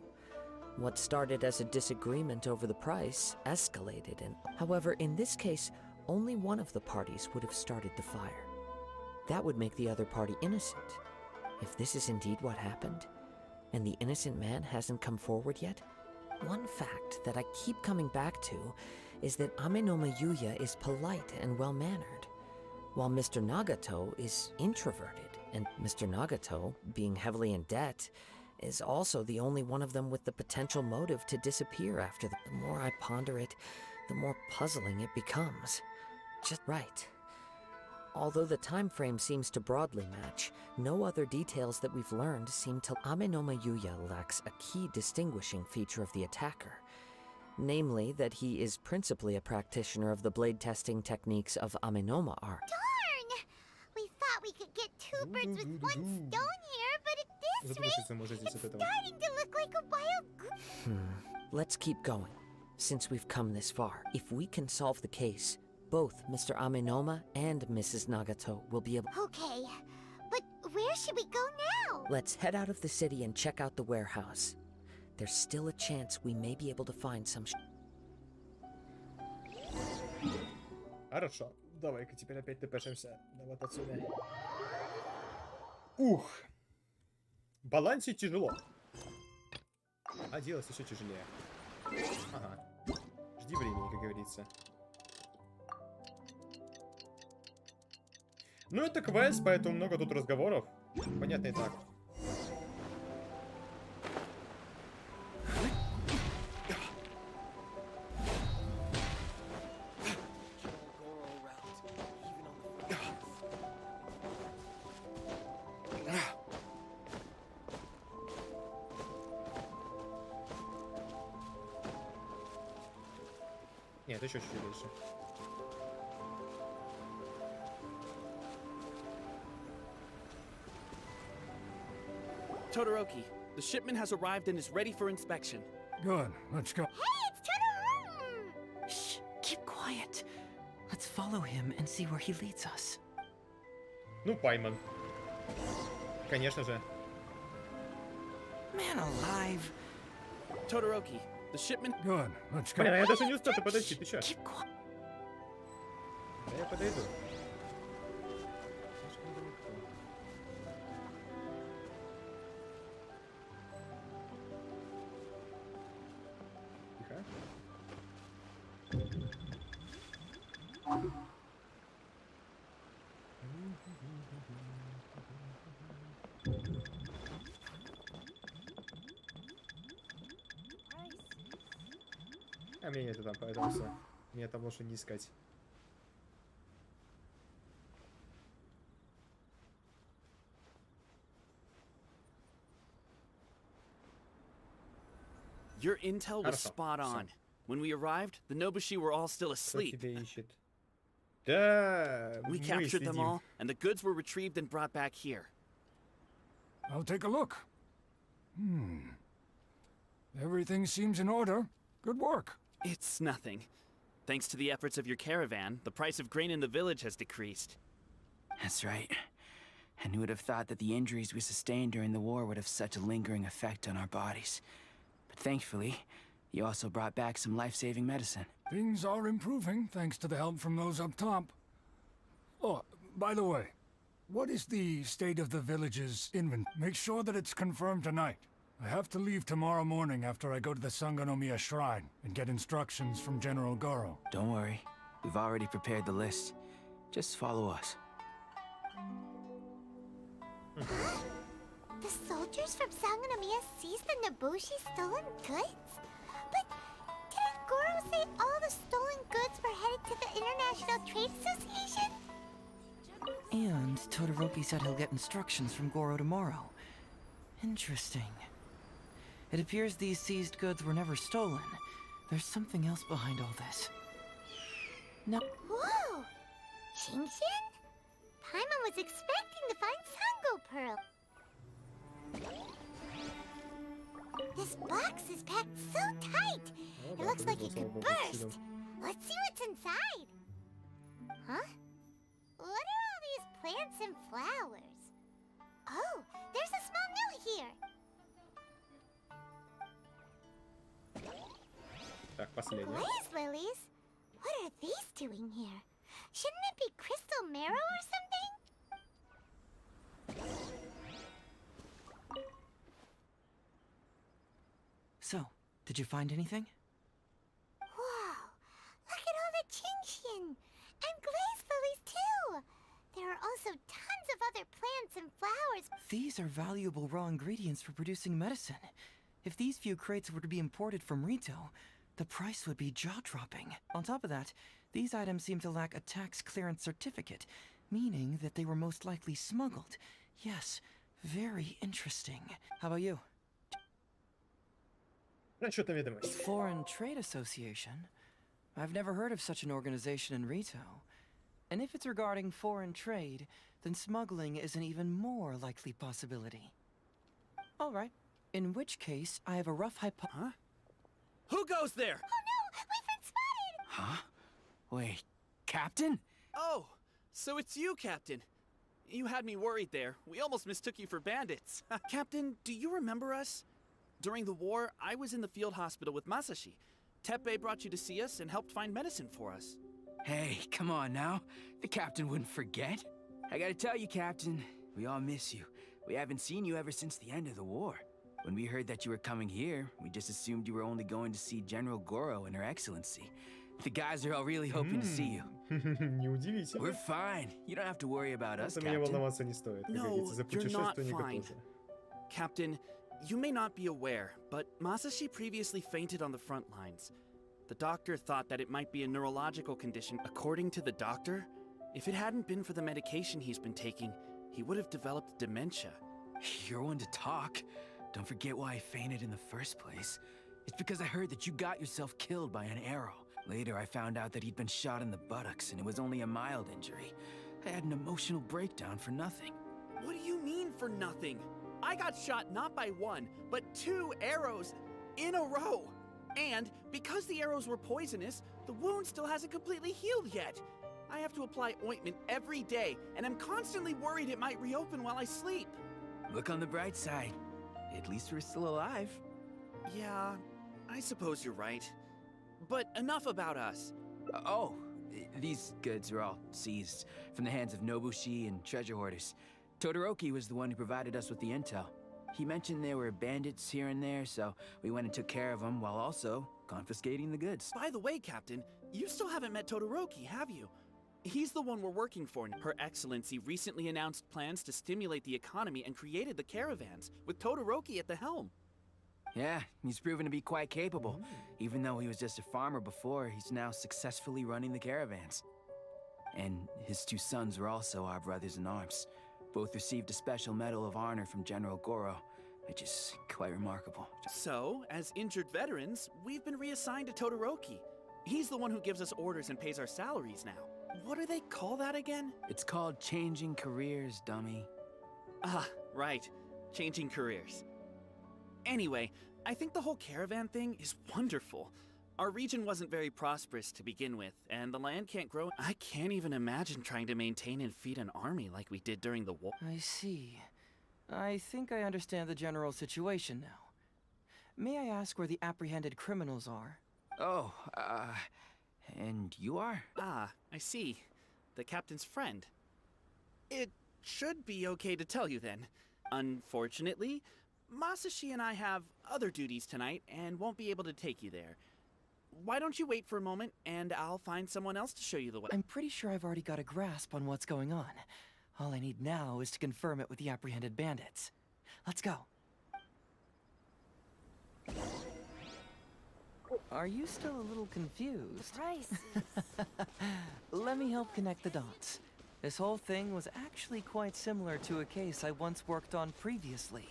What started as a disagreement over the price escalated, and however, in this case, only one of the parties would have started the fire. That would make the other party innocent. If this is indeed what happened, and the innocent man hasn't come forward yet, one fact that I keep coming back to is that Amenoma Yuya is polite and well-mannered, while Mr. Nagato is introverted. And Mr. Nagato, being heavily in debt, is also the only one of them with the potential motive to disappear after the more I ponder it, the more puzzling it becomes. Just right. Although the time frame seems to broadly match, no other details that we've learned seem to... Amenoma Yuya lacks a key distinguishing feature of the attacker, namely that he is principally a practitioner of the blade testing techniques of Amenoma art. We could get two birds with one stone here, but at this rate, it's starting to look like a wild goose. Let's keep going. Since we've come this far, if we can solve the case, both Mr. Amenoma and Mrs. Nagato will be able... Okay, but where should we go now? Let's head out of the city and check out the warehouse. There's still a chance we may be able to find some... Хорошо. Давай-ка теперь опять тпшимся. Вот отсюда. Ух. Балансить тяжело. А делать еще тяжелее. Ага. Жди времени, как говорится. Ну, это квест, поэтому много тут разговоров. Понятно и так. Нет, еще чуть-чуть дальше. Todoroki, the shipment has arrived and is ready for inspection. Good, let's go. Hey, it's Todoroki! Shh, keep quiet. Let's follow him and see where he leads us. Ну, пойман. Конечно же. Man alive. Todoroki, the shipment... Good, let's go. Блин, а я даже не успел, ты подойти, ты чё? Keep quiet. Да я подойду. Тихо. А меня нету там, поэтому все. Меня там лучше не искать. Your intel was spot on. When we arrived, the Nobushi were all still Кто asleep. тебя ищет? Да, We мы captured them следим. all, and the goods were retrieved and brought back here. I'll take a look. Everything seems in order. Good work. It's nothing. Thanks to the efforts of your caravan, the price of grain in the village has decreased. That's right. And who would have thought that the injuries we sustained during the war would have such a lingering effect on our bodies? But thankfully, you also brought back some life-saving medicine. Things are improving thanks to the help from those up top. Oh, by the way, what is the state of the village's inventory? Make sure that it's confirmed tonight. I have to leave tomorrow morning after I go to the Sangonomiya Shrine and get instructions from General Goro. Don't worry, we've already prepared the list. Just follow us. The soldiers from Sangonomiya seized the Nobushi stolen goods? But didn't Goro say all the stolen goods were headed to the International Trade Association? And Todoroki said he'll get instructions from Goro tomorrow. Interesting. It appears these seized goods were never stolen. There's something else behind all this. No. Whoa! Shinshin? Paimon was expecting to find Sango Pearl. This box is packed so tight! It looks like it could burst. Let's see what's inside. Huh? What are all these plants and flowers? Oh, there's a small note here. Так, последняя. Blaze lilies? What are these doing here? Shouldn't it be crystal marrow or something? So, did you find anything? Wow! Look at all the Chingshin! And glaze lilies too! There are also tons of other plants and flowers. These are valuable raw ingredients for producing medicine. If these few crates were to be imported from Rito, the price would be jaw-dropping. On top of that, these items seem to lack a tax clearance certificate, meaning that they were most likely smuggled. Yes, very interesting. How about you? Что-то ведомость. Foreign Trade Association? I've never heard of such an organization in Rito. And if it's regarding foreign trade, then smuggling is an even more likely possibility. All right. In which case, I have a rough Huh? Who goes there? Oh no! We've been spotted! Huh? Wait, Captain? Oh, so it's you, Captain. You had me worried there. We almost mistook you for bandits. Captain, do you remember us? During the war, I was in the field hospital with Masashi. Teppei brought you to see us and helped find medicine for us. Hey, come on now. The captain wouldn't forget. I gotta tell you, Captain, we all miss you. We haven't seen you ever since the end of the war. When we heard that you were coming here, we just assumed you were only going to see General Goro and Her Excellency. The guys are all really hoping to see you. Неудивительно. We're fine. You don't have to worry about us, За меня Captain. волноваться не стоит. Как No, говорится, за you're not путешественника fine. тоже. Captain, you may not be aware, but Masashi previously fainted on the front lines. The doctor thought that it might be a neurological condition. According to the doctor, if it hadn't been for the medication he's been taking, he would have developed dementia. You're one to talk. Don't forget why I fainted in the first place. It's because I heard that you got yourself killed by an arrow. Later, I found out that he'd been shot in the buttocks and it was only a mild injury. I had an emotional breakdown for nothing. What do you mean for nothing? I got shot not by one, but 2 arrows in a row. And because the arrows were poisonous, the wound still hasn't completely healed yet. I have to apply ointment every day, and I'm constantly worried it might reopen while I sleep. Look on the bright side. At least we're still alive. Yeah, I suppose you're right. But enough about us. These goods are all seized from the hands of Nobushi and treasure hoarders. Todoroki was the one who provided us with the intel. He mentioned there were bandits here and there, so we went and took care of them while also confiscating the goods. By the way, Captain, you still haven't met Todoroki, have you? He's the one we're working for. Her Excellency recently announced plans to stimulate the economy and created the caravans, with Todoroki at the helm. Yeah, he's proven to be quite capable. Even though he was just a farmer before, he's now successfully running the caravans. And his 2 sons were also our brothers in arms. Both received a special medal of honor from General Goro, which is quite remarkable. So, as injured veterans, we've been reassigned to Todoroki. He's the one who gives us orders and pays our salaries now. What do they call that again? It's called changing careers, dummy. Ah, right. Changing careers. Anyway, I think the whole caravan thing is wonderful. Our region wasn't very prosperous to begin with, and the land can't grow. I can't even imagine trying to maintain and feed an army like we did during the war. I see. I think I understand the general situation now. May I ask where the apprehended criminals are? And you are? Ah, I see. The captain's friend. It should be okay to tell you then. Unfortunately, Masashi and I have other duties tonight and won't be able to take you there. Why don't you wait for a moment and I'll find someone else to show you the way. I'm pretty sure I've already got a grasp on what's going on. All I need now is to confirm it with the apprehended bandits. Let's go. Are you still a little confused? Prices. Let me help connect the dots. This whole thing was actually quite similar to a case I once worked on previously.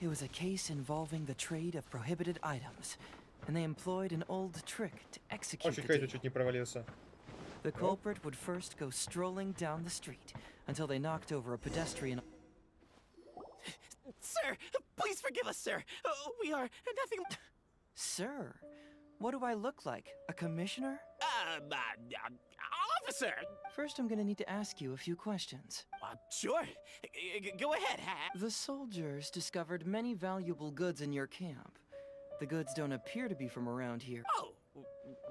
It was a case involving the trade of prohibited items, and they employed an old trick to execute the deal. Чуть не провалился. The culprit would first go strolling down the street until they knocked over a pedestrian. Sir, please forgive us, sir. We are nothing. Sir, what do I look like? A commissioner? Officer! First, I'm gonna need to ask you a few questions. Sure. Go ahead. The soldiers discovered many valuable goods in your camp. The goods don't appear to be from around here. Oh,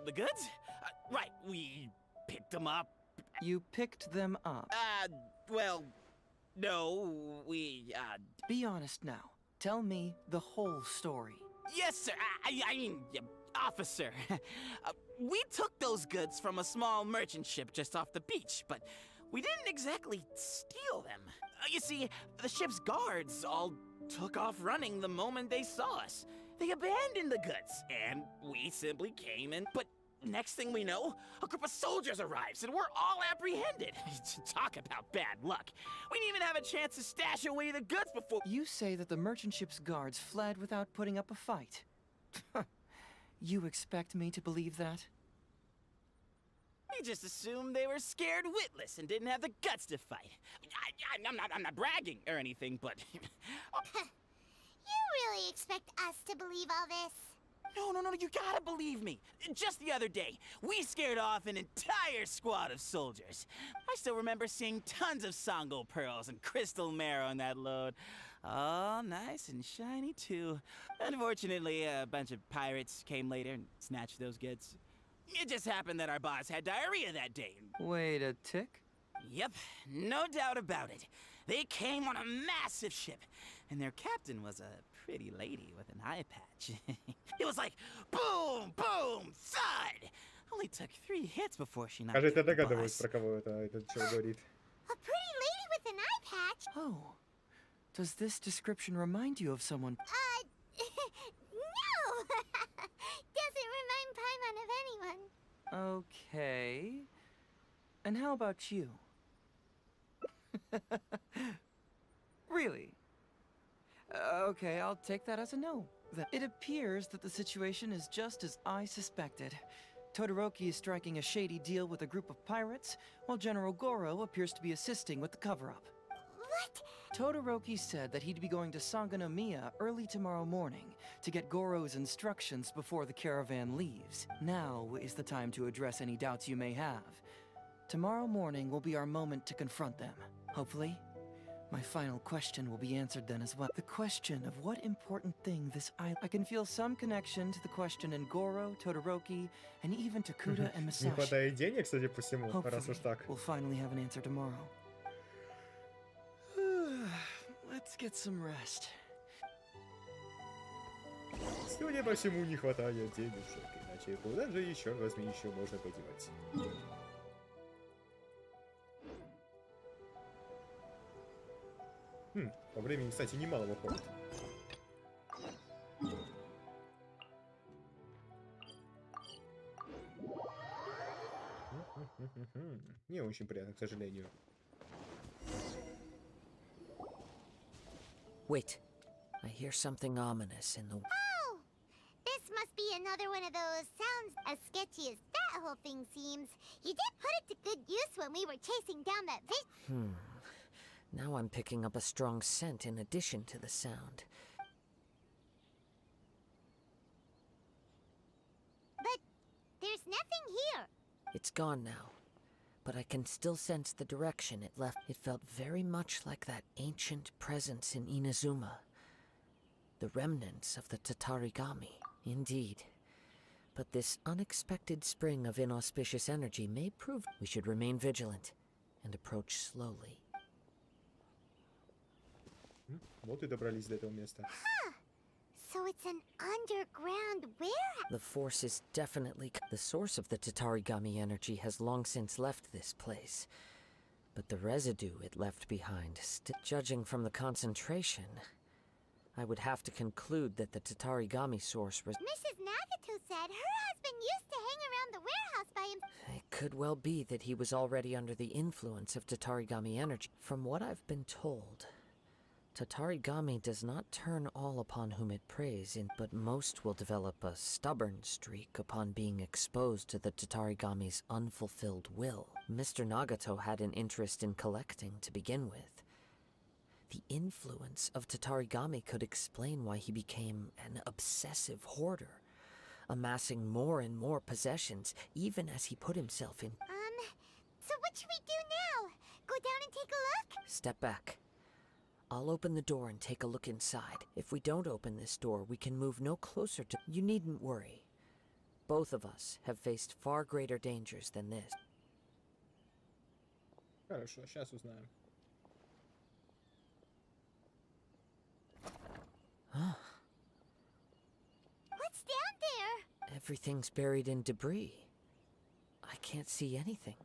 the goods? Right, we picked them up. You picked them up? Well, no, we, Be honest now. Tell me the whole story. Yes, sir. I mean, officer. We took those goods from a small merchant ship just off the beach, but we didn't exactly steal them. You see, the ship's guards all took off running the moment they saw us. They abandoned the goods, and we simply came in. But next thing we know, a group of soldiers arrives, and we're all apprehended. Talk about bad luck. We didn't even have a chance to stash away the goods before— You say that the merchant ship's guards fled without putting up a fight. You expect me to believe that? We just assumed they were scared witless and didn't have the guts to fight. I'm not bragging or anything, but— You really expect us to believe all this? No, you gotta believe me. Just the other day, we scared off an entire squad of soldiers. I still remember seeing tons of Songo pearls and crystal marrow on that load. All nice and shiny, too. Unfortunately, a bunch of pirates came later and snatched those goods. It just happened that our boss had diarrhea that day. Wait a tick. Yep, no doubt about it. They came on a massive ship, and their captain was a pretty lady with an eye patch. It was like boom, boom, thud. Only took 3 hits before she knocked Кажется, я out the догадываюсь, boss. про кого этот чел говорит. A pretty lady with an eye patch? Oh. Does this description remind you of someone? No! Doesn't remind Paimon of anyone. Okay. And how about you? Really? Okay, I'll take that as a no. It appears that the situation is just as I suspected. Todoroki is striking a shady deal with a group of pirates, while General Goro appears to be assisting with the cover-up. What? Todoroki said that he'd be going to Sangonomiya early tomorrow morning to get Goro's instructions before the caravan leaves. Now is the time to address any doubts you may have. Tomorrow morning will be our moment to confront them. Hopefully, my final question will be answered then as well. The question of what important thing this island... I can feel some connection to the question in Goro, Todoroki, and even to Kuda and Не Masashi. хватает денег, судя по всему, раз уж так. We'll finally have an answer tomorrow. Let's get some rest. Судя по всему, не хватает денежек, иначе куда же еще возьми еще можно подевать? По времени, кстати, немало выходит. Не очень приятно, к сожалению. Wait, I hear something ominous in the... Oh! This must be another one of those sounds as sketchy as that whole thing seems. You did put it to good use when we were chasing down that Now I'm picking up a strong scent in addition to the sound. But there's nothing here. It's gone now, but I can still sense the direction it left. It felt very much like that ancient presence in Inazuma. The remnants of the Tatarigami, indeed. But this unexpected spring of inauspicious energy may prove we should remain vigilant and approach slowly. Вот и добрались до этого места. Huh. So it's an underground warehouse. The force is definitely... The source of the Tatarigami energy has long since left this place. But the residue it left behind, judging from the concentration, I would have to conclude that the Tatarigami source was... Mrs. Nagato said her husband used to hang around the warehouse by himself. It could well be that he was already under the influence of Tatarigami energy. From what I've been told, Tatarigami does not turn all upon whom it preys, but most will develop a stubborn streak upon being exposed to the Tatarigami's unfulfilled will. Mr. Nagato had an interest in collecting to begin with. The influence of Tatarigami could explain why he became an obsessive hoarder, amassing more and more possessions, even as he put himself in... So what should we do now? Go down and take a look? Step back. I'll open the door and take a look inside. If we don't open this door, we can move no closer to... You needn't worry. Both of us have faced far greater dangers than this. Хорошо, сейчас узнаем. What's down there? Everything's buried in debris. I can't see anything.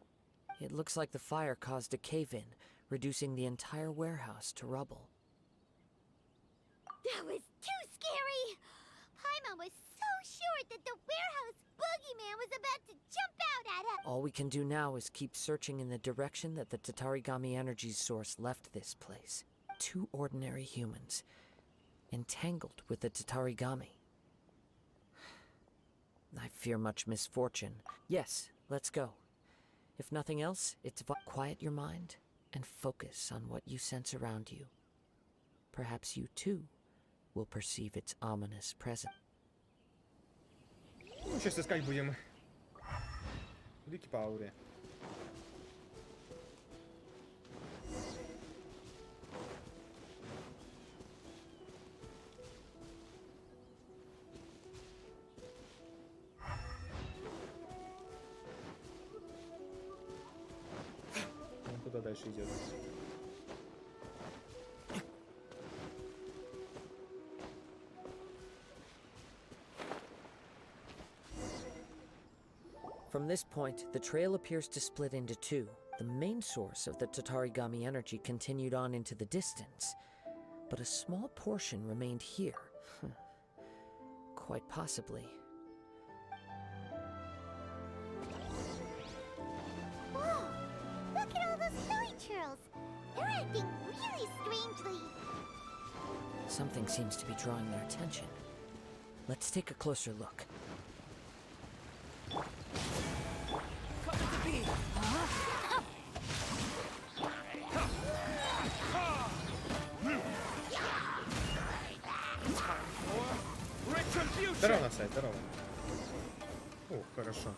It looks like the fire caused a cave-in, reducing the entire warehouse to rubble. That was too scary! Paimon was so sure that the warehouse boogeyman was about to jump out at us! All we can do now is keep searching in the direction that the Tatarigami energy source left this place. 2 ordinary humans, entangled with the Tatarigami. I fear much misfortune. Yes, let's go. If nothing else, it's quiet your mind and focus on what you sense around you. Perhaps you too will perceive its ominous presence. Ну, сейчас искать будем. Лики по ауре. Он куда дальше идет? From this point, the trail appears to split into two. The main source of the Tatarigami energy continued on into the distance, but a small portion remained here. Quite possibly. Whoa! Look at all those silly churls! They're acting really strangely. Something seems to be drawing their attention. Let's take a closer look. Здорово, Насай, здорово. О, хорошо.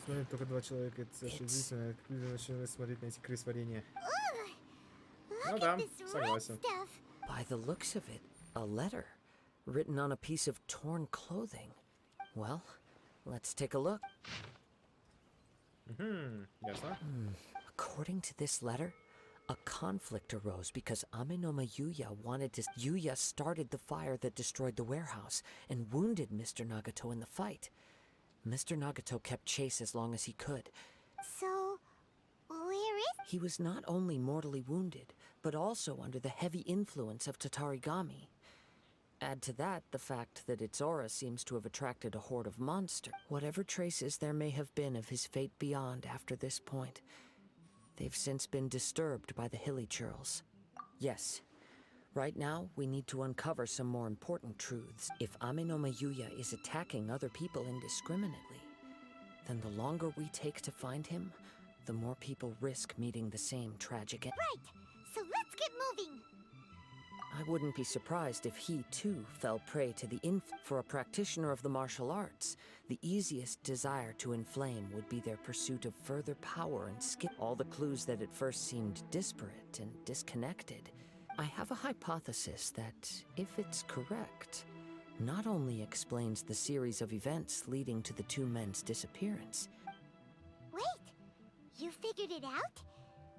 Смотрят только 2 человека, это зашибительно. Как люди начали смотреть на эти крысварения. Ну да, согласен. By the looks of it, a letter written on a piece of torn clothing. Well, let's take a look. Ясно. According to this letter, a conflict arose because Amenoma Yuya wanted to... Yuya started the fire that destroyed the warehouse and wounded Mr. Nagato in the fight. Mr. Nagato kept chase as long as he could. So, where is... He was not only mortally wounded, but also under the heavy influence of Tatarigami. Add to that the fact that its aura seems to have attracted a horde of monsters. Whatever traces there may have been of his fate beyond after this point, they've since been disturbed by the hilly churls. Yes, right now we need to uncover some more important truths. If Amenoma Yuya is attacking other people indiscriminately, then the longer we take to find him, the more people risk meeting the same tragic end. Right! So let's get moving! I wouldn't be surprised if he, too, fell prey to the For a practitioner of the martial arts, the easiest desire to inflame would be their pursuit of further power and skill. All the clues that at first seemed disparate and disconnected. I have a hypothesis that, if it's correct, not only explains the series of events leading to the two men's disappearance. Wait! You figured it out?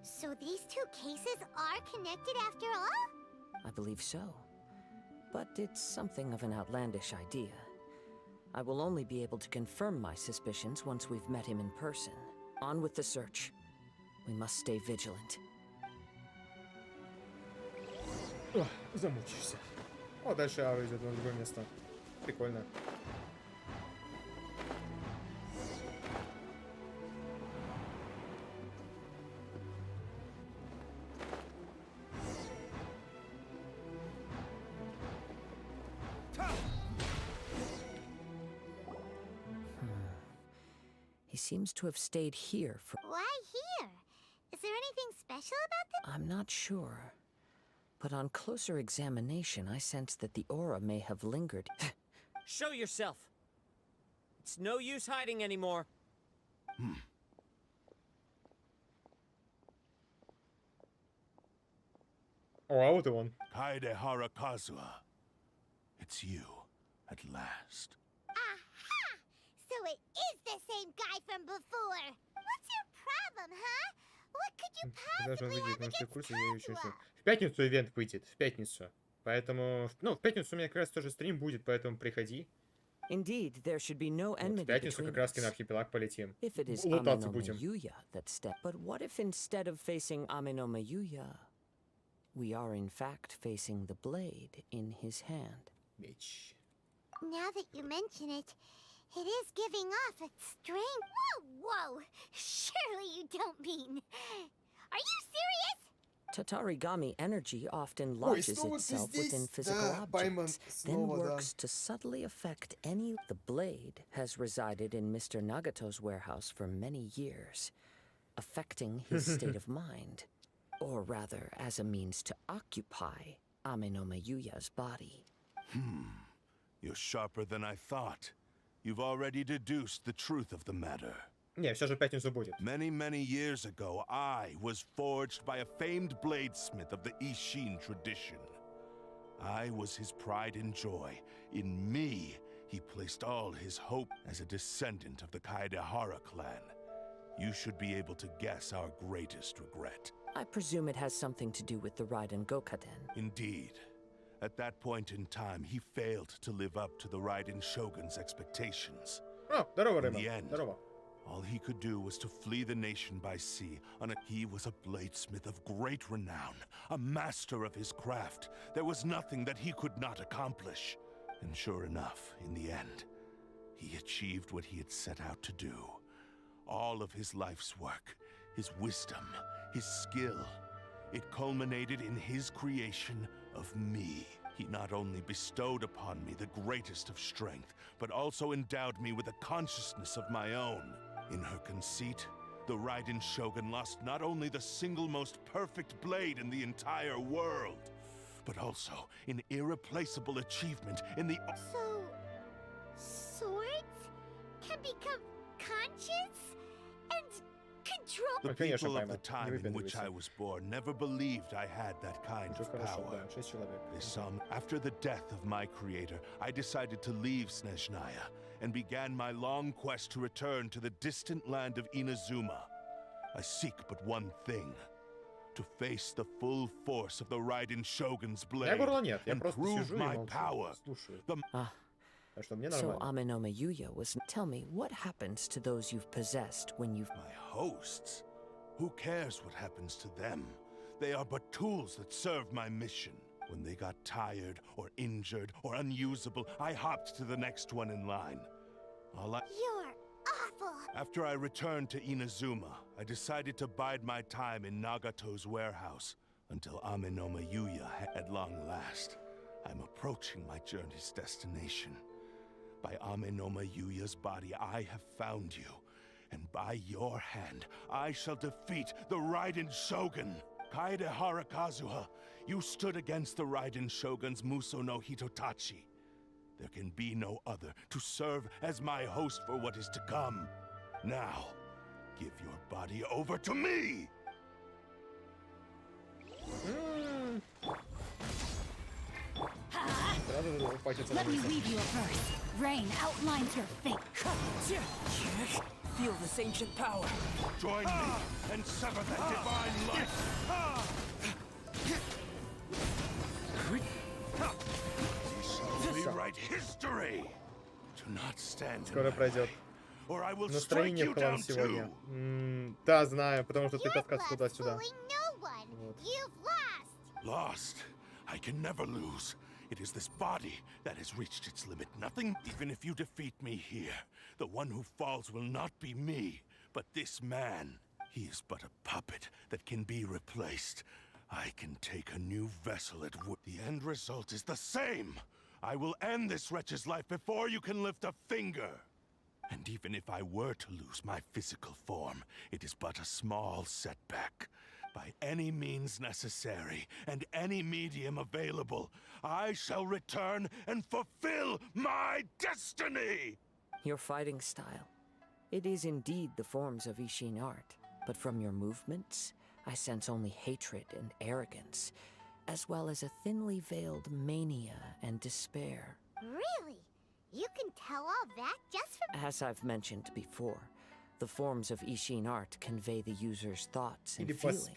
So these two cases are connected after all? I believe so. But it's something of an outlandish idea. I will only be able to confirm my suspicions once we've met him in person. On with the search. We must stay vigilant. Замучишься. О, дальше Ава идет на другое место. Прикольно. He seems to have stayed here for... Why here? Is there anything special about this? I'm not sure. But on closer examination, I sense that the aura may have lingered. Show yourself! It's no use hiding anymore. О, а вот и он. Kaedehara Kazuha. It's you, at last. Aha! So it is the same guy from before. What's your problem, huh? What could you possibly have against Kazuha? В пятницу ивент выйдет, в пятницу. Поэтому, ну, в пятницу у меня как раз тоже стрим будет, поэтому приходи. Indeed, there should be no enmity В пятницу between как раз us. на архипелаг полетим. If it is Лутаться Amenoma будем. Yuya that stepped. But what if instead of facing Amenoma Yuya, we are in fact facing the blade in his hand? Меч. Now that you mention it, it is giving off a strange... Whoa! Surely you don't mean... Are you serious? Tatarigami energy often Ой, lodges снова ты itself здесь? within physical Да, Байман, objects, then снова, да. works to subtly affect any... The blade has resided in Mr. Nagato's warehouse for many years, affecting his state of mind. Or rather, as a means to occupy Amenoma Yuya's body. You're sharper than I thought. You've already deduced the truth of the matter. Не, все же в пятницу будет. Many, many years ago, I was forged by a famed bladesmith of the Ishin tradition. I was his pride and joy. In me, he placed all his hope as a descendant of the Kaedehara clan. You should be able to guess our greatest regret. I presume it has something to do with the Raiden Gokaden. Indeed. At that point in time, he failed to live up to the Raiden Shogun's expectations. Здорово, In Реймон. the end, Здорово. all he could do was to flee the nation by sea. He was a bladesmith of great renown, a master of his craft. There was nothing that he could not accomplish. And sure enough, in the end, he achieved what he had set out to do. All of his life's work, his wisdom, his skill, it culminated in his creation of me. He not only bestowed upon me the greatest of strength, but also endowed me with a consciousness of my own. In her conceit, the Raiden Shogun lost not only the single most perfect blade in the entire world, but also an irreplaceable achievement in the... So, swords can become conscious and control. The people of the time in which I was born never believed I had that kind of power. After the death of my creator, I decided to leave Snezhnaya and began my long quest to return to the distant land of Inazuma. I seek but one thing: to face the full force of the Raiden Shogun's blade and prove my power. So Amenoma Yuya was... Tell me, what happens to those you've possessed when you've... My hosts? Who cares what happens to them? They are but tools that serve my mission. When they got tired, or injured, or unusable, I hopped to the next one in line. You're awful! After I returned to Inazuma, I decided to bide my time in Nagato's warehouse until Amenoma Yuya at long last. I'm approaching my journey's destination. By Amenoma Yuya's body, I have found you. And by your hand, I shall defeat the Raiden Shogun. Kaedehara Kazuha, you stood against the Raiden Shogun's Muso no Hitotachi. There can be no other to serve as my host for what is to come. Now, give your body over to me! Let me weave you a verse. Rain outlines your fate. Feel this ancient power. Join me and sever that divine light. We shall rewrite history. Do not stand. Скоро пройдет. Or I will Настроение в хлам сегодня. Да, знаю, потому что ты таскался туда-сюда. Lost. I can never lose. It is this body that has reached its limit. Nothing, even if you defeat me here, the one who falls will not be me, but this man. He is but a puppet that can be replaced. I can take a new vessel at wood. The end result is the same. I will end this wretch's life before you can lift a finger. And even if I were to lose my physical form, it is but a small setback. By any means necessary, and any medium available, I shall return and fulfill my destiny! Your fighting style. It is indeed the forms of Ishin art, but from your movements, I sense only hatred and arrogance, as well as a thinly veiled mania and despair. Really? You can tell all that just from... As I've mentioned before, the forms of Ishin art convey the user's thoughts and feelings.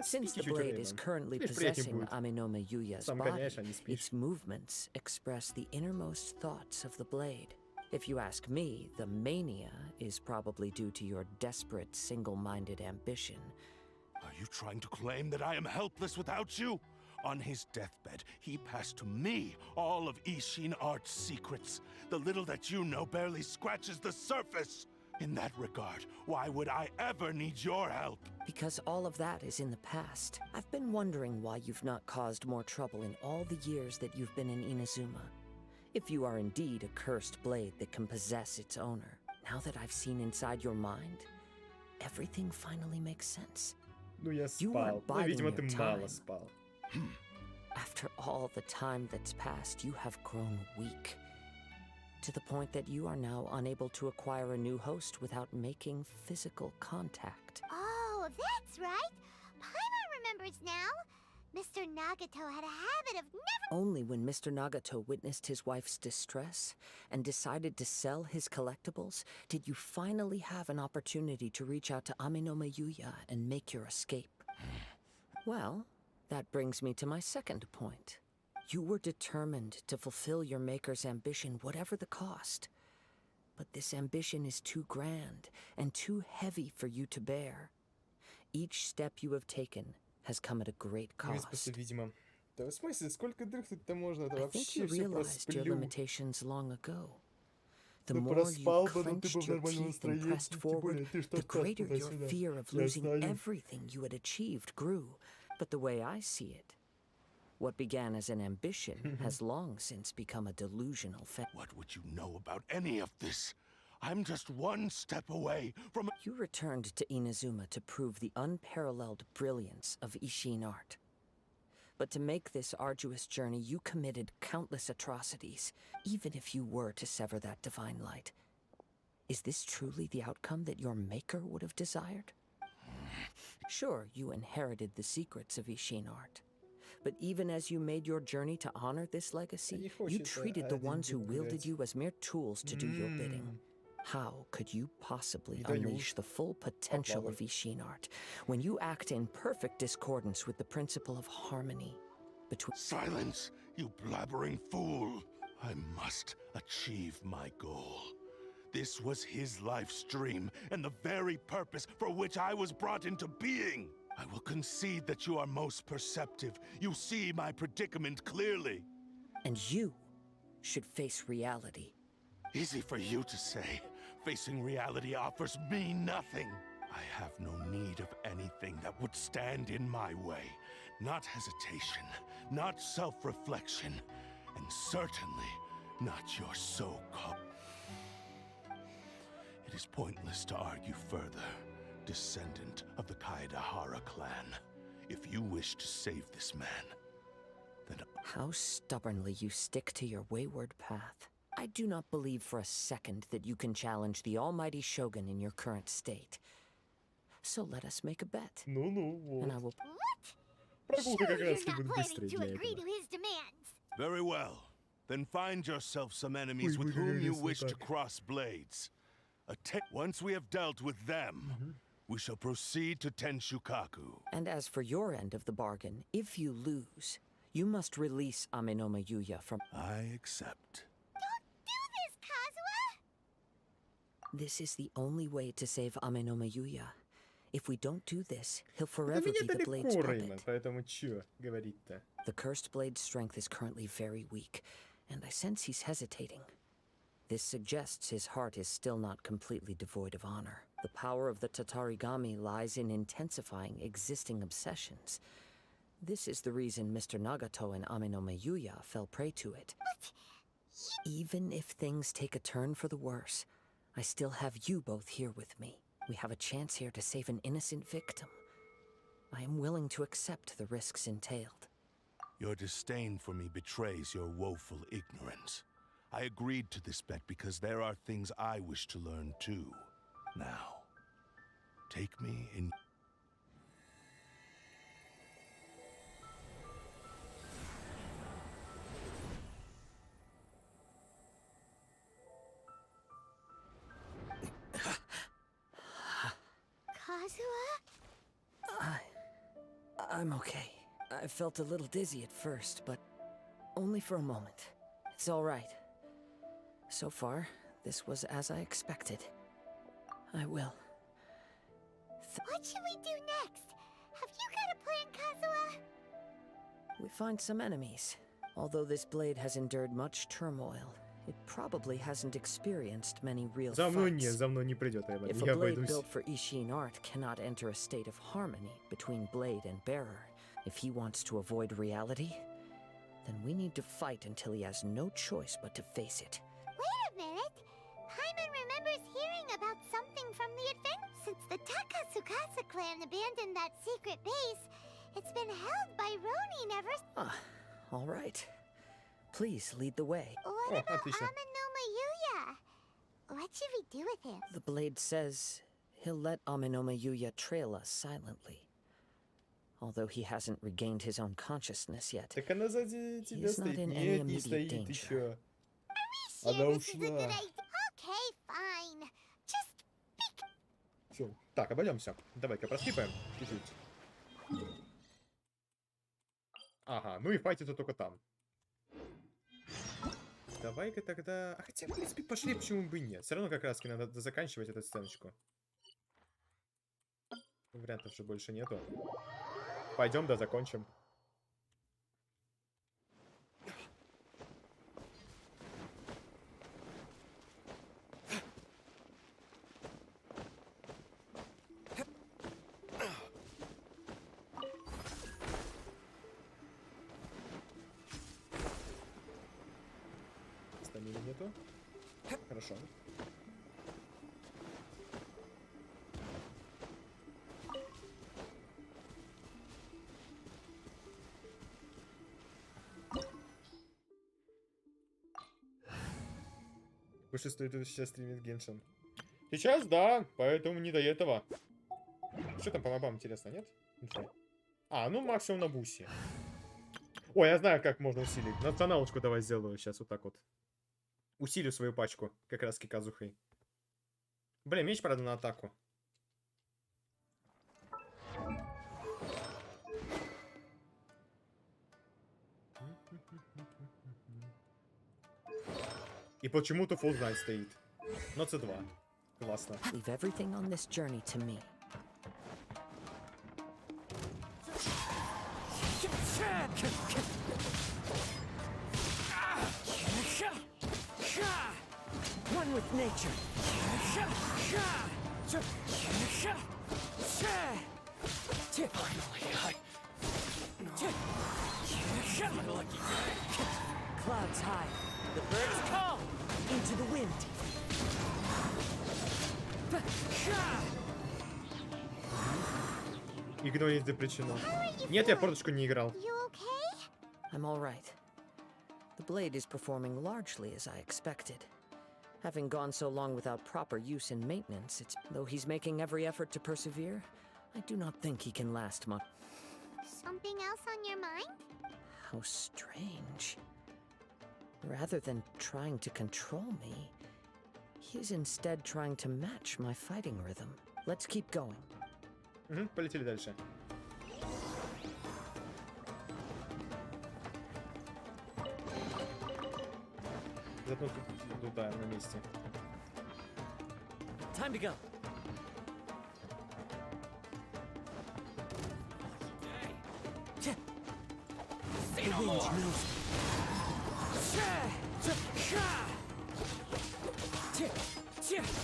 Since the blade is currently possessing Amenoma Yuya's body, its movements express the innermost thoughts of the blade. If you ask me, the mania is probably due to your desperate, single-minded ambition. Are you trying to claim that I am helpless without you? On his deathbed, he passed to me all of Ishin art's secrets. The little that you know barely scratches the surface. In that regard, why would I ever need your help? Because all of that is in the past. I've been wondering why you've not caused more trouble in all the years that you've been in Inazuma. If you are indeed a cursed blade that can possess its owner, now that I've seen inside your mind, everything finally makes sense. You aren't biding your time. After all the time that's passed, you have grown weak. To the point that you are now unable to acquire a new host without making physical contact. Oh, that's right. Paimon remembers now. Mr. Nagato had a habit of never... Only when Mr. Nagato witnessed his wife's distress and decided to sell his collectibles did you finally have an opportunity to reach out to Amenoma Yuya and make your escape. Well, that brings me to my second point. You were determined to fulfill your maker's ambition, whatever the cost. But this ambition is too grand and too heavy for you to bear. Each step you have taken has come at a great cost. Видимо. Да в смысле, сколько дыр тут-то можно? Это I think вообще you все просто realized your сплю. limitations long ago. The Да more проспал you бы, ну ты бы clenched в your нормальном teeth and настроении, pressed тем forward, более ты ж the торчал greater your туда-сюда. fear of Я losing знаю. everything you had achieved grew. But the way I see it, what began as an ambition has long since become a delusional What would you know about any of this? I'm just one step away from... You returned to Inazuma to prove the unparalleled brilliance of Ishin art. But to make this arduous journey, you committed countless atrocities, even if you were to sever that divine light. Is this truly the outcome that your maker would have desired? Sure, you inherited the secrets of Ishin art. But even as you made your journey to honor this legacy, you treated the ones who wielded you as mere tools to do your bidding. How could you possibly unleash the full potential of Ishin art when you act in perfect discordance with the principle of harmony between... Silence, you blabbering fool! I must achieve my goal. This was his life's dream, and the very purpose for which I was brought into being. I will concede that you are most perceptive. You see my predicament clearly. And you should face reality. Easy for you to say. Facing reality offers me nothing. I have no need of anything that would stand in my way. Not hesitation, not self-reflection, and certainly not your so-called... It is pointless to argue further, descendant of the Kaedahara clan. If you wish to save this man, then... How stubbornly you stick to your wayward path. I do not believe for a second that you can challenge the almighty Shogun in your current state. So let us make a bet. And I will... Прогулка как раз You're будет not быстрее planning to для agree этого. to his demands. Very well. Then find yourself some enemies with whom you wish to cross blades. Once we have dealt with them, we shall proceed to Tenshukaku. And as for your end of the bargain, if you lose, you must release Amenoma Yuya from... I accept. This is the only way to save Amenoma Yuya. If we don't do this, he'll До forever меня be the blade's далеко, Реймон, puppet. поэтому чё говорить-то? The cursed blade's strength is currently very weak, and I sense he's hesitating. This suggests his heart is still not completely devoid of honor. The power of the Tatarigami lies in intensifying existing obsessions. This is the reason Mr. Nagato and Amenoma Yuya fell prey to it. Even if things take a turn for the worse, I still have you both here with me. We have a chance here to save an innocent victim. I am willing to accept the risks entailed. Your disdain for me betrays your woeful ignorance. I agreed to this bet because there are things I wish to learn too. Now, take me in... Kazuha? I'm okay. I felt a little dizzy at first, but only for a moment. It's all right. So far, this was as I expected. I will. What should we do next? Have you got a plan, Kazuha? We find some enemies. Although this blade has endured much turmoil, it probably hasn't experienced many real За fights. мной не придет, Эван. If a Я blade обойдусь. built for Ishin art cannot enter a state of harmony between blade and bearer, if he wants to avoid reality, then we need to fight until he has no choice but to face it. Wait a minute. Paimon remembers hearing about something from the adventure. Since the Takatsukasa clan abandoned that secret base, it's been held by Ronin ever... Ah, all right. Please lead the way. What about Amenoma Yuya? What should we do with him? The blade says he'll let Amenoma Yuya trail us silently. Although he hasn't regained his own consciousness yet, Так она сзади he тебя is not стоит. in any Нет, не immediate стоит, ты danger. чё? Sure, Она this is a good ушла. idea. Okay, fine. Just Всё. Так, обойдемся. Давай-ка проскипаем чуть-чуть. Ага, ну и файтиться только там. Давай-ка тогда... А хотя, в принципе, пошли, почему бы и нет. Все равно как раз надо заканчивать эту сценочку. Вариантов же больше нету. Пойдем, да, закончим. Стамины нету. Хорошо. Выше стоит сейчас стримит Геншин. Сейчас, да, поэтому не до этого. Что там по мобам, интересно, нет? А, ну максимум на бусе. Ой, я знаю, как можно усилить. Националочку давай сделаю сейчас вот так вот. Усилю свою пачку, как раз КАДЗУХой. Блин, меч, правда, на атаку. И почему-то Full Night стоит. Но C2. Классно. Leave everything on this journey to me. One with nature. Finally, my lucky day. Clouds high. The birds call. Into the wind. Игнорить запрещено. Нет, я порточку не играл. I'm all right. The blade is performing largely as I expected. Having gone so long without proper use and maintenance, though he's making every effort to persevere, I do not think he can last much. Something else on your mind? How strange. Rather than trying to control me, he is instead trying to match my fighting rhythm. Let's keep going. Полетели дальше. Зато тут лутаем на месте. Time to go. The wind knows me.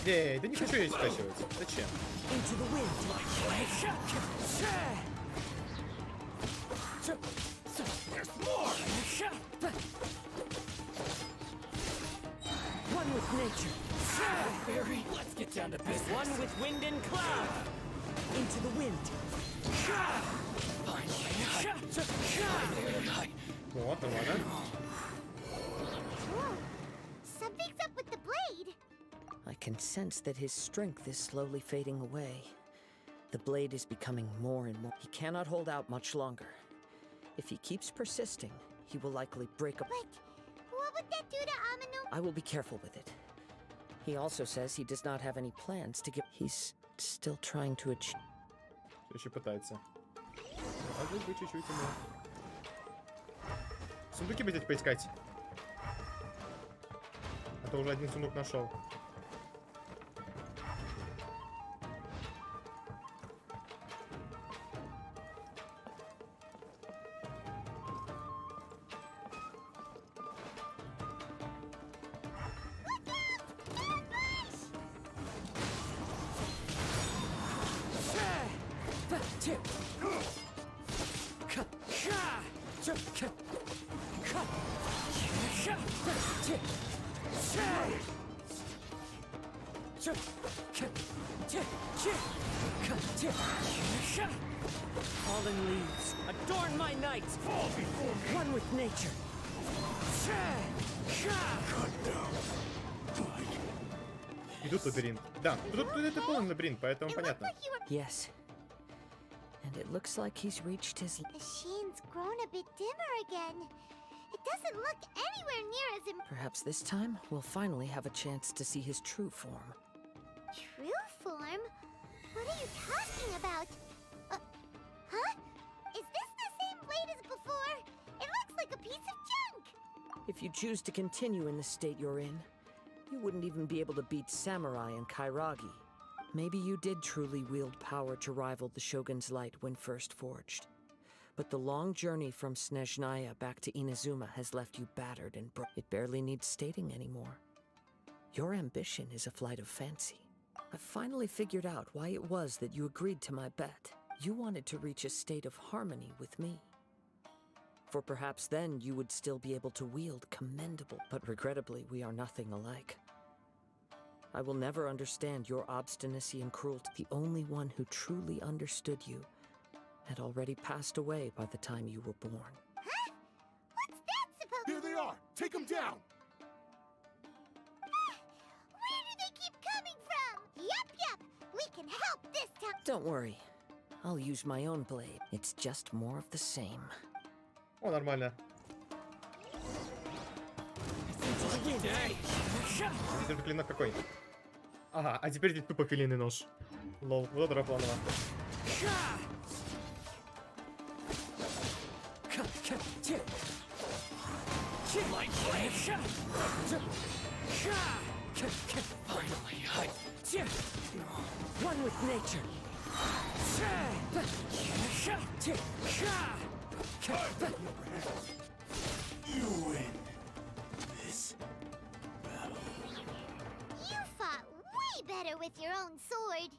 Эй, да не хочу я скачивать. Зачем? Into the wind. There's more! One with nature. Barry, let's get down to business. One with wind and cloud. Into the wind. Вот, ну ладно. Something's up with the blade. I can sense that his strength is slowly fading away. The blade is becoming more and more. He cannot hold out much longer. If he keeps persisting, he will likely break up. But what would that do to Amino? I will be careful with it. He also says he does not have any plans to give. He's still trying to achieve. Еще пытается. Может быть, чуть-чуть ему. Сундуки бы здесь поискать. А то уже один сундук нашел. Fallen leaves, adorn my night. Fall before me. One with nature. И тут лабиринт. Да, тут это полный лабиринт, поэтому понятно. Yes. And it looks like he's reached his. The sheen's grown a bit dimmer again. It doesn't look anywhere near as Perhaps this time we'll finally have a chance to see his true form. True form? What are you talking about? Huh? Is this the same blade as before? It looks like a piece of junk. If you choose to continue in the state you're in, you wouldn't even be able to beat Samurai and Kairagi. Maybe you did truly wield power to rival the Shogun's light when first forged. But the long journey from Snezhnaya back to Inazuma has left you battered and it barely needs stating anymore. Your ambition is a flight of fancy. I've finally figured out why it was that you agreed to my bet. You wanted to reach a state of harmony with me. For perhaps then you would still be able to wield commendable, but regrettably we are nothing alike. I will never understand your obstinacy and cruelty. The only one who truly understood you had already passed away by the time you were born. Huh? What's that supposed to be? Here they are! Take them down! Where do they keep coming from? Yup, we can help this time. Don't worry. I'll use my own blade. It's just more of the same. О, нормально. Теперь клинок какой? Ага, а теперь здесь тупо филейный нож. Лол, вот это планово. One with nature. You win this battle. You fought way better with your own sword.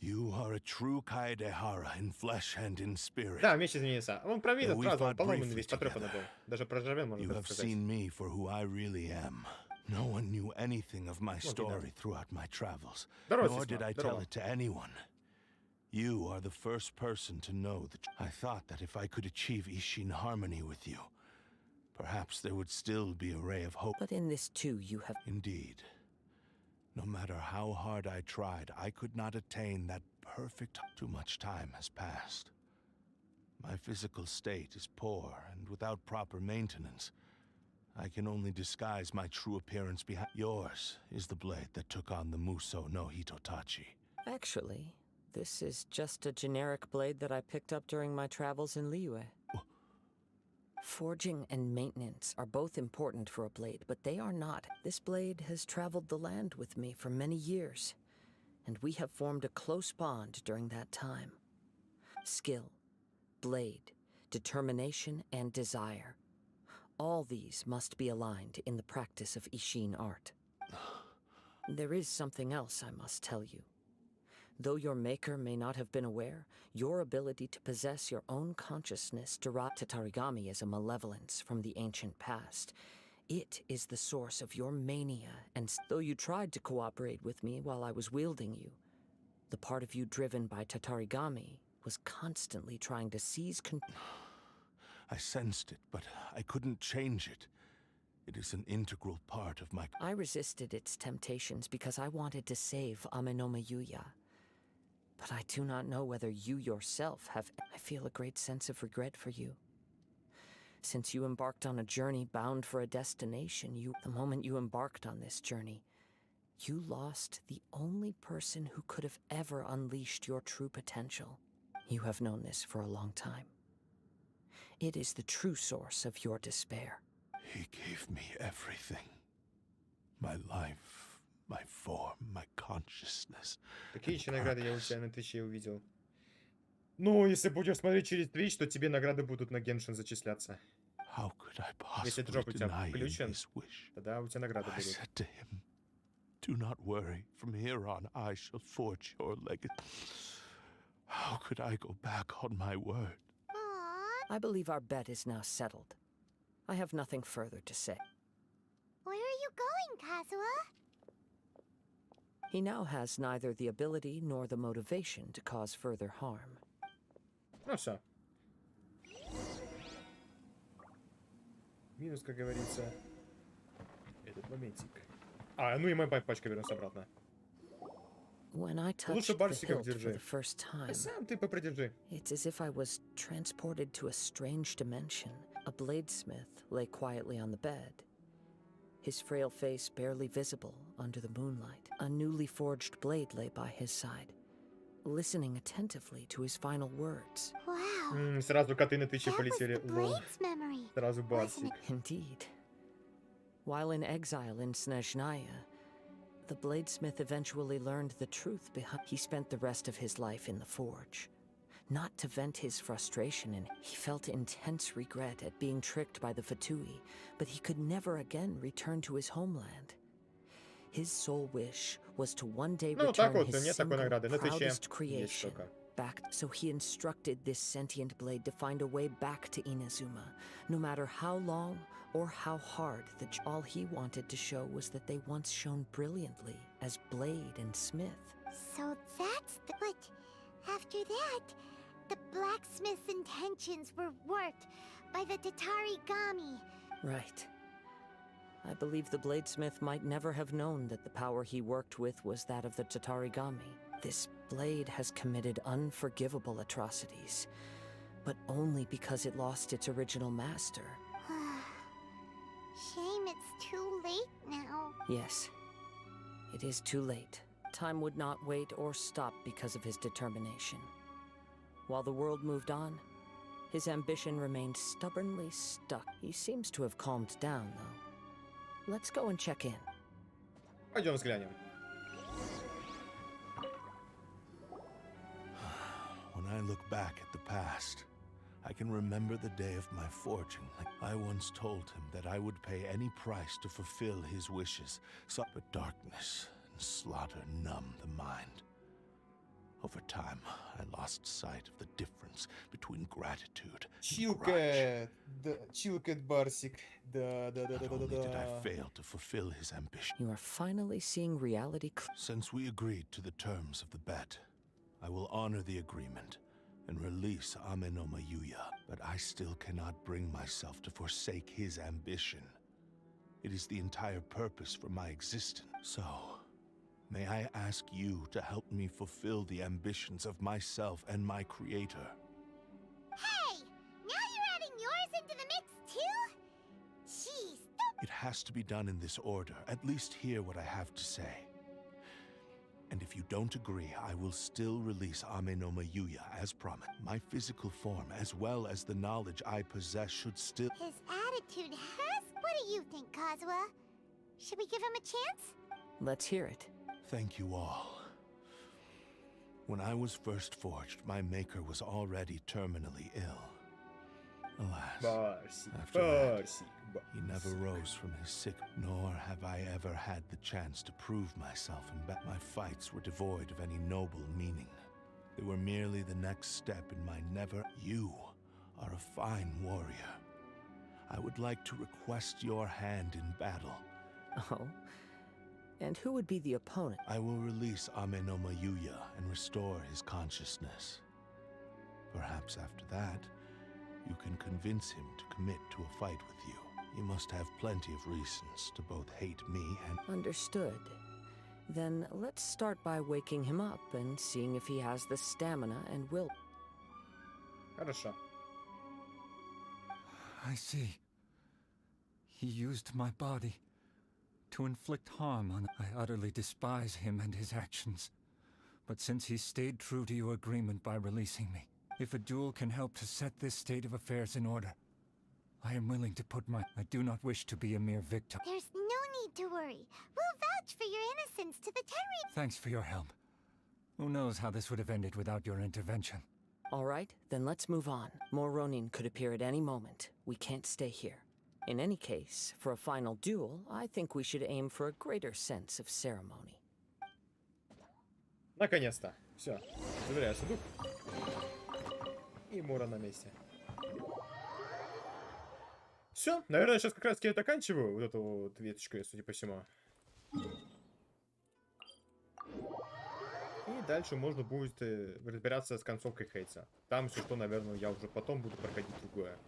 You are a true Kaedehara in flesh and in spirit. Да, меч изменился. Он пробит We сразу, он fought поломанный briefly весь, потрепанный был. Даже проржавел, можно You так have сказать. seen me for who I really am. No one knew anything of my story throughout my travels, nor did I tell it to anyone. You are the first person to know that. I thought that if I could achieve Ishin harmony with you, perhaps there would still be a ray of hope. But in this too, you have... Indeed. No matter how hard I tried, I could not attain that perfect... Too much time has passed. My physical state is poor, and without proper maintenance, I can only disguise my true appearance behind... Yours is the blade that took on the Muso no Hitotachi. Actually, this is just a generic blade that I picked up during my travels in Liyue. Forging and maintenance are both important for a blade, but they are not. This blade has traveled the land with me for many years, and we have formed a close bond during that time. Skill, blade, determination, and desire. All these must be aligned in the practice of Ishin art. There is something else I must tell you. Though your maker may not have been aware, your ability to possess your own consciousness derived to Tatarigami as a malevolence from the ancient past. It is the source of your mania, and though you tried to cooperate with me while I was wielding you, the part of you driven by Tatarigami was constantly trying to seize control. I sensed it, but I couldn't change it. It is an integral part of my... I resisted its temptations because I wanted to save Amenoma Yuya. But I do not know whether you yourself have... I feel a great sense of regret for you. Since you embarked on a journey bound for a destination, the moment you embarked on this journey, you lost the only person who could have ever unleashed your true potential. You have known this for a long time. It is the true source of your despair. He gave me everything. My life, my form, my consciousness. Какие еще награды я у тебя на Твиче увидел? Ну, если будешь смотреть через Twitch, то тебе награды будут на Genshin зачисляться. Если дроп у тебя включен, тогда у тебя награды будут. Do not worry. From here on, I shall forge your legacy. How could I go back on my word? I believe our bet is now settled. I have nothing further to say. Where are you going, Kazuha? He now has neither the ability nor the motivation to cause further harm. Ну все. Минус, как говорится, этот моментик. А, ну и моя пачка вернусь обратно. When I touched the hilt for the first time, it's as if I was transported to a strange dimension. A bladesmith lay quietly on the bed, his frail face barely visible under the moonlight. A newly forged blade lay by his side, listening attentively to his final words. Wow. Сразу коты на Твиче полетели. That was the Blade's memory. Сразу басик. Indeed. While in exile in Snezhnaya, the bladesmith eventually learned the truth behind. He spent the rest of his life in the forge. Not to vent his frustration, and he felt intense regret at being tricked by the Fatui, but he could never again return to his homeland. His sole wish was to one day return his single proudest creation back. So he instructed this sentient blade to find a way back to Inazuma, no matter how long or how hard. All he wanted to show was that they once shone brilliantly as blade and smith. So that's the... But after that, the blacksmith's intentions were warped by the Tatarigami. Right. I believe the bladesmith might never have known that the power he worked with was that of the Tatarigami. This blade has committed unforgivable atrocities, but only because it lost its original master. Shame it's too late now. Yes, it is too late. Time would not wait or stop because of his determination. While the world moved on, his ambition remained stubbornly stuck. He seems to have calmed down, though. Let's go and check in. Пойдем взглянем. When I look back at the past, I can remember the day of my forging. I once told him that I would pay any price to fulfill his wishes, but darkness and slaughter numb the mind. Over time, I lost sight of the difference between gratitude and grudge. Чилкет, Барсик. Да. Not only did I fail to fulfill his ambition. You are finally seeing reality. Since we agreed to the terms of the bet, I will honor the agreement and release Ame no Mayuya, but I still cannot bring myself to forsake his ambition. It is the entire purpose for my existence. So, may I ask you to help me fulfill the ambitions of myself and my creator? Hey! Now you're adding yours into the mix, too? Jeez. It has to be done in this order. At least hear what I have to say. And if you don't agree, I will still release Ame no Mayuya as promised. My physical form, as well as the knowledge I possess, should still... His attitude has... What do you think, Kazuha? Should we give him a chance? Let's hear it. Thank you all. When I was first forged, my maker was already terminally ill. Alas, after that, he never rose from his sick, nor have I ever had the chance to prove myself in battle. My fights were devoid of any noble meaning. They were merely the next step in my never... You are a fine warrior. I would like to request your hand in battle. Oh? And who would be the opponent? I will release Ame no Mayuya and restore his consciousness. Perhaps after that, you can convince him to commit to a fight with you. He must have plenty of reasons to both hate me and... Understood. Then let's start by waking him up and seeing if he has the stamina and will. Хорошо. I see. He used my body to inflict harm on... I utterly despise him and his actions. But since he stayed true to your agreement by releasing me, if a duel can help to set this state of affairs in order, I am willing to put my... I do not wish to be a mere victim. There's no need to worry. We'll vouch for your innocence to the Terry. Thanks for your help. Who knows how this would have ended without your intervention. All right, then let's move on. More Ronin could appear at any moment. We can't stay here. In any case, for a final duel, I think we should aim for a greater sense of ceremony. Наконец-то. Все. Заверяю сундук. И Мора на месте. Все, наверное, сейчас как раз-таки я заканчиваю вот эту вот веточку, судя по всему. И дальше можно будет разбираться с концовкой Хейтса. Там все, что, наверное, я уже потом буду проходить другое.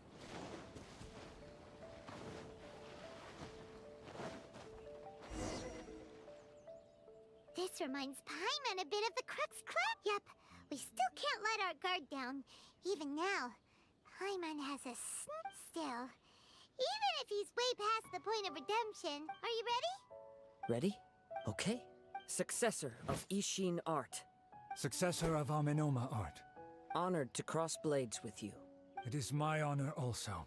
This reminds Paimon a bit of the Crux Club. Yep, we still can't let our guard down. Even now, Paimon has a still. Even if he's way past the point of redemption. Are you ready? Ready? Okay. Successor of Ishin art. successor of Amenoma art. Honored to cross blades with you. It is my honor also.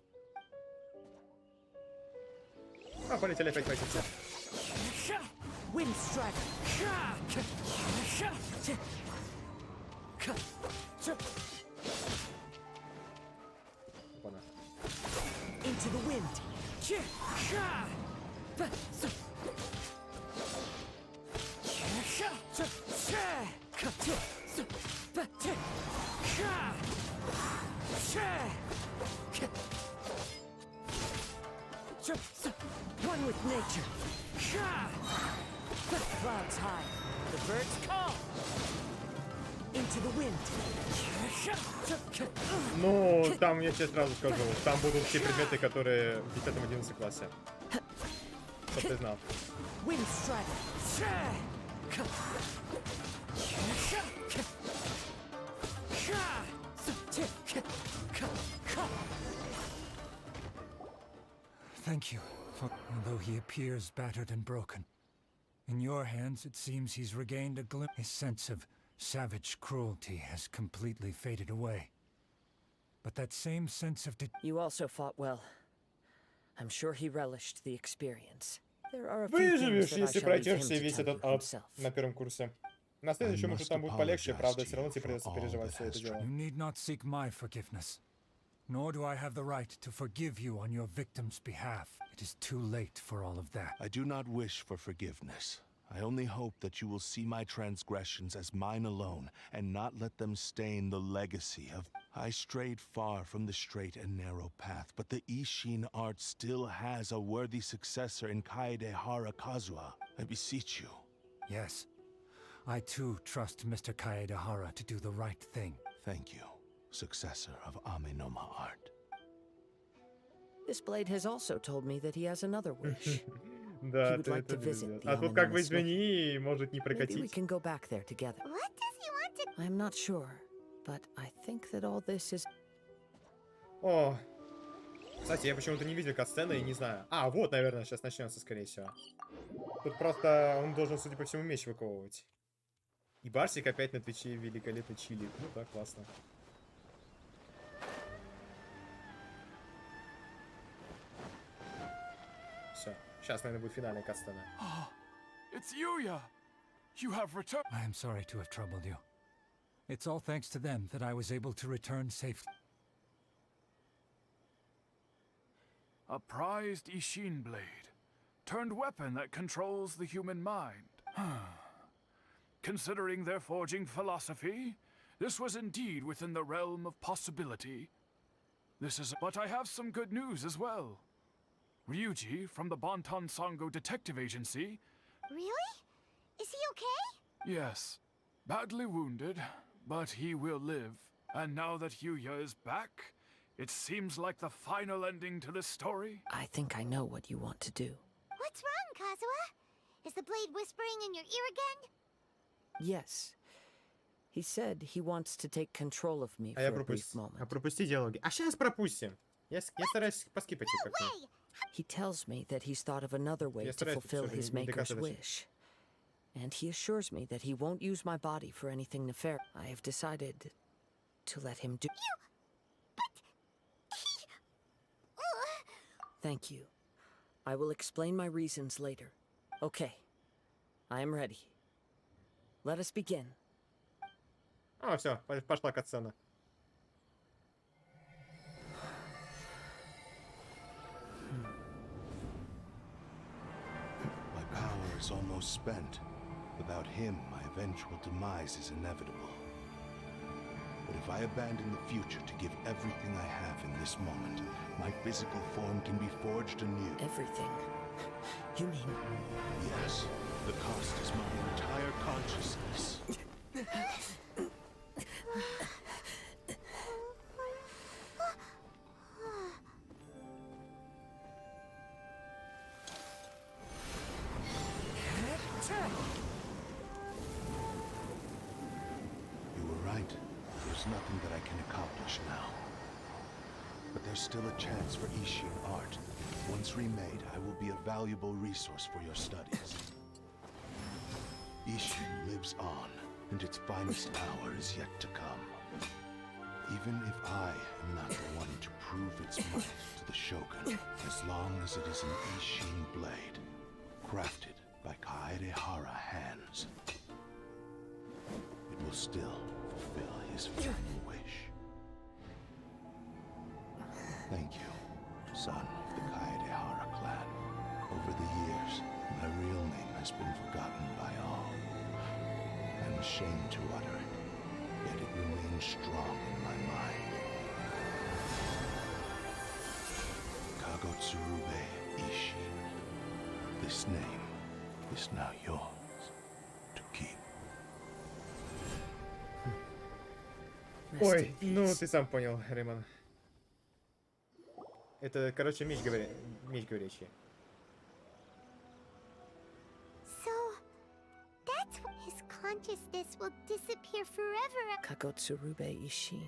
А, полетели опять пойти. Wind strike. Опа-на. Into the wind. One with nature. Clouds high. The birds call. Into the wind. Ну, там, я тебе сразу скажу, там будут все предметы, которые в 10-11 классе. Чтоб ты знал. Wind strike. Thank you, although he appears battered and broken. In your hands, it seems he's regained a glimpse. His sense of savage cruelty has completely faded away. But that same sense of You also fought well. I'm sure he relished the experience. There are a few Выживешь, things that I если shall leave him пройдешь to весь tell этот you ад himself. на первом курсе. На следующем уже там будет полегче, правда, все равно тебе придется переживать все это дело. You need not seek my forgiveness. Nor do I have the right to forgive you on your victim's behalf. It is too late for all of that. I do not wish for forgiveness. I only hope that you will see my transgressions as mine alone, and not let them stain the legacy of... I strayed far from the straight and narrow path, but the Ishin art still has a worthy successor in Kaedehara Kazuha. I beseech you. Yes. I too trust Mr. Kaedehara to do the right thing. Thank you, successor of Amenoma art. This blade has also told me that he has another wish. Да, He would like to visit the а тут как бы Amenoma Smith. извини, может не Maybe we прокатить. can go back there together. What does he want to... I'm not sure, but I think that all this is... О, кстати, я почему-то не видел катсцены и не знаю. А, вот, наверное, сейчас начнется, скорее всего. Тут просто он должен, судя по всему, меч выковывать. И Барсик опять на Твиче великолепно чилит. Ну да, классно. Все, сейчас, наверное, будет финальная катсцена. It's Yuya! You have returned. I am sorry to have troubled you. It's all thanks to them that I was able to return safely. A prized Ishin blade, turned weapon that controls the human mind. Considering their forging philosophy, this was indeed within the realm of possibility. But I have some good news as well. Ryuji from the Bonton Sango Detective Agency. Really? Is he okay? Yes, badly wounded, but he will live. And now that Yuya is back, it seems like the final ending to this story. I think I know what you want to do. What's wrong, Kazuha? Is the blade whispering in your ear again? Yes. He said he wants to take control of me А я for a brief moment. пропусти диалоги. А сейчас пропустим. Я стараюсь поскипать их как-то. He tells me that he's thought of another way Я to стараюсь fulfill всё-таки his не maker's докатывать. wish. And he assures me that he won't use my body for anything nefarious. I have decided to let him do... Thank you. I will explain my reasons later. Okay. I am ready. Let us begin. А, все, пошла катсцена. My power is almost spent. Without him, my eventual demise is inevitable. But if I abandon the future to give everything I have in this moment, my physical form can be forged anew. Everything? You mean... Yes. The cost is my entire consciousness. You were right. There's nothing that I can accomplish now. But there's still a chance for Ishin art. Once remade, I will be a valuable resource for your studies. Ishin lives on. and its finest hour is yet to come. Even if I am not the one to prove its might to the Shogun, as long as it is an Ishin blade, crafted by Kaedehara hands, it will still fulfill his final wish. Thank you, son of the Kaedehara clan. Over the years, my real name has been forgotten by all. I'm ashamed to utter it, yet it remains strong in my mind. Kagotsurube Ishin. This name is now yours to keep. Ой, ну ты сам понял, Риман. Это, короче, меч говорящий. So, that's why his consciousness will disappear forever. Kagotsurube Ishin.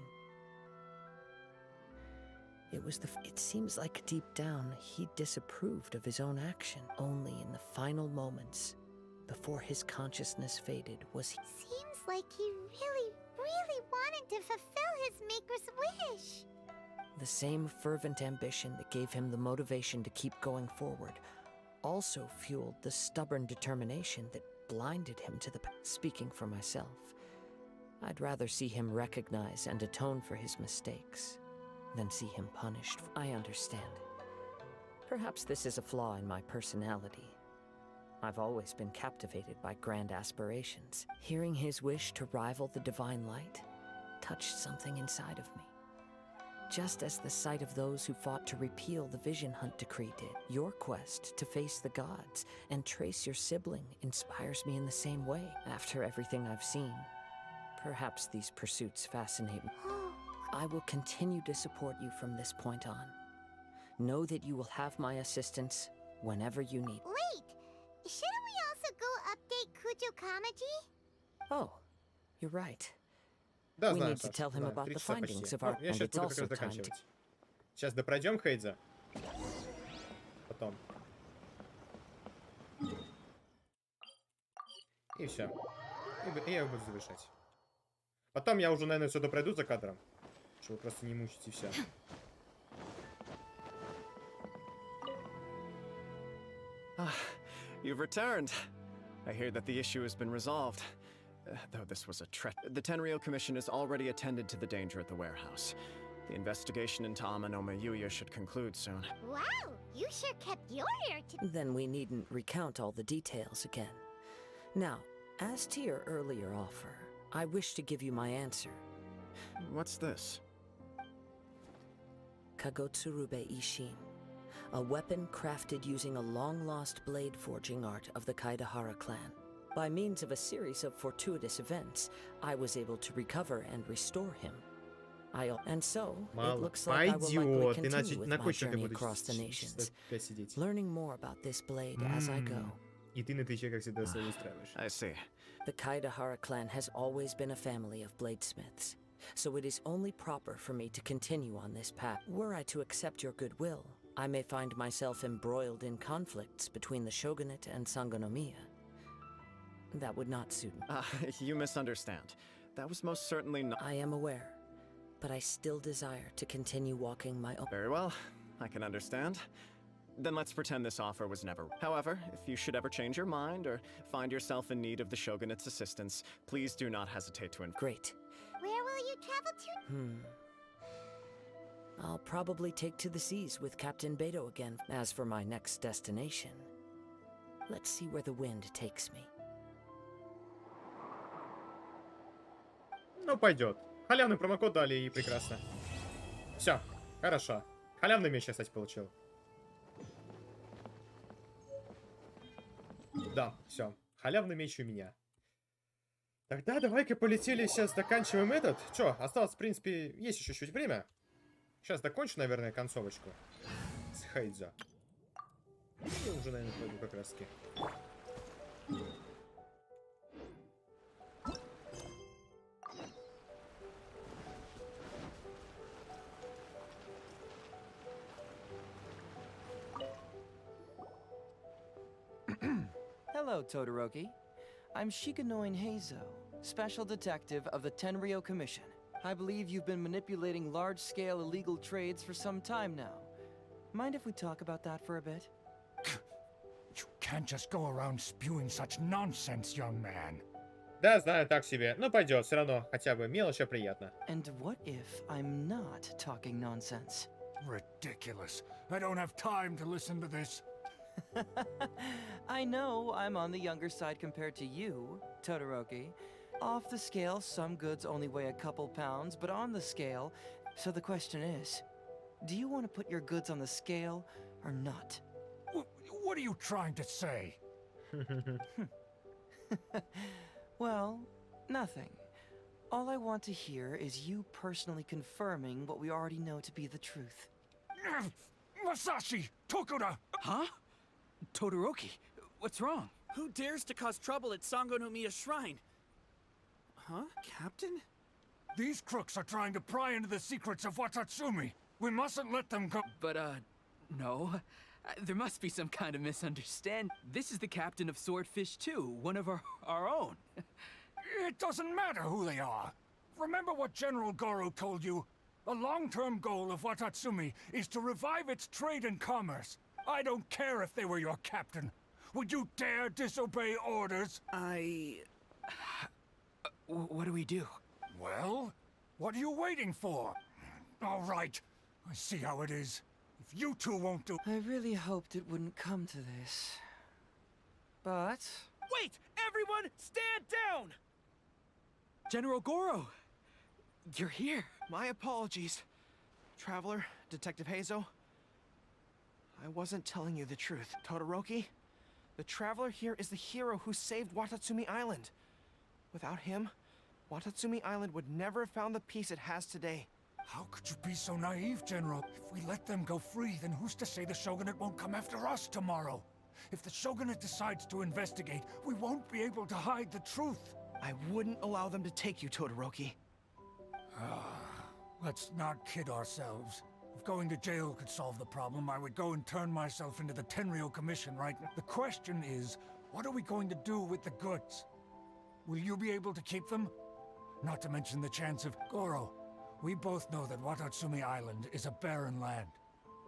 It seems like deep down he disapproved of his own action. Only in the final moments, before his consciousness faded, was he... Seems like he really, really wanted to fulfill his maker's wish. The same fervent ambition that gave him the motivation to keep going forward also fueled the stubborn determination that blinded him to the... Speaking for myself, I'd rather see him recognize and atone for his mistakes than see him punished. I understand. Perhaps this is a flaw in my personality. I've always been captivated by grand aspirations. Hearing his wish to rival the divine light touched something inside of me. Just as the sight of those who fought to repeal the Vision Hunt Decree did. Your quest to face the gods and trace your sibling inspires me in the same way. After everything I've seen, perhaps these pursuits fascinate me. I will continue to support you from this point on. Know that you will have my assistance whenever you need. Wait! Shouldn't we also go update Kujo Kamaji? Oh, you're right. Да, We знаю, need to Саш, tell him да, about 3 the часа findings почти. of our... Я And сейчас it's буду как also раз time to... заканчивать. Сейчас допройдем Хейдза. Потом. И все. И я его буду завершать. Потом я уже, наверное, все допройду за кадром. Чтобы просто не мучить и все. You've returned. I hear that the issue has been resolved. Though this was a the Tenryou Commission has already attended to the danger at the warehouse. The investigation into Amanoma Yuya should conclude soon. Wow, you sure kept your ear to... Then we needn't recount all the details again. Now, as to your earlier offer, I wish to give you my answer. What's this? Kagotsurube Ishin. A weapon crafted using a long-lost blade forging art of the Kaedehara clan. By means of a series of fortuitous events, I was able to recover and restore him. And so, it looks like I will likely continue with my journey across the nations, learning more about this blade as I go. И ты на Твиче, как всегда, все устраиваешь. I see. The Kaedehara clan has always been a family of bladesmiths, so it is only proper for me to continue on this path. Were I to accept your goodwill, I may find myself embroiled in conflicts between the shogunate and Sangonomiya. That would not suit me. You misunderstand. That was most certainly not... I am aware, but I still desire to continue walking my own... Very well, I can understand. Then let's pretend this offer was never... However, if you should ever change your mind or find yourself in need of the Shogunate's assistance, please do not hesitate to... Great. Where will you travel to? I'll probably take to the seas with Captain Beto again. As for my next destination, let's see where the wind takes me. Ну, пойдет. Халявный промокод дали, и прекрасно. Все, хорошо. Халявный меч я, кстати, получил. Да, все. Халявный меч у меня. Тогда давай-ка полетели, сейчас заканчиваем этот. Че, осталось, в принципе, есть еще чуть время. Сейчас закончу, наверное, концовочку. С Хейдза. И уже, наверное, пойду как раз таки. Hello, Todoroki. I'm Shikanoin Heizo, Special Detective of the Tenryou Commission. I believe you've been manipulating large-scale illegal trades for some time now. Mind if we talk about that for a bit? You can't just go around spewing such nonsense, young man. Да, знаю, так себе. Но пойдет, все равно. Хотя бы мелочь, а приятно. And what if I'm not talking nonsense? Ridiculous. I don't have time to listen to this. I know I'm on the younger side compared to you, Todoroki. Off the scale, some goods only weigh a couple pounds, but on the scale... So the question is, do you want to put your goods on the scale or not? What are you trying to say? Well, nothing. All I want to hear is you personally confirming what we already know to be the truth. Masashi! Tokuda! Huh? Todoroki, what's wrong? Who dares to cause trouble at Sango no Miya's shrine? Huh? Captain? These crooks are trying to pry into the secrets of Watatsumi. We mustn't let them go. But, no. There must be some kind of misunderstanding. This is the captain of Swordfish too, one of our own. It doesn't matter who they are. Remember what General Goro told you? The long-term goal of Watatsumi is to revive its trade and commerce. I don't care if they were your captain. Would you dare disobey orders? What do we do? Well, what are you waiting for? All right, I see how it is. If you two won't do... I really hoped it wouldn't come to this. But... Wait! Everyone, stand down! General Goro! You're here. My apologies. Traveler, Detective Heizo. I wasn't telling you the truth. Todoroki, the Traveler here is the hero who saved Watatsumi Island. Without him, Watatsumi Island would never have found the peace it has today. How could you be so naive, General? If we let them go free, then who's to say the Shogunate won't come after us tomorrow? If the Shogunate decides to investigate, we won't be able to hide the truth. I wouldn't allow them to take you, Todoroki. Let's not kid ourselves. If going to jail could solve the problem, I would go and turn myself into the Tenryou Commission right now. The question is, what are we going to do with the goods? Will you be able to keep them? Not to mention the chance of... Goro, we both know that Watatsumi Island is a barren land.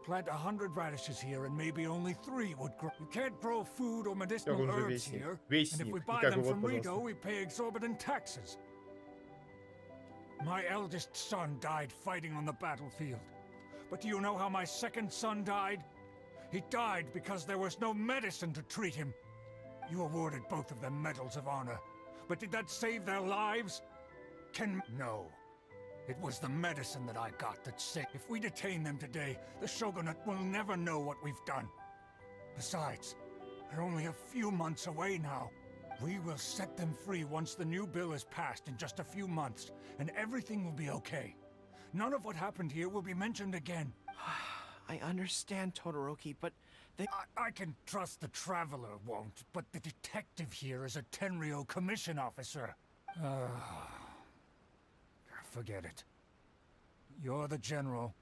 Plant 100 radishes here and maybe only 3 would grow. You can't grow food or medicinal herbs here. And if we buy them from Rito, we pay exorbitant taxes. My eldest son died fighting on the battlefield. But do you know how my second son died? He died because there was no medicine to treat him. You awarded both of them medals of honor. But did that save their lives? No. It was the medicine that I got that saved. If we detain them today, the Shogunate will never know what we've done. Besides, they're only a few months away now. We will set them free once the new bill is passed in just a few months, and everything will be okay. None of what happened here will be mentioned again. I understand, Todoroki, but they... I can trust the Traveler won't, but the detective here is a Tenryou Commission officer. Forget it. You're the general.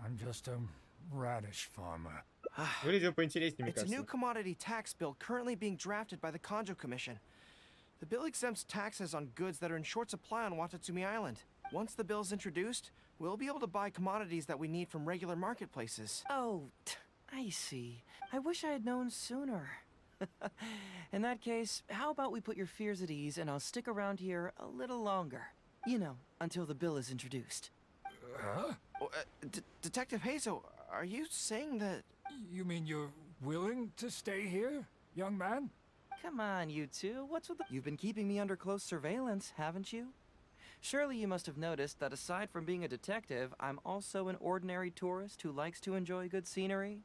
I'm just a radish farmer. It's a new commodity tax bill currently being drafted by the Kanjo Commission. The bill exempts taxes on goods that are in short supply on Watatsumi Island. Once the bill's introduced, we'll be able to buy commodities that we need from regular marketplaces. Oh, I see. I wish I had known sooner. In that case, how about we put your fears at ease and I'll stick around here a little longer. You know, until the bill is introduced. Detective Heizo, are you saying that... You mean you're willing to stay here, young man? Come on, you two. What's with the... You've been keeping me under close surveillance, haven't you? Surely you must have noticed that aside from being a detective, I'm also an ordinary tourist who likes to enjoy good scenery.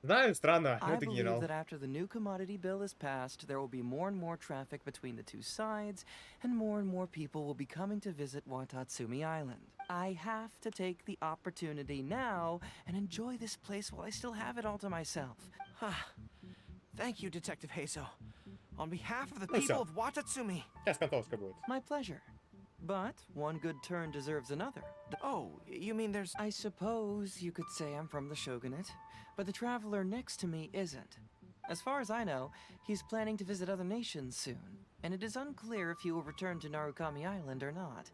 Знаю, странно, I это believe генерал. that after the new commodity bill is passed, there will be more and more traffic between the two sides, and more people will be coming to visit Watatsumi Island. I have to take the opportunity now and enjoy this place while I still have it all to myself. Thank you, Detective Heizo. On behalf of the people of Watatsumi. My pleasure. But one good turn deserves another. Oh, you mean there's... I suppose you could say I'm from the Shogunate, but the traveler next to me isn't. As far as I know, he's planning to visit other nations soon. and it is unclear if he will return to Narukami Island or not.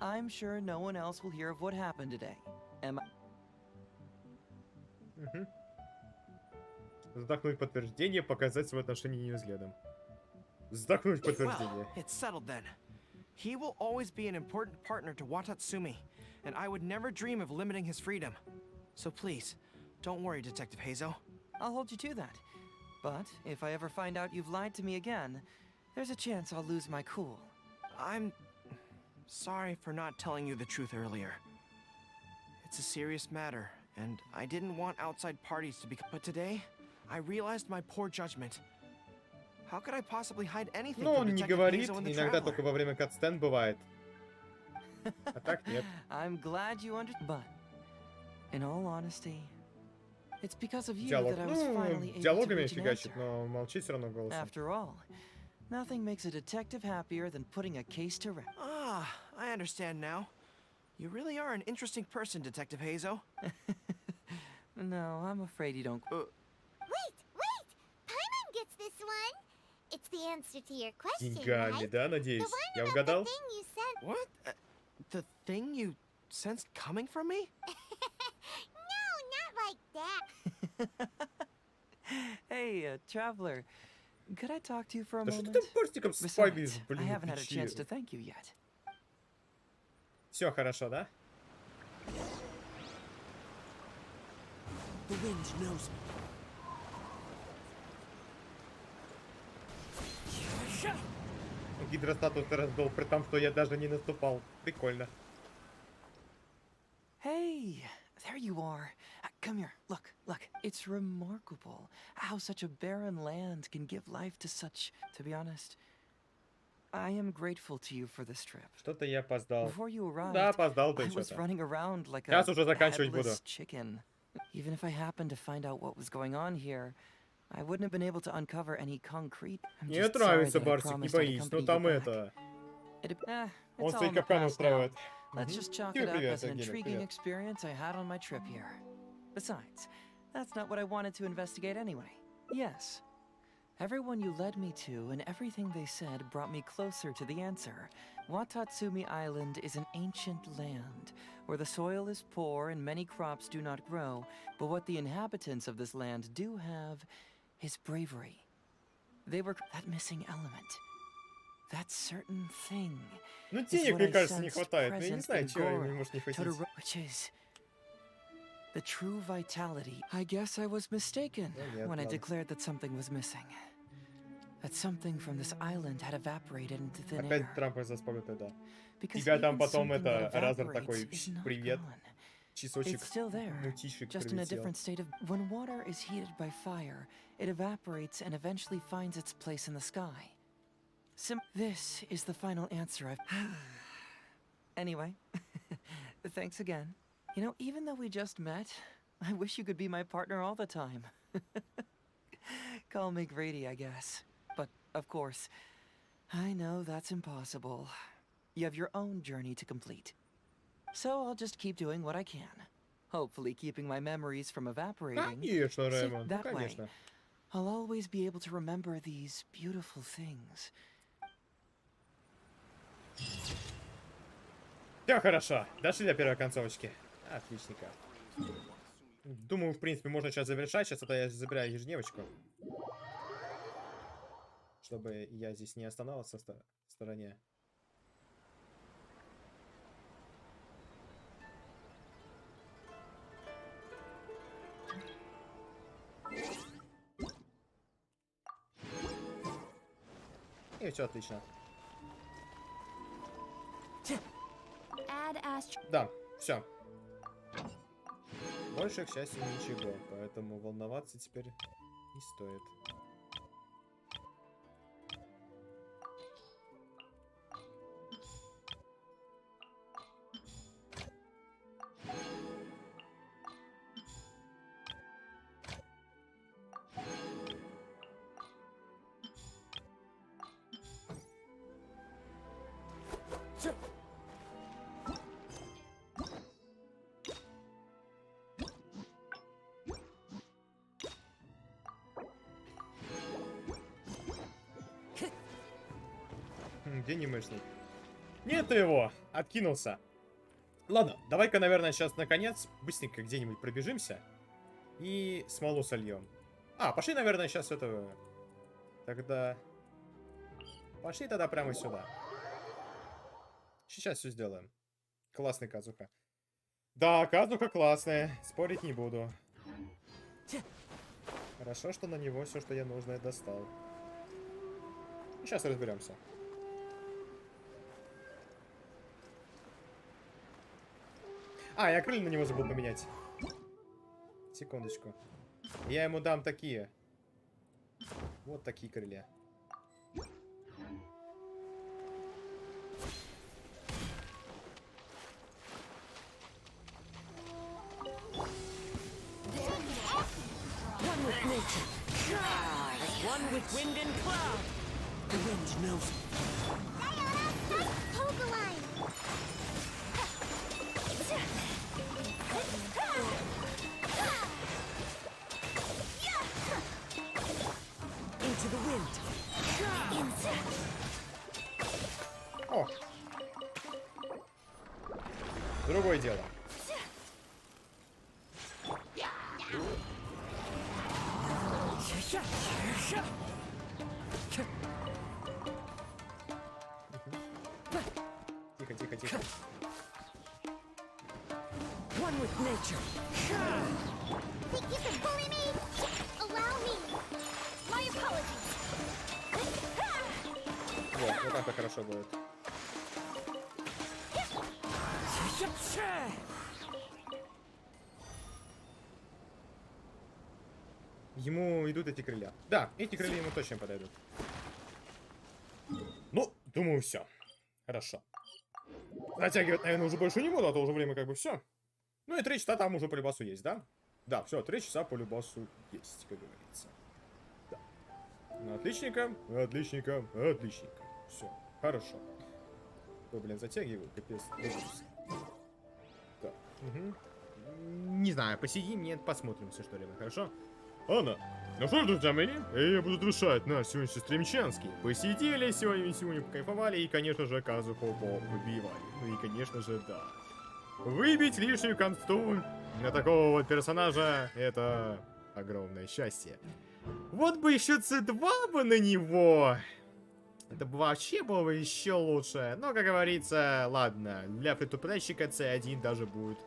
I'm sure no one else will hear of what happened today. Am I... Вздохнуть подтверждение, показать свое отношение невзглядом. Вздохнуть подтверждение. Well, it's settled then. He will always be an important partner to Watatsumi, and I would never dream of limiting his freedom. So please, don't worry, Detective Heizo. I'll hold you to that. But if I ever find out you've lied to me again, there's a chance I'll lose my cool. I'm sorry for not telling you the truth earlier. It's a serious matter, and I didn't want outside parties to be... But today, I realized my poor judgment. How could I possibly hide anything Ну, from он не Detective говорит, Heizo and the иногда Traveler? только во время катсцен бывает. А так нет. I'm glad you understand. But, in all honesty, it's because of you Диалог. that I was finally able to Диалогами reach an фигачит, answer. но молчит все равно голосом. After all, nothing makes a detective happier than putting a case to rest. Ah, I understand now. You really are an interesting person, Detective Heizo. No, I'm afraid you don't. Wait! Paimon gets this one! It's the answer to your question, Деньгами, right? да, надеюсь? The one Я about угадал? the thing you said. What? The thing you sensed coming from me? No, not like that. Hey, traveler, could I talk to you for a Да что moment? ты там перстиком спайдишь, Besides, I блин, haven't had a chance to печи? thank you yet. Все хорошо, да? The wind knows me. Гидростатус раздол, при том, что я даже не наступал. Прикольно. Hey, there you are. Come here. Look. It's remarkable how such a barren land can give life to such... To be honest, I am grateful to you for this trip. Что-то я опоздал. Before you arrived, Да, опоздал ты I was что-то. running around like a Сейчас уже заканчивать буду. headless chicken. Even if I happened to find out what was going on here, I wouldn't have been able to uncover any concrete. I'm Мне just sorry нравится that I Барсик, не promised I'd боись. Ну accompany там you back. это... Он It's all свои in the капканы past now. устраивает. Let's just chalk Тебе it up привет, as an Агина, intriguing привет. experience I had on my trip here. Besides, that's not what I wanted to investigate anyway. Yes. Everyone you led me to and everything they said brought me closer to the answer. Watatsumi Island is an ancient land, where the soil is poor and many crops do not grow, but what the inhabitants of this land do have is bravery. They were that missing element. That certain thing. Ну is денег, what мне I кажется, не sensed хватает. Ну я не present знаю, in чего Goro, ему может не хватить. which is the true vitality. I guess I was mistaken нет, when I ладно. declared that something was missing. That something from this island had evaporated into thin Опять air. Трампа заспомнит, да. Because Тебя там even потом something это, that Разор evaporates такой, is not привет. gone. Часочек, It's still there, мутишек just in a прилетел. different state of... When water is heated by fire, it evaporates and eventually finds its place in the sky. This is the final answer I've... Anyway, thanks again. You know, even though we just met, I wish you could be my partner all the time. Call me greedy, I guess. But, of course, I know that's impossible. You have your own journey to complete. So I'll just keep doing what I can. Hopefully keeping my memories from evaporating. Конечно, See, Рэймон, ну that way, конечно. I'll always be able to remember these beautiful things. Все хорошо. Дошли до первой концовочки. Отличненько. Думаю, в принципе, можно сейчас завершать. Сейчас это я забираю ежедневочку. Чтобы я здесь не оставался в стороне. И все отлично. Да, все. Больше, к счастью, ничего. Поэтому волноваться теперь не стоит. Где анимешник? Нету его! Откинулся. Ладно, давай-ка, наверное, сейчас наконец быстренько где-нибудь пробежимся. И смолу сольем. Пошли, наверное, сейчас этого... Тогда... Пошли тогда прямо сюда. Сейчас все сделаем. Классный КАДЗУХА. Да, КАДЗУХА классная. Спорить не буду. Хорошо, что на него все, что я нужное, достал. Сейчас разберемся. Я крылья на него забыл поменять. Секундочку. Я ему дам такие. Вот такие крылья. One with wind and cloud. The wind knows. Into the wind. О! Другое дело. Тихо, тихо, тихо. One with nature. Think you can bully me? Allow me. My apologies. Вот так хорошо будет. Ему идут эти крылья. Да, эти крылья ему точно подойдут. Ну, думаю, все. Хорошо. Затягивать, наверное, уже больше не буду, а то уже время как бы все. Ну и 3 часа там уже по любасу есть, да? Да, все, 3 часа по любасу есть, как говорится. Да. Ну, отличненько, отличненько, отличненько. Все, хорошо. Ой, блин, затягиваю, капец. Так, угу. Не знаю, посидим, нет, посмотрим все, что ли, хорошо? Ладно, ну что ж, друзья мои, я буду завершать наш сегодняшний стримчанский. Посидели сегодня покайфовали и, конечно же, КАДЗУХА побивали. Ну и, конечно же, да. Выбить лишнюю консту на такого вот персонажа — это огромное счастье. Вот бы еще C2 бы на него. Это бы вообще было бы еще лучше. Но, как говорится, ладно, для фри-то-плейщика C1 даже будет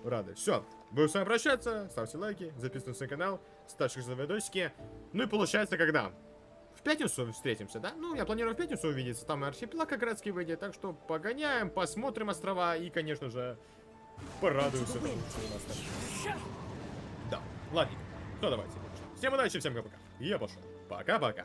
рады. Все, буду с вами прощаться. Ставьте лайки, записывайтесь на канал, ставьте за видосики. Ну и получается, когда? В пятницу встретимся, да? Ну, я планирую в пятницу увидеться. Там и архипелаг как городский выйдет. Так что погоняем, посмотрим острова и, конечно же, порадуемся тому, что у нас там. Да, ладненько. Ну, давайте. Всем удачи, всем пока. Я пошел. Пока-пока.